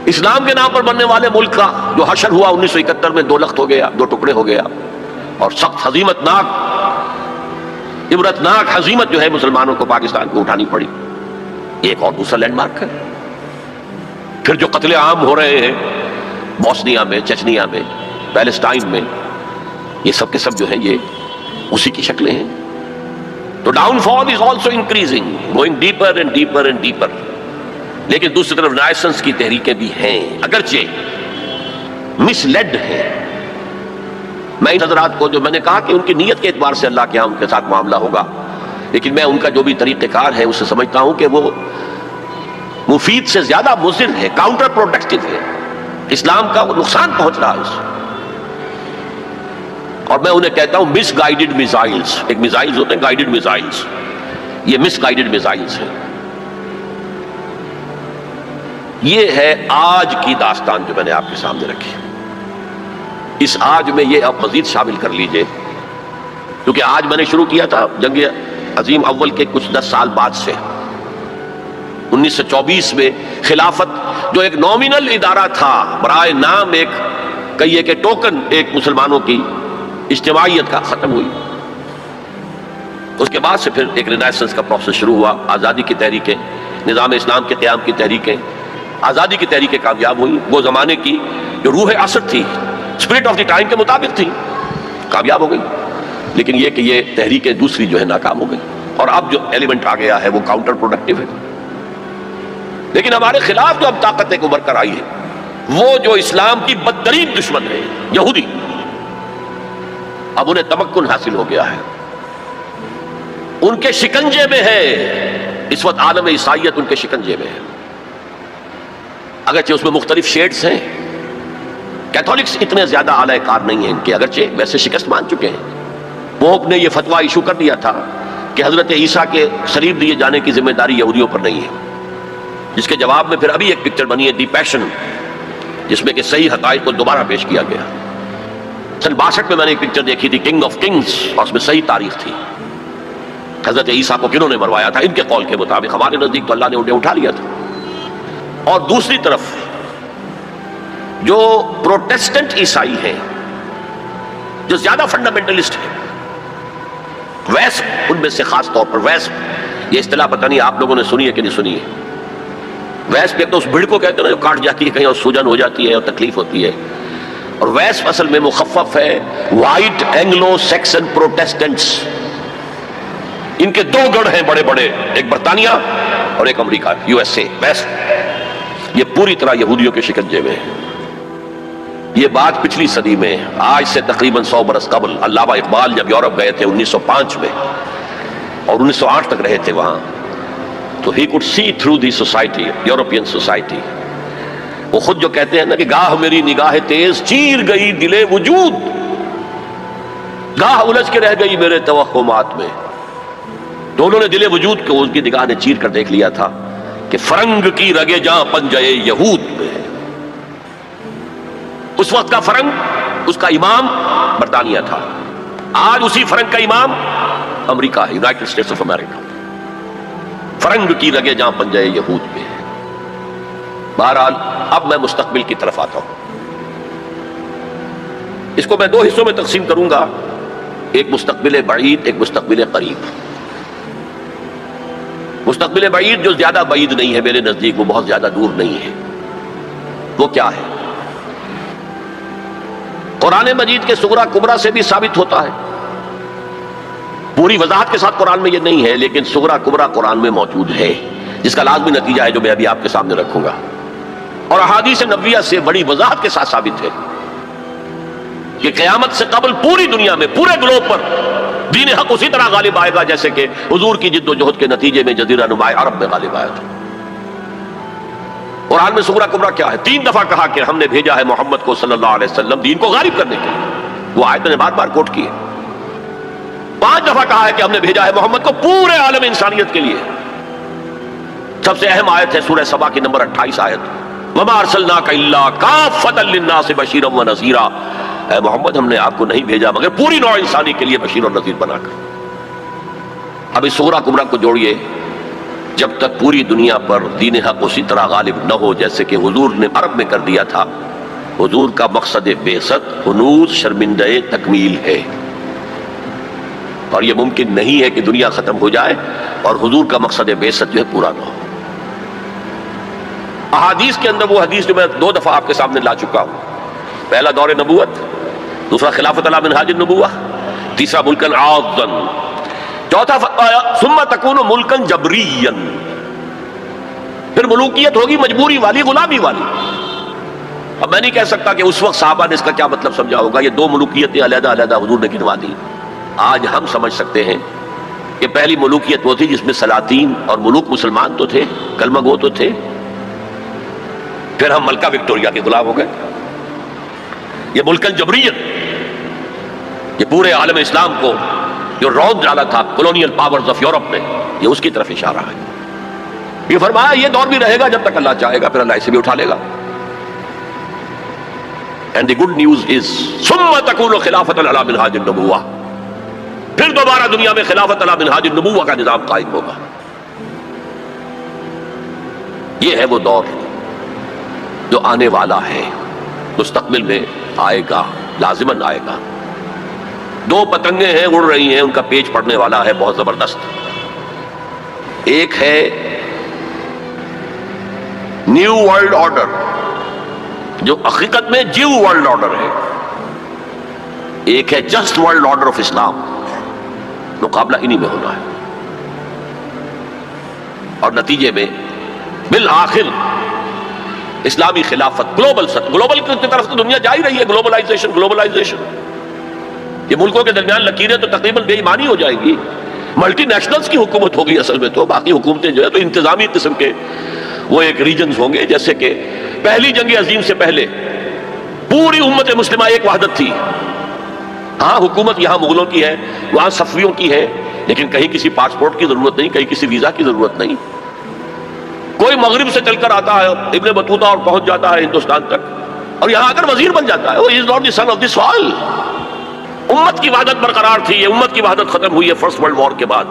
اسلام کے نام پر بننے والے ملک کا جو حشر ہوا 1971 میں 2 لخت ہو گیا، 2 ٹکڑے ہو گیا، اور سخت ہزیمت ناک، عبرت ناک ہزیمت جو ہے مسلمانوں کو پاکستان کو اٹھانی پڑی، ایک اور دوسرا لینڈ مارک ہے. پھر جو قتل عام ہو رہے ہیں بوسنیا میں، چچنیا میں، پیلسٹائن میں، یہ سب کے سب جو ہیں یہ اسی کی شکلیں ہیں. تو down fall is also increasing, going deeper and deeper and deeper. لیکن دوسری طرف رینائسنس کی تحریکیں بھی ہیں، اگرچہ مس لیڈ ہیں. میں ان حضرات کو جو میں نے کہا کہ ان کی نیت کے اعتبار سے اللہ کے یہاں ان کے ساتھ معاملہ ہوگا، لیکن میں ان کا جو بھی طریقہ کار ہے اسے سمجھتا ہوں کہ وہ مفید سے زیادہ مضر ہے، کاؤنٹر پروڈکٹیو ہے. اسلام کا وہ نقصان پہنچ رہا ہے اس سے. اور میں انہیں کہتا ہوں مس گائیڈڈ میزائلز. ایک میزائلز ہوتے ہیں گائیڈڈ میزائلز، یہ مس گائیڈڈ میزائلز ہیں. یہ ہے آج کی داستان جو میں نے آپ کے سامنے رکھی. اس آج میں یہ آپ مزید شامل کر لیجئے، کیونکہ آج میں نے شروع کیا تھا جنگ عظیم اول کے کچھ 10 سال بعد سے. 1924 میں خلافت جو ایک نومینل ادارہ تھا، برائے نام ایک کہیے کہ ٹوکن ایک مسلمانوں کی اجتماعیت کا، ختم ہوئی. اس کے بعد سے پھر ایک رینائسنس کا پروسیس شروع ہوا. آزادی کی تحریکیں، نظام اسلام کے قیام کی تحریکیں، آزادی کی تحریکیں کامیاب ہوئی. وہ زمانے کی جو روح عصر تھی، اسپرٹ آف دی ٹائم کے مطابق تھی، کامیاب ہو گئی. لیکن یہ کہ یہ تحریکیں دوسری جو ہے ناکام ہو گئی، اور اب جو ایلیمنٹ آ گیا ہے وہ کاؤنٹر پروڈکٹیو ہے. لیکن ہمارے خلاف جو اب طاقت ایک ابھر کر آئی ہے، وہ جو اسلام کی بدترین دشمن ہے، یہودی، اب انہیں تمکن حاصل ہو گیا ہے، ان کے شکنجے میں ہے اس وقت. عالم عیسائیت ان کے شکنجے میں ہے، اگرچہ اس میں مختلف شیڈز ہیں. کیتھولکس اتنے زیادہ اعلی کار نہیں ہیں ان کے، اگرچہ ویسے شکست مان چکے ہیں. پوپ نے یہ فتویٰ ایشو کر دیا تھا کہ حضرت عیسیٰ کے صلیب دیے جانے کی ذمہ داری یہودیوں پر نہیں ہے، جس کے جواب میں پھر ابھی ایک پکچر بنی ہے دی پیشن، جس میں کہ صحیح حقائق کو دوبارہ پیش کیا گیا. سن 62 میں نے ایک پکچر دیکھی تھی کنگ آف کنگز، اور اس میں صحیح تاریخ تھی. حضرت عیسیٰ کو کنہوں نے مروایا تھا ان کے قول کے مطابق. ہمارے نزدیک تو اللہ نے انہیں اٹھا لیا تھا. اور دوسری طرف جو پروٹیسٹنٹ عیسائی ہیں، جو زیادہ فنڈامنٹلسٹ ہیں، ویسپ، ان میں سے خاص طور پر ویسپ، یہ اصطلاح پتہ نہیں آپ لوگوں نے سنی ہے کہ نہیں سنی ہے. ویسپ ایک تو اس بھیڑ کو کہتے ہیں نا جو کاٹ جاتی ہے کہیں اور سوجن ہو جاتی ہے اور تکلیف ہوتی ہے، اور ویسپ اصل میں مخفف ہے وائٹ اینگلو سیکسن پروٹیسٹنٹس. ان کے 2 گڑھ ہیں بڑے بڑے، ایک برطانیہ اور ایک امریکہ، USA. ویسپ یہ پوری طرح یہودیوں کے شکنجے میں ہے. یہ بات پچھلی صدی میں، آج سے تقریباً 100 برس قبل، علامہ اقبال جب یورپ گئے تھے 1905 میں اور 1908 تک رہے تھے وہاں، تو he could see through the society, European society. وہ خود جو کہتے ہیں نا کہ گاہ میری نگاہ تیز چیر گئی دل وجود، گاہ الجھ کے رہ گئی میرے توہمات میں. تو انہوں نے دل وجود کو ان کی نگاہ نے چیر کر دیکھ لیا تھا کہ فرنگ کی رگے جاں پنجے یہود میں ہے. اس وقت کا فرنگ، اس کا امام برطانیہ تھا. آج اسی فرنگ کا امام امریکہ ہے، یونائٹڈ اسٹیٹس آف امریکہ. فرنگ کی رگے جاں پنجے یہود میں ہے. بہرحال اب میں مستقبل کی طرف آتا ہوں. اس کو میں دو حصوں میں تقسیم کروں گا، ایک مستقبل بعید، ایک مستقبل قریب. مستقبل بعید جو زیادہ بعید نہیں ہے میرے نزدیک، وہ بہت زیادہ دور نہیں ہے. وہ کیا ہے؟ قرآن مجید کے صغرا کبرا سے بھی ثابت ہوتا ہے. پوری وضاحت کے ساتھ قرآن میں یہ نہیں ہے، لیکن صغرا کبرا قرآن میں موجود ہے، جس کا لازمی نتیجہ ہے جو میں ابھی آپ کے سامنے رکھوں گا. اور احادیث نبویہ سے بڑی وضاحت کے ساتھ ثابت ہے کہ قیامت سے قبل پوری دنیا میں، پورے گلوب پر دین حق اسی طرح غالب آئے گا جیسے کہ حضور کی جد و جہد کے نتیجے میں جزیرہ نماء عرب میں غالب آیا تھا. قرآن میں صغرا کبرا کیا ہے؟ 3 دفعہ کہا کہ ہم نے بھیجا ہے محمد کو صلی اللہ علیہ وسلم دین کو غالب کرنے کے لیے. وہ آیت نے بار بار کوٹ کی ہے. 5 دفعہ کہا ہے کہ ہم نے بھیجا ہے محمد کو پورے عالم انسانیت کے لیے. سب سے اہم آیت ہے سورہ سبا کی نمبر 28 آیت، وَمَا أَرْسَلْنَاكَ إِلَّا كَافَّةً لِلنَّاسِ بَشِيرًا وَنَذِيرًا. اے محمد، ہم نے آپ کو نہیں بھیجا مگر پوری نوع انسانی کے لیے بشیر اور نذیر بنا کر. اب اس صغرا کبرا کو جوڑیے. جب تک پوری دنیا پر دین حق اسی طرح غالب نہ ہو جیسے کہ حضور نے عرب میں کر دیا تھا. حضور کا مقصد بعثت ہنوز شرمندہ تکمیل ہے، اور یہ ممکن نہیں ہے کہ دنیا ختم ہو جائے اور حضور کا مقصد بعثت جو ہے پورا نہ ہو. احادیث کے اندر وہ حدیث جو میں 2 دفعہ آپ کے سامنے لا چکا ہوں، پہلا دور نبوت، دوسرا خلافت علی منہاج النبوہ، تیسرا ملکن عاضن، چوتھا ثم تکون ملکن جبرین. پھر ملوکیت ہوگی مجبوری والی، غلامی والی. اب میں نہیں کہہ سکتا کہ اس وقت صحابہ نے اس کا کیا مطلب سمجھا ہوگا. یہ 2 ملوکیتیں علیحدہ علیحدہ حضور نے گنوا دی. آج ہم سمجھ سکتے ہیں کہ پہلی ملوکیت وہ تھی جس میں سلاطین اور ملوک مسلمان تو تھے، کلمہ گو تو تھے. پھر ہم ملکہ وکٹوریہ کے غلام ہو گئے. یہ ملکن جبریت، یہ پورے عالم اسلام کو جو رونق ڈالا تھا کولونیل پاورز آف یورپ نے، یہ اس کی طرف اشارہ ہے. یہ فرمایا یہ دور بھی رہے گا جب تک اللہ چاہے گا، پھر اللہ اسے بھی اٹھا لے گا. And the good news is ثم تکون خلافت علی منہاج النبوہ. پھر دوبارہ دنیا میں خلافت علی منہاج النبوہ کا نظام قائم ہوگا. یہ ہے وہ دور جو آنے والا ہے، مستقبل میں آئے گا، لازماً آئے گا. 2 پتنگیں ہیں اڑ رہی ہیں، ان کا پیچ پڑنے والا ہے بہت زبردست. ایک ہے نیو ورلڈ آرڈر جو حقیقت میں جیو ورلڈ آرڈر ہے. ایک ہے جسٹ ورلڈ آرڈر آف اسلام. مقابلہ انہی میں ہونا ہے، اور نتیجے میں بالآخر اسلامی خلافت گلوبل کی طرف تو دنیا جا ہی رہی ہے. گلوبلائزیشن یہ ملکوں کے درمیان لکیریں تو تقریباً بے ایمانی ہو جائیں گی. ملٹی نیشنلز کی حکومت ہوگی اصل میں. تو باقی حکومتیں جو ہے تو انتظامی قسم کے وہ ایک ریجنز ہوں گے. جیسے کہ پہلی جنگ عظیم سے پہلے پوری امت مسلمہ ایک وحدت تھی. ہاں حکومت یہاں مغلوں کی ہے، وہاں صفویوں کی ہے، لیکن کہیں کسی پاسپورٹ کی ضرورت نہیں، کہیں کسی ویزا کی ضرورت نہیں. کوئی مغرب سے چل کر آتا ہے ابن بطوطہ اور پہنچ جاتا ہے ہندوستان تک، اور یہاں آ کر وزیر بن جاتا ہے. وہ is not the son of this soil. امت کی وحدت برقرار تھی. یہ امت کی وحدت ختم ہوئی ہے فرسٹ ورلڈ وار کے بعد.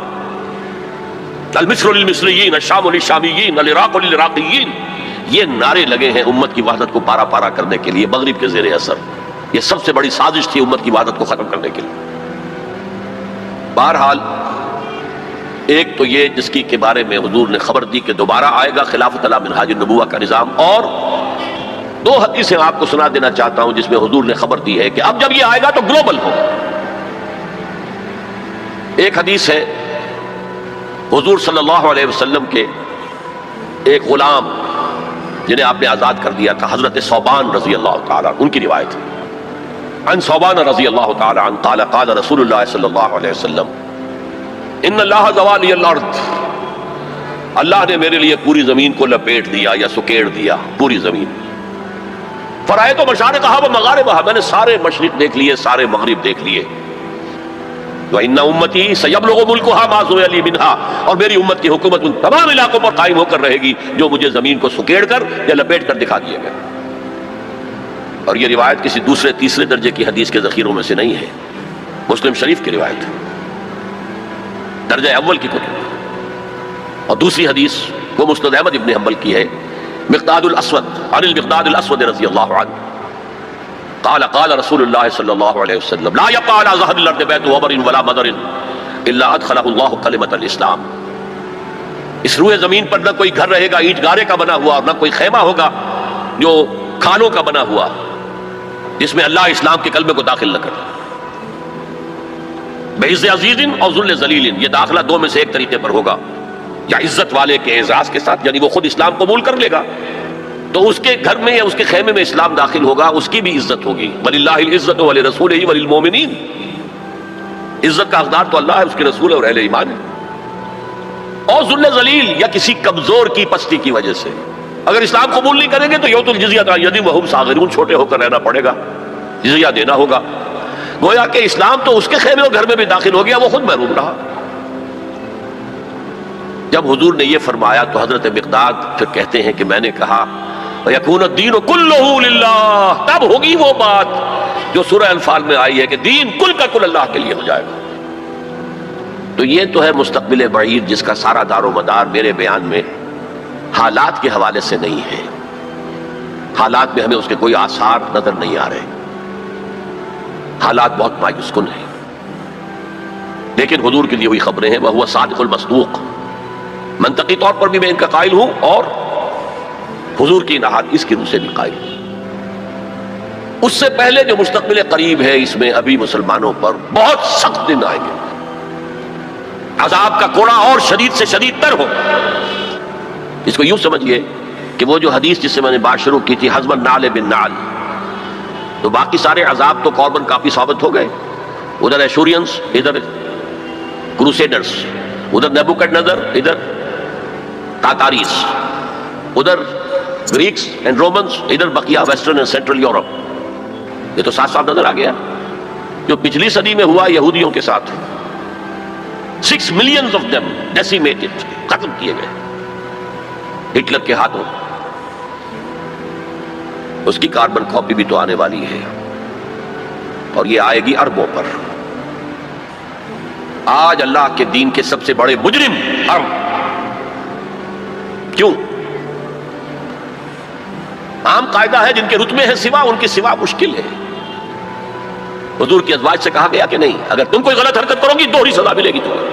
المصر للمصریین، الشام للشامیین، العراق للعراقیین، یہ نعرے لگے ہیں امت کی وحدت کو پارا پارا کرنے کے لیے مغرب کے زیر اثر. یہ سب سے بڑی سازش تھی امت کی وحدت کو ختم کرنے کے لیے. بہرحال ایک تو یہ جس کی کے بارے میں حضور نے خبر دی کہ دوبارہ آئے گا خلافت علی منہاج النبوہ کا نظام. اور 2 حدیثیں آپ کو سنا دینا چاہتا ہوں جس میں حضور نے خبر دی ہے کہ اب جب یہ آئے گا تو گلوبل ہوگا. ایک حدیث ہے حضور صلی اللہ علیہ وسلم کے ایک غلام جنہیں آپ نے آزاد کر دیا تھا، حضرت ثوبان رضی اللہ تعالیٰ، ان کی روایت ہے. عن ثوبان رضی اللہ تعالیٰ عنہ قال قال رسول اللہ صلی اللہ علیہ وسلم ان اللہ زوالی الارض، اللہ نے میرے لیے پوری زمین کو لپیٹ دیا یا سکیڑ دیا، پوری زمین. فرائے تو مشارقہا و مغاربہا، میں نے سارے مشرق دیکھ لیے، سارے مغرب دیکھ لیے. وَإِنَّ أُمَّتِي سَيَبْلُغُ مُلْكُهَا مَا زُوِيَ لِي مِنْهَا، اور میری امت کی حکومت ان تمام علاقوں پر قائم ہو کر رہے گی جو مجھے زمین کو سکیڑ کر یا لپیٹ کر دکھا دیے گئے. اور یہ روایت کسی دوسرے تیسرے درجے کی حدیث کے ذخیروں میں سے نہیں ہے، مسلم شریف کی روایت ہے، درجہ اول کی کتب. اور دوسری حدیث وہ مسند احمد ابن حنبل کی ہے، مقداد الاسود عن المقداد الاسود رضی اللہ عنہ قال قال رسول اللہ صلی اللہ علیہ وسلم لا يبقى على ظهر الارض بيت وبر ولا مدر الا ادخله الله كلمة الاسلام. اس روئے زمین پر نہ کوئی گھر رہے گا اینٹ گارے کا بنا ہوا، اور نہ کوئی خیمہ ہوگا جو کھانوں کا بنا ہوا، جس میں اللہ اسلام کے کلمے کو داخل نہ کرے. بعز عزیز اور ذل ذلیل، یہ داخلہ دو میں سے ایک طریقے پر ہوگا، یا عزت والے کے اعزاز کے ساتھ، یعنی وہ خود اسلام قبول کر لے گا تو اس کے گھر میں یا اس کے خیمے میں اسلام داخل ہوگا، اس کی بھی عزت ہوگی. وَلِلَّهِ الْعِزَّةُ وَلِرَسُولِهِ وَلِلْمُؤْمِنِينَ، عزت کا حقدار تو اللہ ہے، اس کے رسول اور اہل ایمان ہے. اور ذل ذلیل یا کسی کمزور کی پستی کی وجہ سے اگر اسلام قبول نہیں کریں گے تو یؤتوا الجزیۃ عن یدٍ وَهُمْ صاغرون، چھوٹے ہو کر رہنا پڑے گا، جزیہ دینا ہوگا. گویا کہ اسلام تو اس کے خیمے اور گھر میں بھی داخل ہو گیا، وہ خود محروم رہا. جب حضور نے یہ فرمایا تو حضرت مقداد پھر کہتے ہیں کہ میں نے کہا وَيَكُونَ الدِّينُ كُلُّهُ لِلَّهِ، تب ہوگی وہ بات جو سورہ انفال میں آئی ہے کہ دین کل کا کل اللہ کے لیے ہو جائے گا. تو یہ تو ہے مستقبل بعید جس کا سارا دار و مدار میرے بیان میں حالات کے حوالے سے نہیں ہے. حالات میں ہمیں اس کے کوئی آثار نظر نہیں آ رہے، حالات بہت مایوس کن ہیں. لیکن حضور کے لیے وہی خبریں ہیں، وَهُوَ صادق المصدوق. منطقی طور پر بھی میں ان کا قائل ہوں اور حضور کی احادیث کی روح سے بھی قائل ہوں. اس سے پہلے جو مستقبل قریب ہے اس میں ابھی مسلمانوں پر بہت سخت دن آئیں گے، عذاب کا کوڑا اور شدید سے شدید تر ہو. اس کو یوں سمجھیے کہ وہ جو حدیث جس سے میں نے بات شروع کی تھی حزب النعل بالنعل، تو باقی سارے عذاب تو قرباً کافی ثابت ہو گئے. ادھر ایشورینس، ادھر کروسیڈرز، ادھر نیبوکڈنیزر، ادھر تاتاریس، ادھر گریکس اینڈ رومنز، ادھر بقیہ ویسٹرن اینڈ سینٹرل یورپ. یہ تو صاف صاف نظر آ گیا جو پچھلی صدی میں ہوا یہودیوں کے ساتھ. 6 millions of them decimated، ختم کیے گئے ہٹلر کے ہاتھوں. اس کی کاربن کاپی بھی تو آنے والی ہے، اور یہ آئے گی اربوں پر. آج اللہ کے دین کے سب سے بڑے مجرم عرب. کیوں؟ عام قاعدہ ہے جن کے رتبے ہیں سوا، ان کی سوا مشکل ہے. حضور کی ازواج سے کہا گیا کہ نہیں، اگر تم کوئی غلط حرکت کرو گی دوہری سزا ملے گی تمہیں،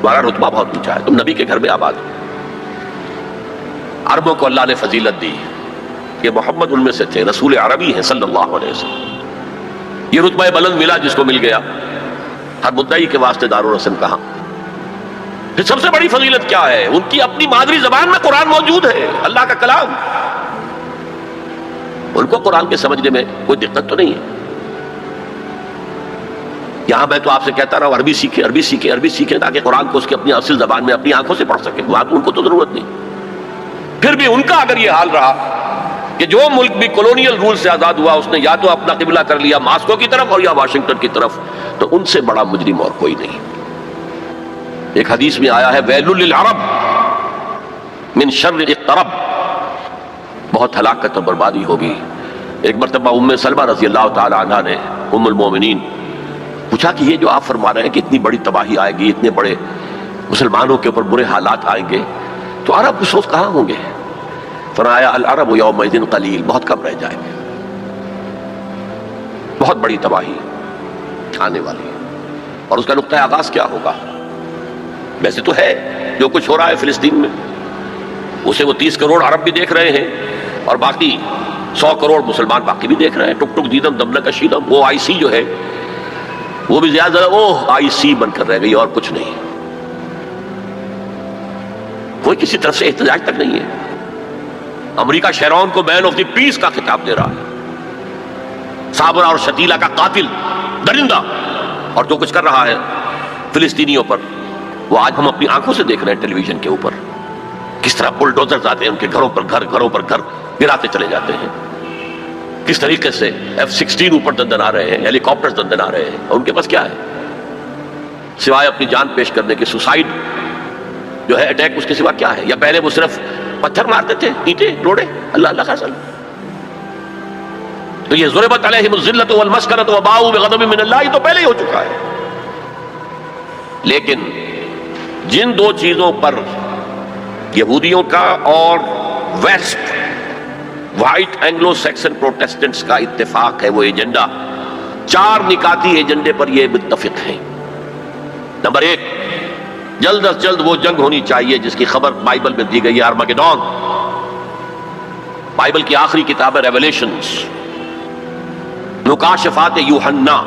تمہارا رتبہ بہت اونچا ہے، تم نبی کے گھر میں آباد ہو. عربوں کو اللہ نے فضیلت دی کہ محمد ان میں سے تھے، رسول عربی ہیں صلی اللہ علیہ وسلم. یہ رتبہ بلند ملا جس کو مل گیا. ہر مدعی کے واسطے دار و رسم کہاں. پھر سب سے بڑی فضیلت کیا ہے؟ ان کی اپنی مادری زبان میں قرآن موجود ہے، اللہ کا کلام. ان کو قرآن کے سمجھنے میں کوئی دقت تو نہیں ہے. یہاں میں تو آپ سے کہتا رہا عربی سیکھیں، عربی سیکھیں، عربی سیکھیں، تاکہ قرآن کو اس کی اپنی اصل زبان میں اپنی آنکھوں سے پڑھ سکیں. وہاں تو ان کو تو ضرورت نہیں. پھر بھی ان کا اگر یہ حال رہا کہ جو ملک بھی کولونیل رول سے آزاد ہوا اس نے یا تو اپنا قبلہ کر لیا ماسکو کی طرف اور یا واشنگٹن کی طرف، تو ان سے بڑا مجرم اور کوئی نہیں. ایک حدیث میں آیا ہے ویل للعرب من شر اقترب، بہت ہلاکت اور بربادی ہوگی. ایک مرتبہ ام سلمہ رضی اللہ تعالی عنہ نے ام المومنین پوچھا کہ یہ جو آپ فرما رہے ہیں کہ اتنی بڑی تباہی آئے گی، اتنے بڑے مسلمانوں کے اوپر برے حالات آئیں گے، تو عرب اس وقت کہاں ہوں گے؟ فرمایا العرب یومئذ قلیل، بہت کم رہ جائیں گے. بہت بڑی تباہی آنے والی ہے. اور اس کا نقطہ آغاز کیا ہوگا؟ ویسے تو ہے جو کچھ ہو رہا ہے فلسطین میں، اسے وہ 30 کروڑ عرب بھی دیکھ رہے ہیں اور باقی 100 کروڑ مسلمان باقی بھی دیکھ رہے ہیں. ٹک ٹک دیدم دم نکشیدم، وہ آئی سی جو ہے وہ بھی زیادہ آئی سی بن کر رہ گئی اور کچھ نہیں. کوئی کسی طرف سے احتجاج تک نہیں ہے. امریکہ شیرون کو مین آف دی پیس کا خطاب دے رہا ہے، صابرہ اور شتیلہ کا قاتل درندہ. اور جو کچھ کر رہا ہے فلسطینیوں پر وہ آج ہم اپنی آنکھوں سے دیکھ رہے ہیں ٹیلی ویژن کے اوپر. کس طرح بلڈوزرز آتے ہیں ان کے گھروں پر گھر گراتے چلے جاتے ہیں. کس طریقے سے F-16 اوپر دندن آ رہے ہیں، ہیلی کاپٹرز دندن آ رہے ہیں. اور ان کے پاس کیا ہے؟ سوائے اپنی جان پیش کرنے کے سوسائڈ جو ہے اٹیک اس کے سوا کیا ہے؟ یا پہلے وہ صرف پتھر مارتے تھے، اینٹیں روڑے، اللہ اللہ کا سل. تو یہ ضربت علیہم الذلۃ والمسکنۃ وباؤوا بغضب من اللہ تو پہلے ہی ہو چکا ہے. لیکن جن دو چیزوں پر یہودیوں کا اور west white Anglo Saxon Protestants کا اتفاق ہے، وہ ایجنڈا، 4 نکاتی ایجنڈے پر یہ متفق ہیں. نمبر 1، جلد از جلد وہ جنگ ہونی چاہیے جس کی خبر بائبل میں دی گئی ہے، ارمگیڈون. بائبل کی آخری کتاب ہے ریویلیشنز، مکاشفات یوحنا.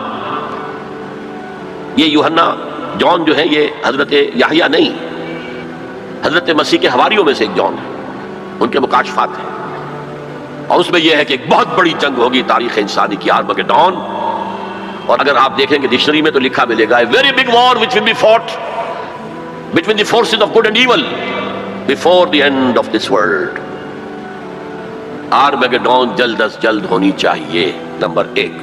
یہ یوحنا جون جو ہے یہ حضرت یحییٰ نہیں، حضرت مسیح کے حواریوں میں سے ایک جون ہے، ان کے مکاشفات ہیں. اور اس میں یہ ہے کہ ایک بہت بڑی جنگ ہوگی تاریخ انسانی کی، ارمگیڈون. اور اگر آپ دیکھیں گے ڈکشنری میں تو لکھا ملے گا very big war which will be fought between the forces of good and evil before the end of this world. ارمگیڈون جلد از جلد ہونی چاہیے. نمبر 1،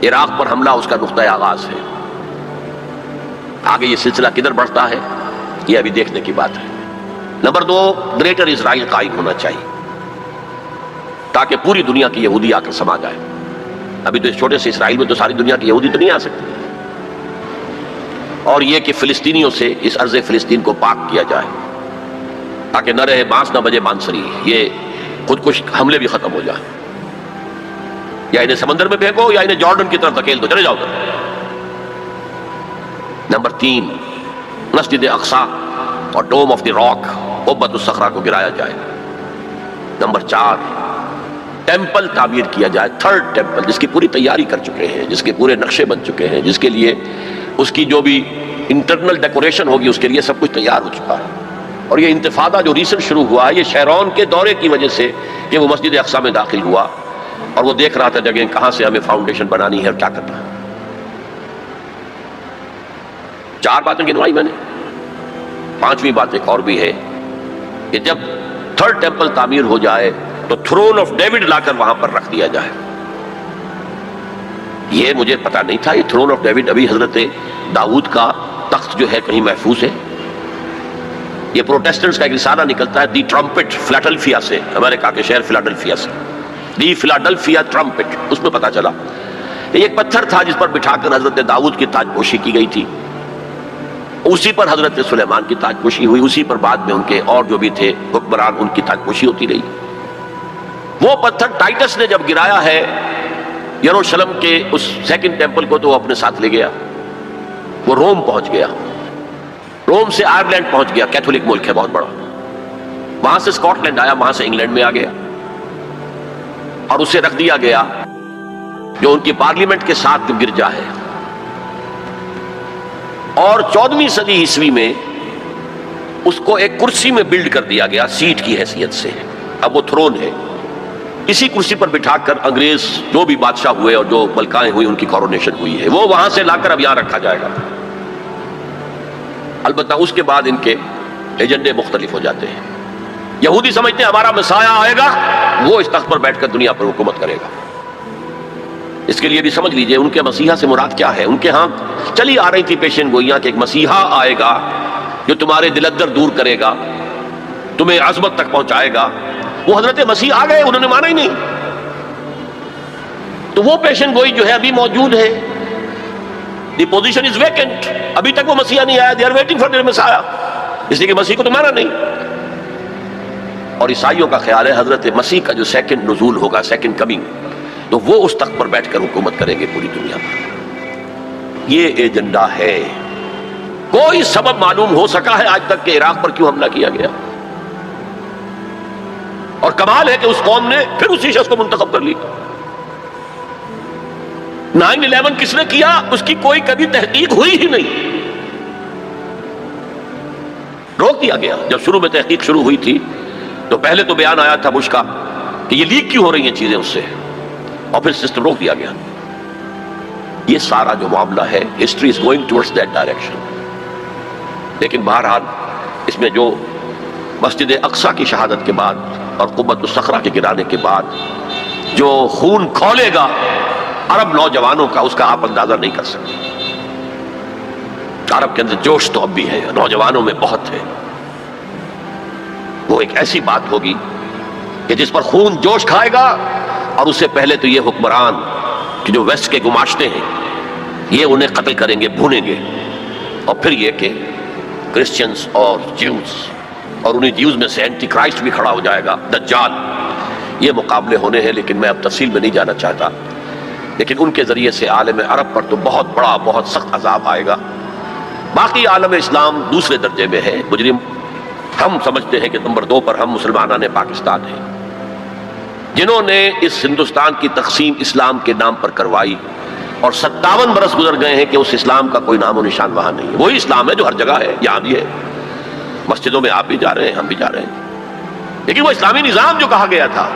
عراق پر حملہ اس کا نقطۂ آغاز ہے. آگے یہ سلسلہ کدھر بڑھتا ہے یہ ابھی دیکھنے کی بات ہے. نمبر 2، گریٹر اسرائیل قائم ہونا چاہیے تاکہ پوری دنیا کی یہودی آ کر سما جائے. ابھی تو اس چھوٹے سے اسرائیل میں تو ساری دنیا کی یہودی تو نہیں آ سکتی. اور یہ کہ فلسطینیوں سے اس ارض فلسطین کو پاک کیا جائے تاکہ نہ رہے بانس نہ بجے بانسری، یہ خودکش حملے بھی ختم ہو جائیں. یا انہیں سمندر میں پھینکو یا انہیں جارڈن کی طرف دھکیل دو، چلے جاؤ ادھر. نمبر 3، مسجد اقصی اور ڈوم آف دی راک قبۃ الصخرہ کو گرایا جائے. نمبر 4، ٹیمپل تعمیر کیا جائے، 3rd ٹیمپل، جس کی پوری تیاری کر چکے ہیں، جس کے پورے نقشے بن چکے ہیں، جس کے لیے اس کی جو بھی انٹرنل ڈیکوریشن ہوگی اس کے لیے سب کچھ تیار ہو چکا ہے. اور یہ انتفاضہ جو ریسنٹ شروع ہوا ہے یہ شیرون کے دورے کی وجہ سے کہ وہ مسجد اقصی میں داخل ہوا اور وہ دیکھ رہا تھا جگہ کہاں سے ہمیں فاؤنڈیشن بنانی ہے اور کیا کرنا ہے. 4 باتیں گنوائی میں نے. 5ویں بات ایک اور بھی ہے کہ جب 3rd ٹیمپل تعمیر ہو جائے تو تھرون آف ڈیوڈ لا کر وہاں پر رکھ دیا جائے. یہ مجھے پتا نہیں تھا، یہ تھرون آف ڈیوڈ ابھی حضرت داؤد کا تخت جو ہے کہیں محفوظ ہے. یہ پروٹیسٹنٹس کا ایک رسالہ نکلتا ہے دی ٹرمپٹ، فلاڈلفیا سے، امریکہ کے شہر فلاڈلفیا سے، دی فلاڈلفیا ٹرمپٹ. اس میں پتا چلا کہ ایک پتھر تھا جس پر بٹھا کر حضرت داؤد کی تاج پوشی کی گئی تھی. اسی پر حضرت سلیمان کی تاج پوشی ہوئی، اسی پر بعد میں ان کے اور جو بھی تھے حکمران ان کی تاج پوشی ہوتی رہی. وہ پتھر ٹائٹس نے جب گرایا ہے یروشلم کے اس 2nd ٹیمپل کو تو وہ اپنے ساتھ لے گیا. وہ روم پہنچ گیا، روم سے آئرلینڈ پہنچ گیا، کیتھولک ملک ہے بہت بڑا. وہاں سے اسکاٹ لینڈ آیا، وہاں سے انگلینڈ میں آ گیا اور اسے رکھ دیا گیا جو ان کی پارلیمنٹ کے ساتھ گرجا ہے. اور 14ویں صدی عیسوی میں اس کو ایک کرسی میں بلڈ کر دیا گیا سیٹ کی حیثیت سے. اب وہ تھرون ہے، اسی کرسی پر بٹھا کر انگریز جو بھی بادشاہ ہوئے اور جو ملکائیں ہوئی ان کی کورونیشن ہوئی ہے، وہ وہاں سے لا کر اب یہاں رکھا جائے گا. البتہ اس کے بعد ان کے ایجنڈے مختلف ہو جاتے ہیں. یہودی سمجھتے ہیں ہمارا مسیح آئے گا، وہ اس تخت پر بیٹھ کر دنیا پر حکومت کرے گا. اس کے لیے بھی سمجھ لیجئے ان کے مسیحا سے مراد کیا ہے. ان کے ہاں چلی آ رہی تھی پیشین گوئیاں کہ ایک مسیحا آئے گا جو تمہارے دل اندر دور کرے گا، تمہیں عظمت تک پہنچائے گا. وہ حضرت مسیح آ گئے، انہوں نے مانا ہی نہیں. تو وہ پیشن گوئی جو ہے ابھی موجود ہے. The position is vacant. ابھی تک وہ مسیح نہیں آیا. They are waiting for their مسیح، اس لیے کہ مسیح کو تو مانا نہیں. اور عیسائیوں کا خیال ہے حضرت مسیح کا جو 2nd نزول ہوگا، 2nd کمنگ، تو وہ اس تخت پر بیٹھ کر حکومت کریں گے پوری دنیا پر. یہ ایجنڈا ہے. کوئی سبب معلوم ہو سکا ہے آج تک کہ عراق پر کیوں حملہ کیا گیا؟ اور کمال ہے کہ اس قوم نے پھر اسی شخص کو منتخب کر لی. 9/11 کس نے کیا اس کی کوئی کبھی تحقیق ہوئی ہی نہیں، روک دیا گیا. جب شروع میں تحقیق شروع ہوئی تھی تو پہلے تو بیان آیا تھا بش کا کہ یہ لیک کیوں ہو رہی ہیں چیزیں اس سے، اور پھر سسٹم روک دیا گیا. یہ سارا جو معاملہ ہے history is going towards that direction. لیکن بہرحال اس میں جو مسجد اقصی کی شہادت کے بعد اور قبۃ الصخرہ کے گرانے کے بعد جو خون کھولے گا عرب نوجوانوں کا، اس کا آپ اندازہ نہیں کر سکتے. عرب کے اندر جوش تو اب بھی ہے، نوجوانوں میں بہت ہے. وہ ایک ایسی بات ہوگی کہ جس پر خون جوش کھائے گا، اور اس سے پہلے تو یہ حکمران کہ جو ویسٹ کے گماشتے ہیں یہ انہیں قتل کریں گے، بھونیں گے. اور پھر یہ کہ کرسچنز اور جیوز، اور انہیں جیوز میں سے اینٹی کرائسٹ بھی کھڑا ہو جائے گا، دجال. یہ مقابلے ہونے ہیں، لیکن میں اب تفصیل میں نہیں جانا چاہتا. لیکن ان کے ذریعے سے عالم عرب پر تو بہت بڑا، بہت سخت عذاب آئے گا. باقی عالم اسلام دوسرے درجے میں ہے مجرم. ہم سمجھتے ہیں کہ نمبر 2 پر ہم مسلمانان پاکستان ہیں، جنہوں نے اس ہندوستان کی تقسیم اسلام کے نام پر کروائی، اور 57 برس گزر گئے ہیں کہ اس اسلام کا کوئی نام و نشان وہاں نہیں ہے. وہی اسلام ہے جو ہر جگہ ہے، یہاں بھی ہے. مسجدوں میں آپ بھی جا رہے ہیں، ہم بھی جا رہے ہیں. لیکن وہ اسلامی نظام جو کہا گیا تھا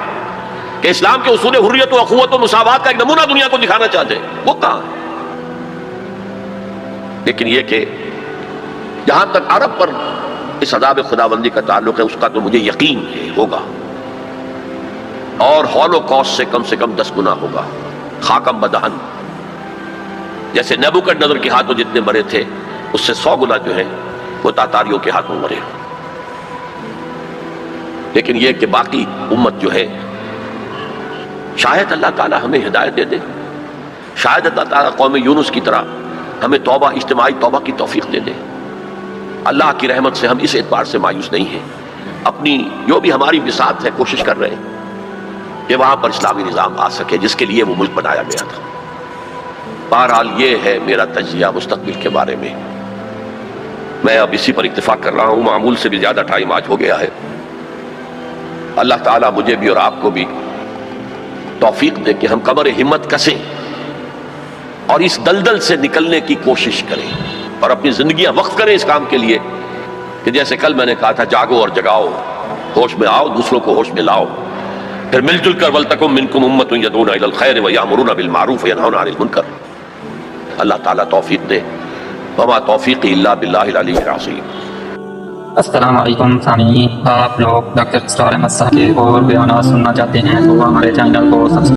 کہ اسلام کے اصول حریت و اخوت و مساوات کا ایک نمونہ دنیا کو دکھانا چاہتے ہیں، وہ کہاں ہے؟ لیکن یہ کہ جہاں تک عرب پر اس عذاب خداوندی کا تعلق ہے، اس کا تو مجھے یقین ہے ہوگا، اور ہولوکاسٹ سے کم 10 گنا ہوگا. خاکم بدہن، جیسے نیبوکڈنیزر کے ہاتھوں جتنے مرے تھے، اس سے 100 گنا جو ہے وہ تاتاریوں کے ہاتھوں مرے. لیکن یہ کہ باقی امت جو ہے، شاید اللہ تعالیٰ ہمیں ہدایت دے دے، شاید اللہ تعالیٰ قوم یونس کی طرح ہمیں توبہ، اجتماعی توبہ کی توفیق دے دے. اللہ کی رحمت سے ہم اس اعتبار سے مایوس نہیں ہیں. اپنی جو بھی ہماری بساط ہے کوشش کر رہے ہیں کہ وہاں پر اسلامی نظام آ سکے جس کے لیے وہ ملک بنایا گیا تھا. بہرحال یہ ہے میرا تجزیہ مستقبل کے بارے میں. میں اب اسی پر اتفاق کر رہا ہوں، معمول سے بھی زیادہ ٹائم آج ہو گیا ہے. اللہ تعالیٰ مجھے بھی اور آپ کو بھی توفیق دے کہ ہم کمر ہمت کسیں اور اس دلدل سے نکلنے کی کوشش کریں، اور اپنی زندگیاں وقف کریں اس کام کے لیے کہ جیسے کل میں نے کہا تھا، جاگو اور جگاؤ، ہوش میں آؤ، دوسروں کو ہوش میں لاؤ. پھر مل جل کر وَلْتَكُن مِّنكُمْ أُمَّةٌ يَدْعُونَ إِلَى الْخَيْرِ وَيَأْمُرُونَ بِالْمَعْرُوفِ وَيَنْهَوْنَ عَنِ الْمُنكَرِ. اللہ تعالیٰ توفیق دے. وما توفیقی الا باللہ العلی العظیم. السلام علیکم سامعین، آپ لوگ ڈاکٹر اسرار احمد صاحب کے اور بیانات سننا چاہتے ہیں تو ہمارے چینل کو سبسکرائب